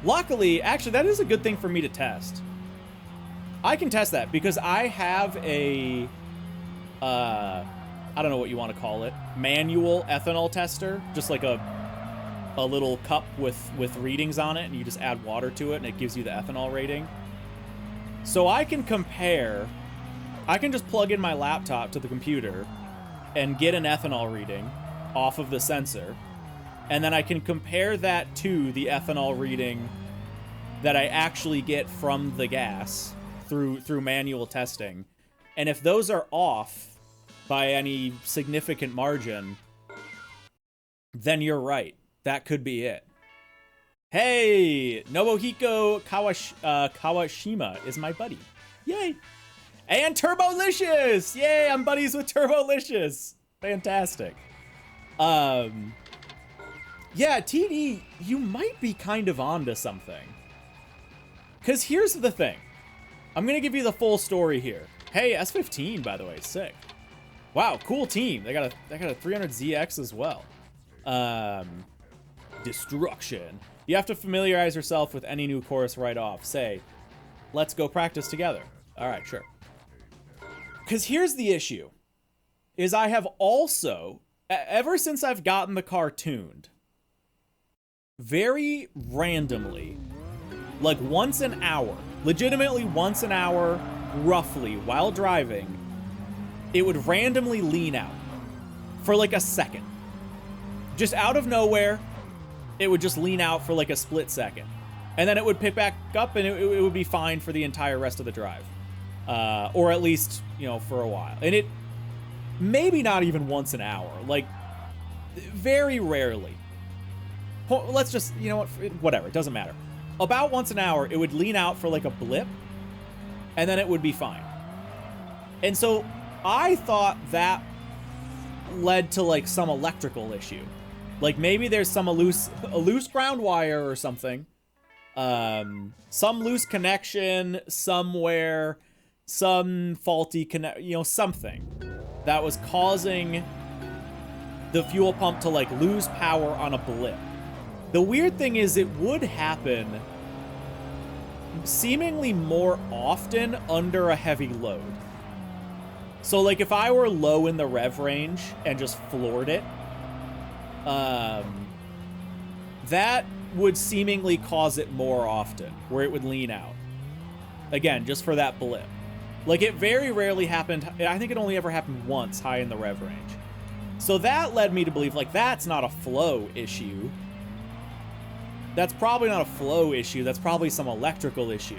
Luckily, actually, that is a good thing for me to test. I can test that because I have a, I don't know what you want to call it, manual ethanol tester, just like a little cup with readings on it, and you just add water to it, and it gives you the ethanol rating. So I can compare, I can just plug in my laptop to the computer and get an ethanol reading off of the sensor, and then I can compare that to the ethanol reading that I actually get from the gas through manual testing. And if those are off by any significant margin, then you're right. That could be it. Hey, Nobuhiko Kawashima is my buddy. Yay. And Turbolicious! Yay, I'm buddies with Turbolicious. Fantastic. Yeah, TD, you might be kind of onto something. Because here's the thing. I'm going to give you the full story here. Hey, S15, by the way, sick. Wow, cool team. They got a 300ZX as well. Destruction. You have to familiarize yourself with any new chorus right off. Say, let's go practice together. All right, sure. Because here's the issue. Is I have also, ever since I've gotten the car tuned, very randomly, like once an hour, legitimately once an hour, roughly, while driving, it would randomly lean out for like a second. Just out of nowhere, it would just lean out for like a split second. And then it would pick back up, and it would be fine for the entire rest of the drive. Or at least, you know, for a while. And it, maybe not even once an hour, like very rarely. Let's just, you know what, whatever, it doesn't matter. About once an hour, it would lean out for like a blip, and then it would be fine. And so I thought that led to like some electrical issue. Like maybe there's some a loose ground wire or something. Some loose connection somewhere, some faulty something that was causing the fuel pump to like lose power on a blip. The weird thing is it would happen seemingly more often under a heavy load. So, like, if I were low in the rev range and just floored it, that would seemingly cause it more often, where it would lean out. Again, just for that blip. Like, it very rarely happened. I think it only ever happened once high in the rev range. So that led me to believe, like, that's not a flow issue. That's probably not a flow issue. That's probably some electrical issue.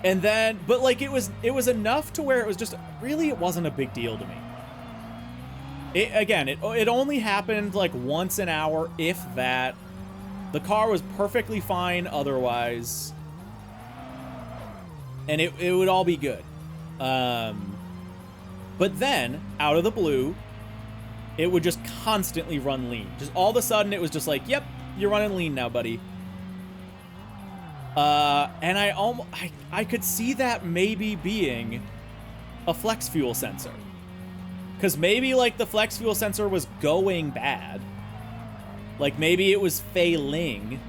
And then, but like, it was enough to where it was just, really, it wasn't a big deal to me. It only happened like once an hour, if that. The car was perfectly fine otherwise. And it would all be good. But then, out of the blue, it would just constantly run lean. Just all of a sudden, it was just like, yep, you're running lean now, buddy. And I could see that maybe being a flex fuel sensor. Because maybe, like, the flex fuel sensor was going bad. Like, maybe it was failing.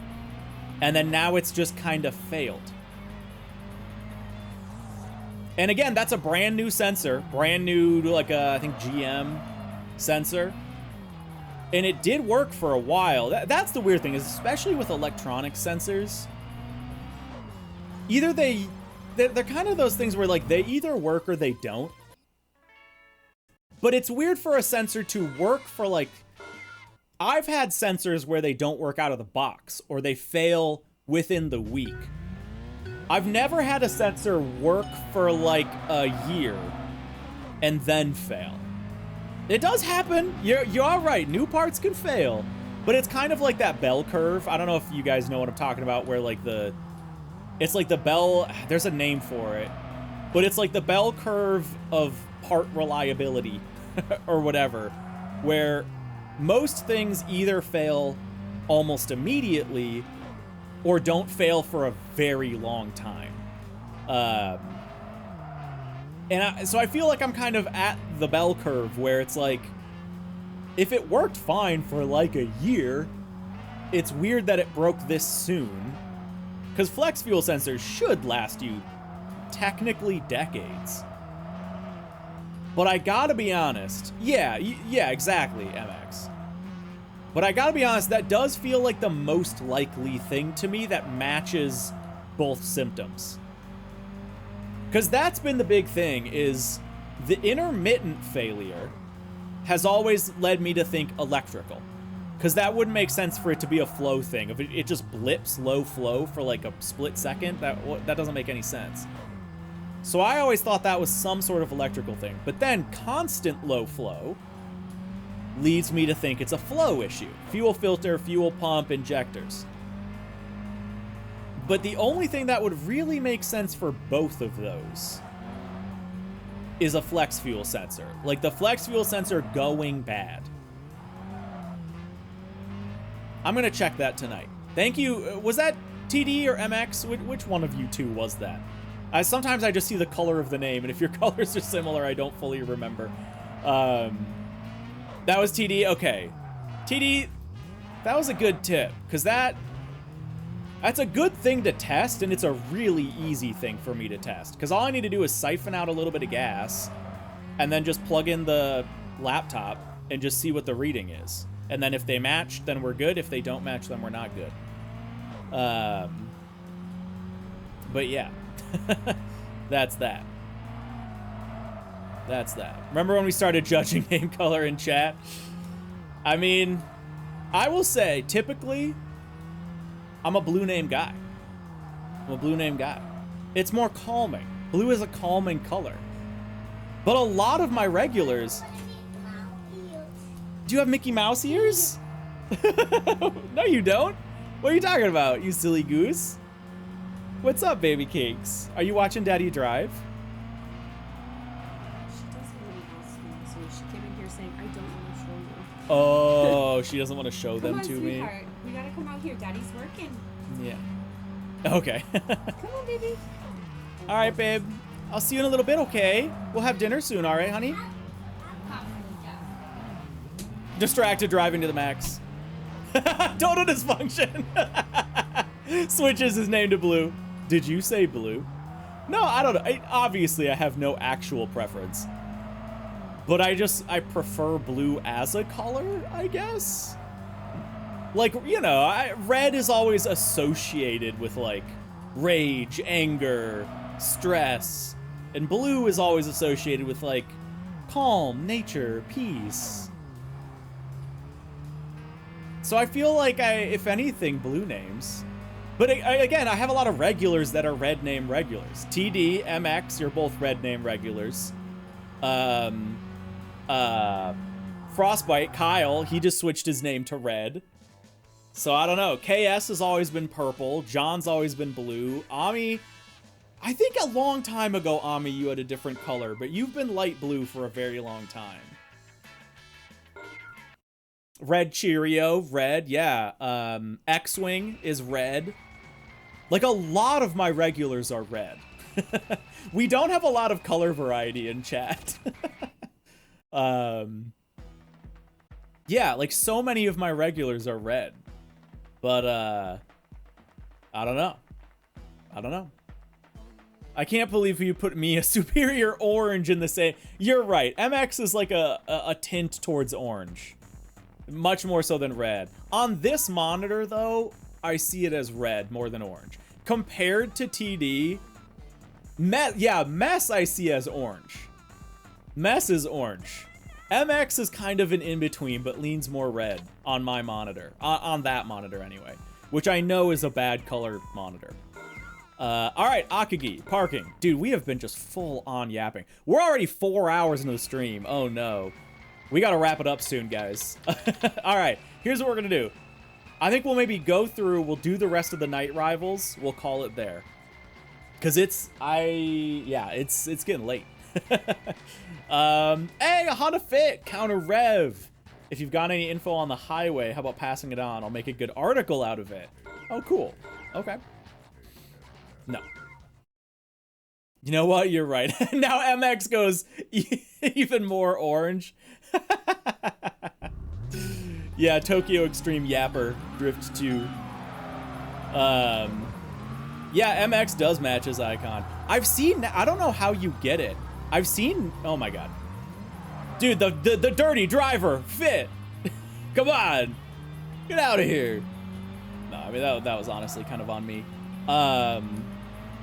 And then now it's just kind of failed. And again, that's a brand new sensor. Brand new, like, I think GM sensor. And it did work for a while. That's the weird thing, is especially with electronic sensors. Either they're kind of those things where, like, they either work or they don't. But it's weird for a sensor to work for, like, I've had sensors where they don't work out of the box or they fail within the week. I've never had a sensor work for like a year and then fail. It does happen. You're right. New parts can fail, but it's kind of like that bell curve. I don't know if you guys know what I'm talking about, where like it's like the bell, there's a name for it, but it's like the bell curve of part reliability or whatever, where most things either fail almost immediately or don't fail for a very long time. So I feel like I'm kind of at the bell curve where it's like, if it worked fine for like a year, it's weird that it broke this soon. Because flex fuel sensors should last you technically decades. But I gotta be honest. Yeah, exactly, MX. But I gotta be honest, that does feel like the most likely thing to me that matches both symptoms. Because that's been the big thing, is the intermittent failure has always led me to think electrical. Because that wouldn't make sense for it to be a flow thing. If it just blips low flow for like a split second, that doesn't make any sense. So I always thought that was some sort of electrical thing. But then constant low flow leads me to think it's a flow issue. Fuel filter, fuel pump, injectors. But the only thing that would really make sense for both of those is a flex fuel sensor. Like the flex fuel sensor going bad. I'm going to check that tonight. Thank you. Was that TD or MX? Which one of you two was that? Sometimes I just see the color of the name, and if your colors are similar, I don't fully remember. That was TD? Okay. TD, that was a good tip, because that's a good thing to test, and it's a really easy thing for me to test. Because all I need to do is siphon out a little bit of gas, and then just plug in the laptop, and just see what the reading is. And then if they match, then we're good. If they don't match, then we're not good. But yeah. That's that. That's that. Remember when we started judging name color in chat? I mean, I will say, typically, I'm a blue name guy. I'm a blue name guy. It's more calming. Blue is a calming color. But a lot of my regulars... Do you have Mickey Mouse ears? No, you don't. What are you talking about, you silly goose? What's up, baby cakes? Are you watching Daddy Drive? She doesn't want to ask me, so she came in here saying, I don't want to show you. Oh, she doesn't want to show them on, to sweetheart. We gotta come out here. Daddy's working. Yeah. Okay. Come on, baby. All right, babe. I'll see you in a little bit, okay? We'll have dinner soon, all right, honey? Distracted driving to the max. Total dysfunction. Switches his name to Blue. Did you say Blue? No, I don't know. Obviously, I have no actual preference. But I prefer blue as a color, I guess? Like, you know, red is always associated with, like, rage, anger, stress. And blue is always associated with, like, calm, nature, peace. So I feel like if anything, blue names. But again, I have a lot of regulars that are red name regulars. TD, MX, you're both red name regulars. Frostbite, Kyle, he just switched his name to red. So I don't know. KS has always been purple. John's always been blue. Ami, I think a long time ago, Ami, you had a different color, but you've been light blue for a very long time. Red Cheerio, red, yeah. X-Wing is red. Like, a lot of my regulars are red. We don't have a lot of color variety in chat. Yeah, like, so many of my regulars are red. But, I don't know. I can't believe you put me a superior orange in the same... You're right. MX is like a tint towards orange. Much more so than red. On this monitor, though, I see it as red more than orange. Compared to TD, Mess I see as orange. Mess is orange. MX is kind of an in-between, but leans more red on my monitor. On that monitor, anyway. Which I know is a bad color monitor. Alright, Akagi, parking. Dude, we have been just full-on yapping. We're already 4 hours into the stream. Oh, no. We gotta wrap it up soon, guys. Alright, here's what we're gonna do. I think we'll maybe go through, we'll do the rest of the night rivals. We'll call it there. Because it's getting late. Hey, a Honda Fit, counter rev. If you've got any info on the highway, how about passing it on? I'll make a good article out of it. Oh, cool. Okay. No. You know what? You're right. Now MX goes even more orange. Yeah, Tokyo Extreme Yapper Drift 2. Yeah, MX does match his icon. I've seen, I don't know how you get it. I've seen, oh my god. Dude, the dirty driver, Fit. Come on. Get out of here. No, I mean, that was honestly kind of on me.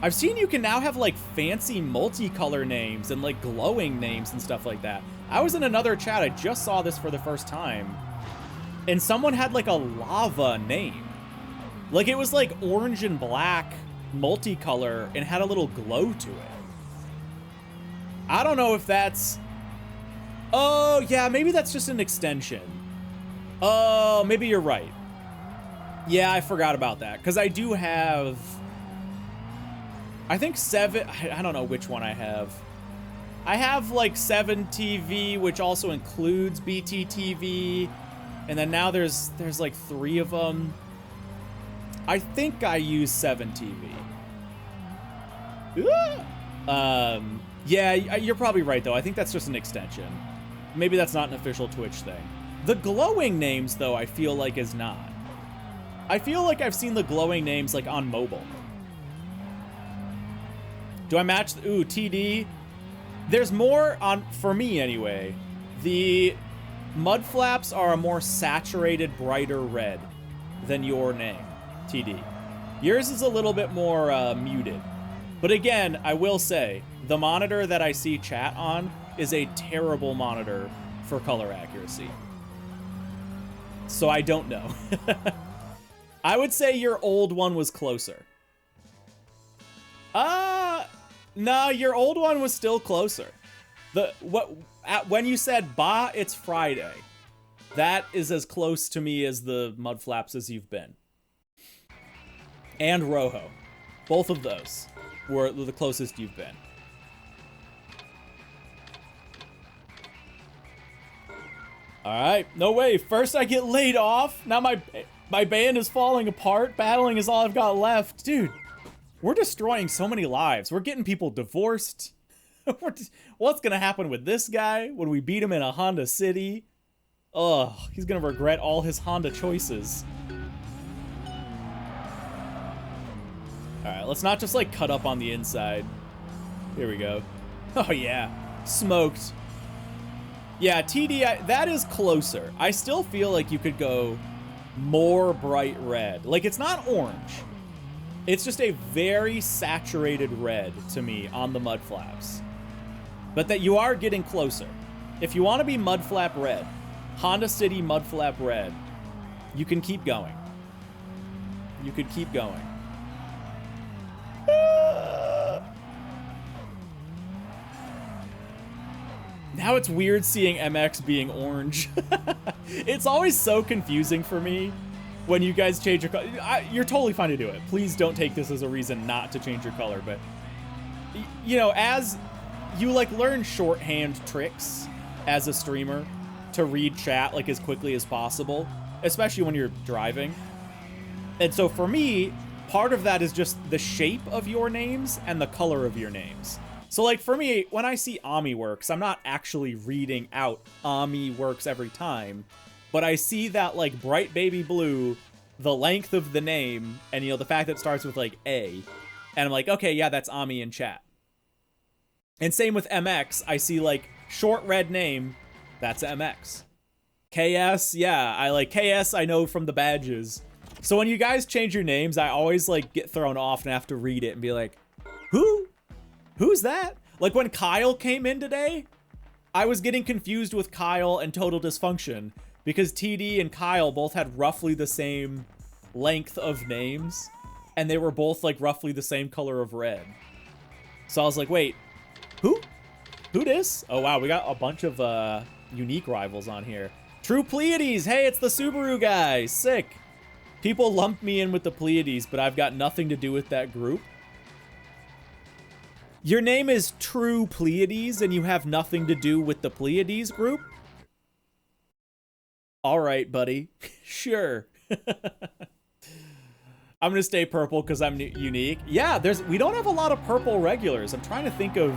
I've seen you can now have, like, fancy multicolor names and, like, glowing names and stuff like that. I was in another chat, I just saw this for the first time, and someone had, like, a lava name. Like, it was, like, orange and black multicolor and had a little glow to it. I don't know if that's... Oh, yeah, maybe that's just an extension. Oh, maybe you're right. Yeah, I forgot about that, because I do have... I think 7, I don't know which one I have. I have like 7 TV, which also includes BT TV. And then now there's like 3 of them. I think I use 7 TV. Yeah, you're probably right though. I think that's just an extension. Maybe that's not an official Twitch thing. The glowing names though, I feel like is not. I feel like I've seen the glowing names like on mobile. Do I match? Ooh, TD. There's more on, for me anyway. The mud flaps are a more saturated, brighter red than your name, TD. Yours is a little bit more muted. But again, I will say, the monitor that I see chat on is a terrible monitor for color accuracy. So I don't know. I would say your old one was closer. No, your old one was still closer. When you said "Bah, it's Friday," that is as close to me as the mud flaps as you've been. And Rojo, both of those were the closest you've been. All right, no way. First I get laid off. Now my band is falling apart. Battling is all I've got left, dude. We're destroying so many lives. We're getting people divorced. What's going to happen with this guy when we beat him in a Honda City? Ugh, he's gonna regret all his Honda choices. Alright, let's not just like cut up on the inside. Here we go. Oh yeah, smoked. Yeah, TD, that is closer. I still feel like you could go more bright red. Like, it's not orange. It's just a very saturated red to me on the mud flaps. But that you are getting closer. If you want to be mud flap red, Honda City mud flap red, you can keep going. You could keep going. Now it's weird seeing MX being orange. It's always so confusing for me when you guys change your color. You're totally fine to do it. Please don't take this as a reason not to change your color. But, you know, as you like learn shorthand tricks as a streamer to read chat like as quickly as possible, especially when you're driving. And so for me, part of that is just the shape of your names and the color of your names. So like for me, when I see Ami Works, I'm not actually reading out Ami Works every time, but I see that like bright baby blue, the length of the name, and you know, the fact that it starts with like A, and I'm like, okay, yeah, that's Ami in chat. And same with MX, I see like short red name, that's MX. KS, yeah, I like KS, I know from the badges. So when you guys change your names, I always like get thrown off and have to read it and be like, who? Who's that? Like when Kyle came in today, I was getting confused with Kyle and Total Dysfunction because TD and Kyle both had roughly the same length of names and they were both like roughly the same color of red. So I was like, wait, who? Who dis? Oh wow, we got a bunch of unique rivals on here. True Pleiades, hey, it's the Subaru guy, sick. People lump me in with the Pleiades, but I've got nothing to do with that group. Your name is True Pleiades and you have nothing to do with the Pleiades group? All right, buddy. Sure. I'm gonna stay purple because I'm unique. Yeah, we don't have a lot of purple regulars. I'm trying to think of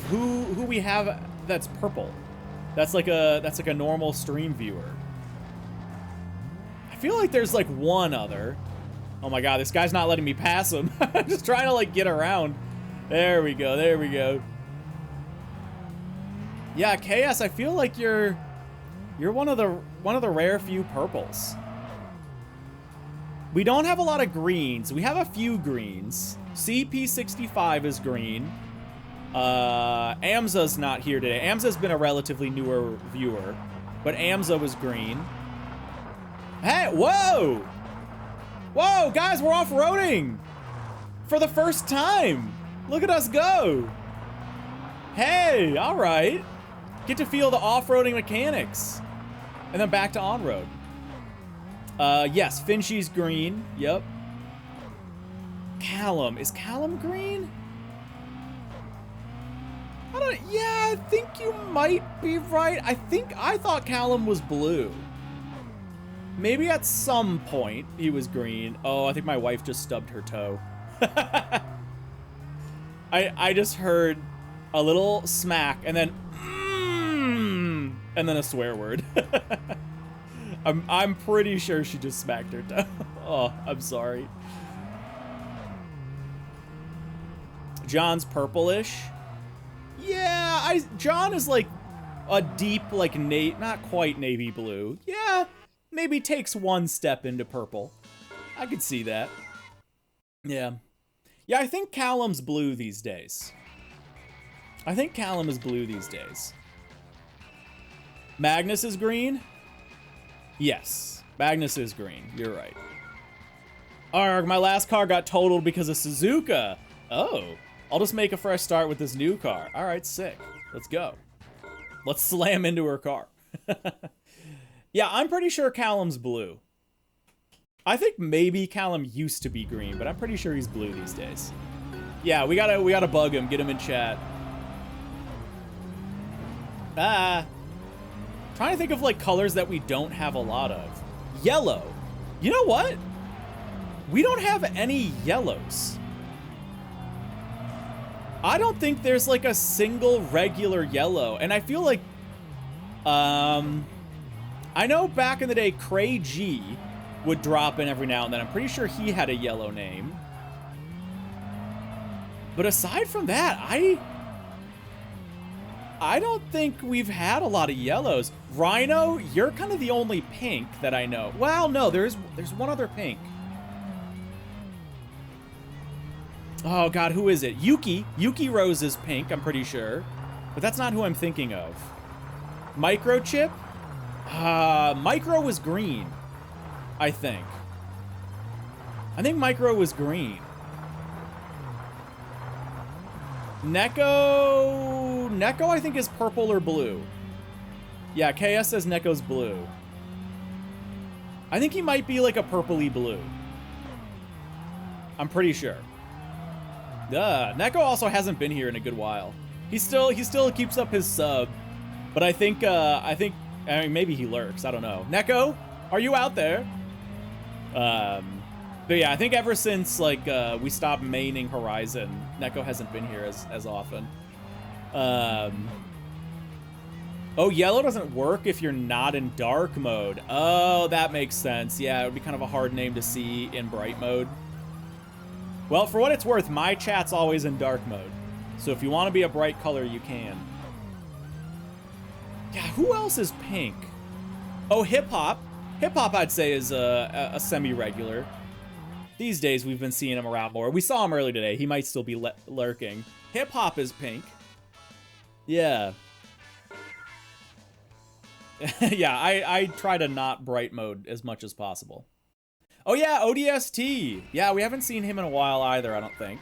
who we have that's purple. That's like a normal stream viewer. I feel like there's like one other. Oh my god, this guy's not letting me pass him. I'm just trying to like get around. There we go, there we go. Yeah, KS, I feel like you're one of the rare few purples. We don't have a lot of greens. We have a few greens. CP65 is green. Amza's not here today. Amza's been a relatively newer viewer, but Amza was green. Hey, whoa! Whoa, guys, we're off-roading! For the first time! Look at us go! Hey, alright. Get to feel the off-roading mechanics. And then back to on-road. Yes, Finchy's green. Yep. Callum. Is Callum green? Yeah, I think you might be right. I thought Callum was blue. Maybe at some point he was green. Oh, I think my wife just stubbed her toe. I just heard a little smack and then and then a swear word. I'm pretty sure she just smacked her toe. Oh, I'm sorry. John's purplish. Yeah, John is like a deep, like not quite navy blue. Yeah. Maybe takes one step into purple. I could see that. Yeah. Yeah, I think Callum's blue these days. I think Callum is blue these days. Magnus is green? Yes. Magnus is green. You're right. Arg, my last car got totaled because of Suzuka. Oh. I'll just make a fresh start with this new car. All right, sick. Let's go. Let's slam into her car. Yeah, I'm pretty sure Callum's blue. I think maybe Callum used to be green, but I'm pretty sure he's blue these days. Yeah, we gotta bug him, get him in chat. Trying to think of like colors that we don't have a lot of. Yellow. You know what? We don't have any yellows. I don't think there's like a single regular yellow, and I feel like I know back in the day, Cray G would drop in every now and then. I'm pretty sure he had a yellow name. But aside from that, I don't think we've had a lot of yellows. Rhino, you're kind of the only pink that I know. Well, no, there's one other pink. Oh God, who is it? Yuki. Yuki Rose is pink, I'm pretty sure. But that's not who I'm thinking of. Microchip? Micro was green, I think. I think Micro was green. Neko I think is purple or blue. Yeah, KS says Neko's blue. I think he might be like a purpley blue. I'm pretty sure. Neko also hasn't been here in a good while. He still keeps up his sub, but I mean, maybe he lurks. I don't know. Neko, are you out there? But yeah, I think ever since like we stopped maining Horizon, Neko hasn't been here as often. Oh, yellow doesn't work if you're not in dark mode. Oh, that makes sense. Yeah, it would be kind of a hard name to see in bright mode. Well, for what it's worth, my chat's always in dark mode. So if you want to be a bright color, you can. Yeah, who else is pink? Oh, Hip Hop. Hip Hop, I'd say, is a semi-regular. These days, we've been seeing him around more. We saw him earlier today. He might still be lurking. Hip Hop is pink. Yeah. Yeah, I try to not bright mode as much as possible. Oh yeah, ODST. Yeah, we haven't seen him in a while either, I don't think.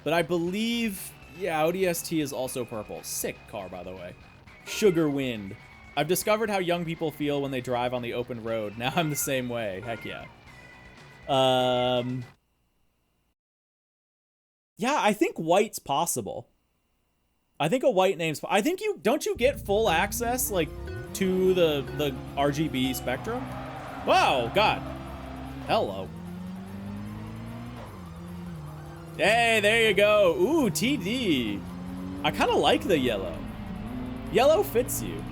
But I believe, yeah, ODST is also purple. Sick car, by the way. Sugar Wind. I've discovered how young people feel when they drive on the open road. Now I'm the same way. Heck yeah. Yeah, I think white's possible. I think a white name's... I think don't you get full access, like, to the RGB spectrum? Wow, God. Hello. Hey, there you go. Ooh, TD. I kind of like the yellow. Yellow fits you.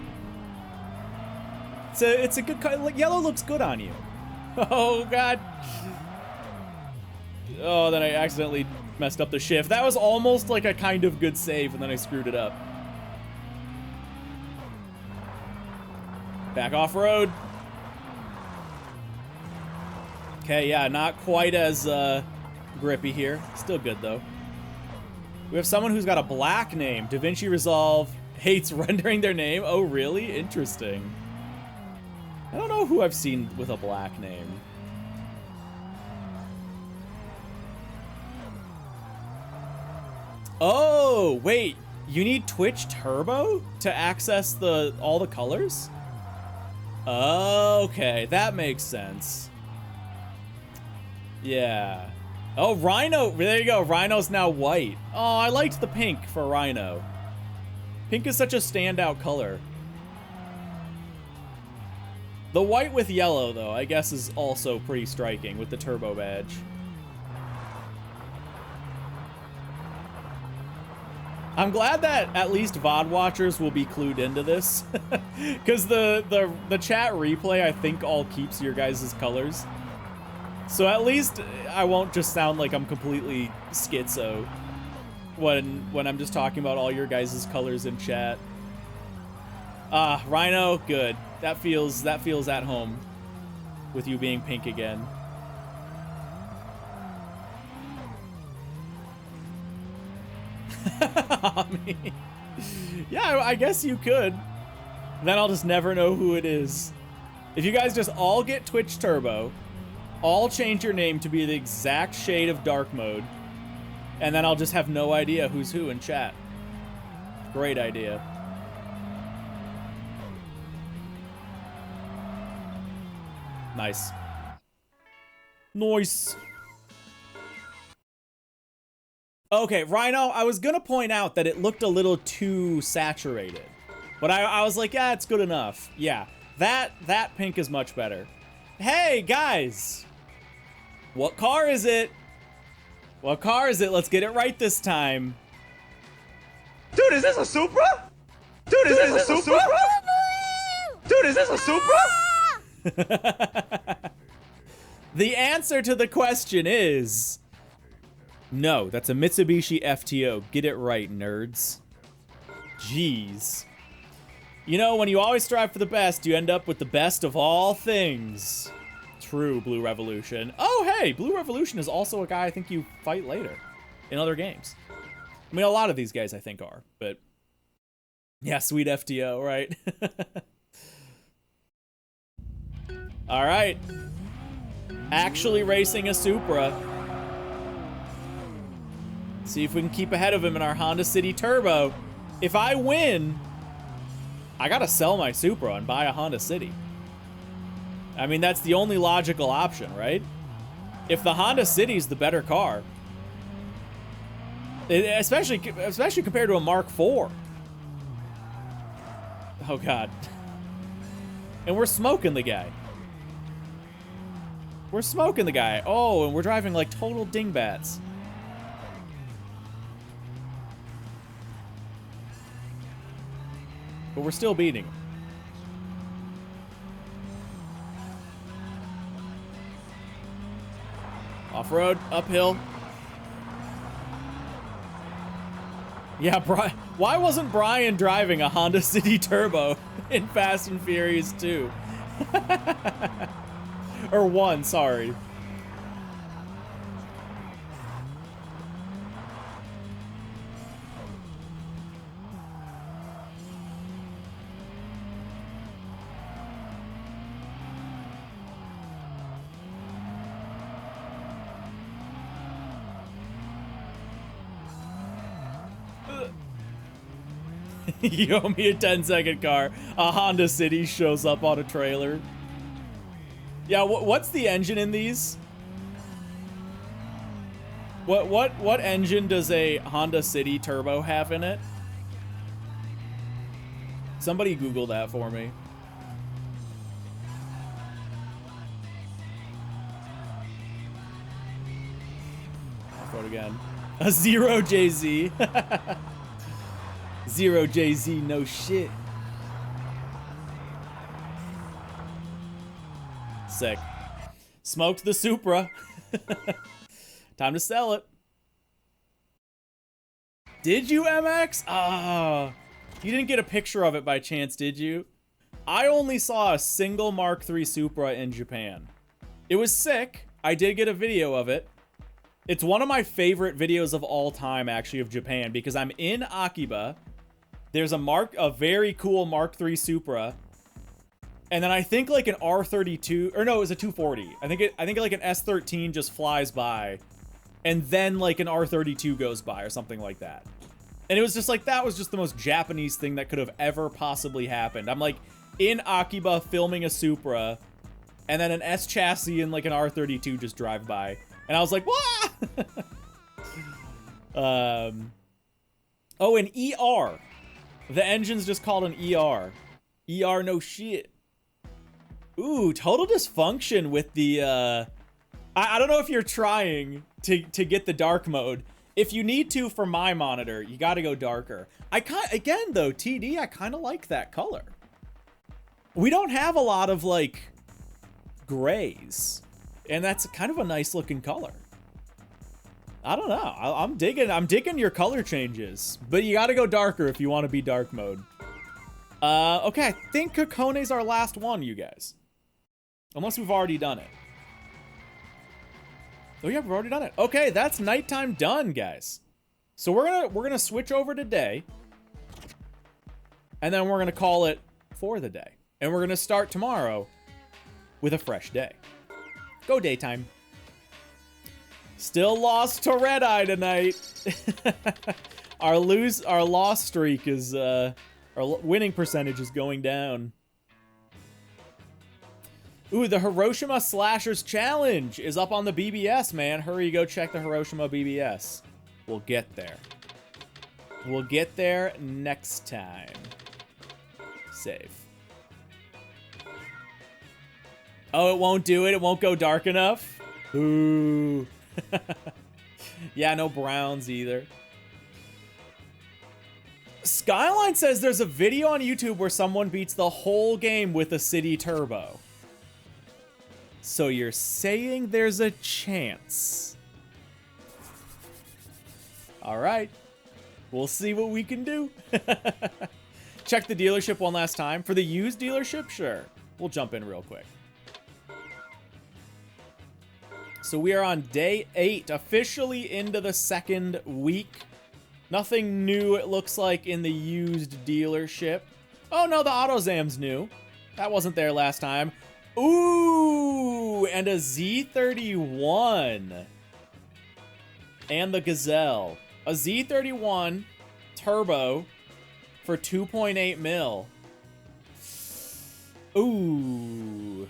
It's a good color. Yellow looks good on you. Oh, God. Oh, then I accidentally messed up the shift. That was almost like a kind of good save, and then I screwed it up. Back off-road. Okay, yeah, not quite as grippy here. Still good, though. We have someone who's got a black name. DaVinci Resolve hates rendering their name. Oh, really? Interesting. I don't know who I've seen with a black name. Oh, wait. You need Twitch Turbo to access all the colors? Okay, that makes sense. Yeah. Oh, Rhino. There you go. Rhino's now white. Oh, I liked the pink for Rhino. Pink is such a standout color. The white with yellow, though, I guess is also pretty striking with the turbo badge. I'm glad that at least VOD watchers will be clued into this, because the chat replay, I think, all keeps your guys' colors. So at least I won't just sound like I'm completely schizo when I'm just talking about all your guys' colors in chat. Rhino, good. That feels at home with you being pink again. Yeah, I guess you could. Then I'll just never know who it is. If you guys just all get Twitch Turbo, all change your name to be the exact shade of dark mode, and then I'll just have no idea who's who in chat. Great idea. Nice. Nice. Okay, Rhino, I was gonna point out that it looked a little too saturated, but I was like, yeah, it's good enough. Yeah, that pink is much better. Hey, guys! What car is it? What car is it? Let's get it right this time. Dude, is this a Supra? Dude, is this a Supra? Dude, is this a Supra? The answer to the question is no. That's a Mitsubishi FTO. Get it right, nerds. Jeez. You know, when you always strive for the best, you end up with the best of all things. True, Blue Revolution. Oh, hey, Blue Revolution is also a guy I think you fight later in other games. I mean, a lot of these guys I think are, but yeah, sweet FTO, right? All right. Actually racing a Supra. See if we can keep ahead of him in our Honda City Turbo. If I win, I gotta sell my Supra and buy a Honda City. I mean, that's the only logical option, right? If the Honda City's the better car, especially compared to a Mark IV. Oh, God. And we're smoking the guy. We're smoking the guy. Oh, and we're driving like total dingbats. But we're still beating him. Off-road, uphill. Yeah, why wasn't Brian driving a Honda City Turbo in Fast and Furious 2? Or 1, sorry. You owe me a 10-second car. A Honda City shows up on a trailer. Yeah, what's the engine in these? What engine does a Honda City Turbo have in it? Somebody Google that for me. Off-road again. A 0JZ. 0JZ, no shit. Sick. Smoked the Supra. Time to sell it. Did you, MX? Ah, you didn't get a picture of it by chance, did you? I only saw a single Mark III Supra in Japan. It was sick. I did get a video of it. It's one of my favorite videos of all time, actually, of Japan, because I'm in Akiba. There's a very cool Mark III Supra. And then I think like an R32, or no, it was a 240. I think like an S13 just flies by. And then like an R32 goes by or something like that. And it was just like, that was just the most Japanese thing that could have ever possibly happened. I'm like in Akiba filming a Supra, and then an S chassis and like an R32 just drive by. And I was like, what? Oh, an ER. The engine's just called an ER. ER, no shit. Ooh, total dysfunction with the, I don't know if you're trying to get the dark mode. If you need to for my monitor, you gotta go darker. Again though, TD, I kind of like that color. We don't have a lot of like grays, and that's kind of a nice looking color. I don't know. I'm digging your color changes, but you gotta go darker if you want to be dark mode. Okay, I think Kakone's our last one, you guys. Unless we've already done it. Oh yeah, we've already done it. Okay, that's nighttime done, guys. So we're gonna switch over to day, and then we're gonna call it for the day, and we're gonna start tomorrow with a fresh day. Go daytime. Still lost to Red Eye tonight. Our loss streak is our winning percentage is going down. Ooh, the Hiroshima Slashers Challenge is up on the BBS, man. Hurry, go check the Hiroshima BBS. We'll get there. We'll get there next time. Save. Oh, it won't do it? It won't go dark enough? Ooh. Yeah, no browns either. Skyline says there's a video on YouTube where someone beats the whole game with a City Turbo. So you're saying there's a chance. All right. We'll see what we can do. Check the dealership one last time. For the used dealership, sure. We'll jump in real quick. So we are on day 8, officially into the second week. Nothing new, it looks like, in the used dealership. Oh, no, the AutoZam's new. That wasn't there last time. Ooh, and a Z31. And the Gazelle. A Z31 Turbo for 2.8 mil. Ooh.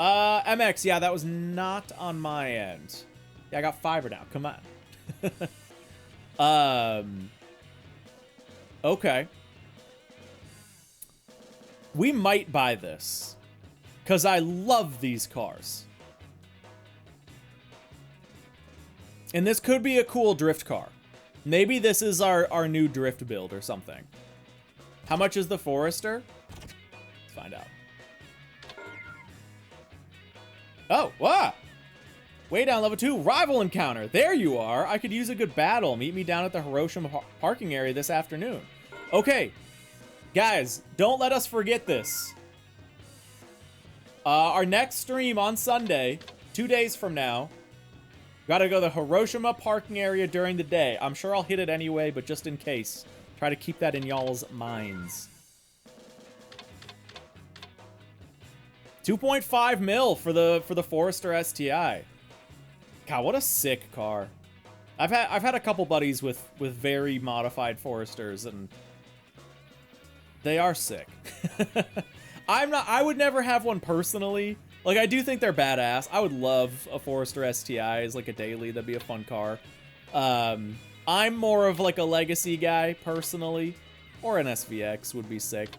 MX, yeah, that was not on my end. Yeah, I got fiber now. Come on. Okay. We might buy this. Because I love these cars. And this could be a cool drift car. Maybe this is our new drift build or something. How much is the Forester? Let's find out. Oh, wow. Way down level 2, rival encounter. There you are. I could use a good battle. Meet me down at the Hiroshima parking area this afternoon. Okay. Guys, don't let us forget this. Our next stream on Sunday, 2 days from now, gotta go to the Hiroshima parking area during the day. I'm sure I'll hit it anyway, but just in case, try to keep that in y'all's minds. 2.5 mil for the Forester STI. God, what a sick car. I've had a couple buddies with very modified Foresters, and they are sick. I would never have one personally. Like, I do think they're badass. I would love a Forester STI as like a daily. That'd be a fun car. I'm more of like a legacy guy personally, or an SVX would be sick.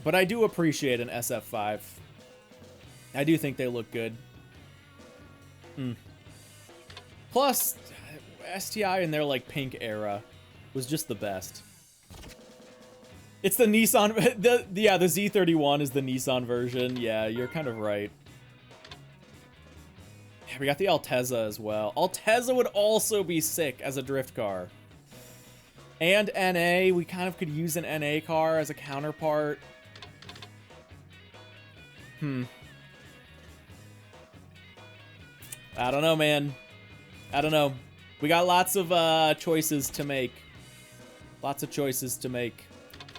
But I do appreciate an SF5. I do think they look good. Plus, STI in their like pink era was just the best. It's the Nissan, the Z31 is the Nissan version. Yeah, you're kind of right. Yeah, we got the Altezza as well. Altezza would also be sick as a drift car. And NA, we kind of could use an NA car as a counterpart. I don't know, man. I don't know. We got lots of choices to make. Lots of choices to make.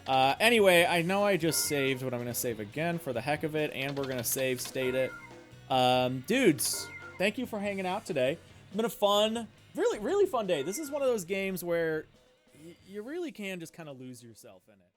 Anyway, I know I just saved, but I'm going to save again for the heck of it, and we're going to save state it. Dudes, thank you for hanging out today. It's been a fun, really, really fun day. This is one of those games where you really can just kind of lose yourself in it.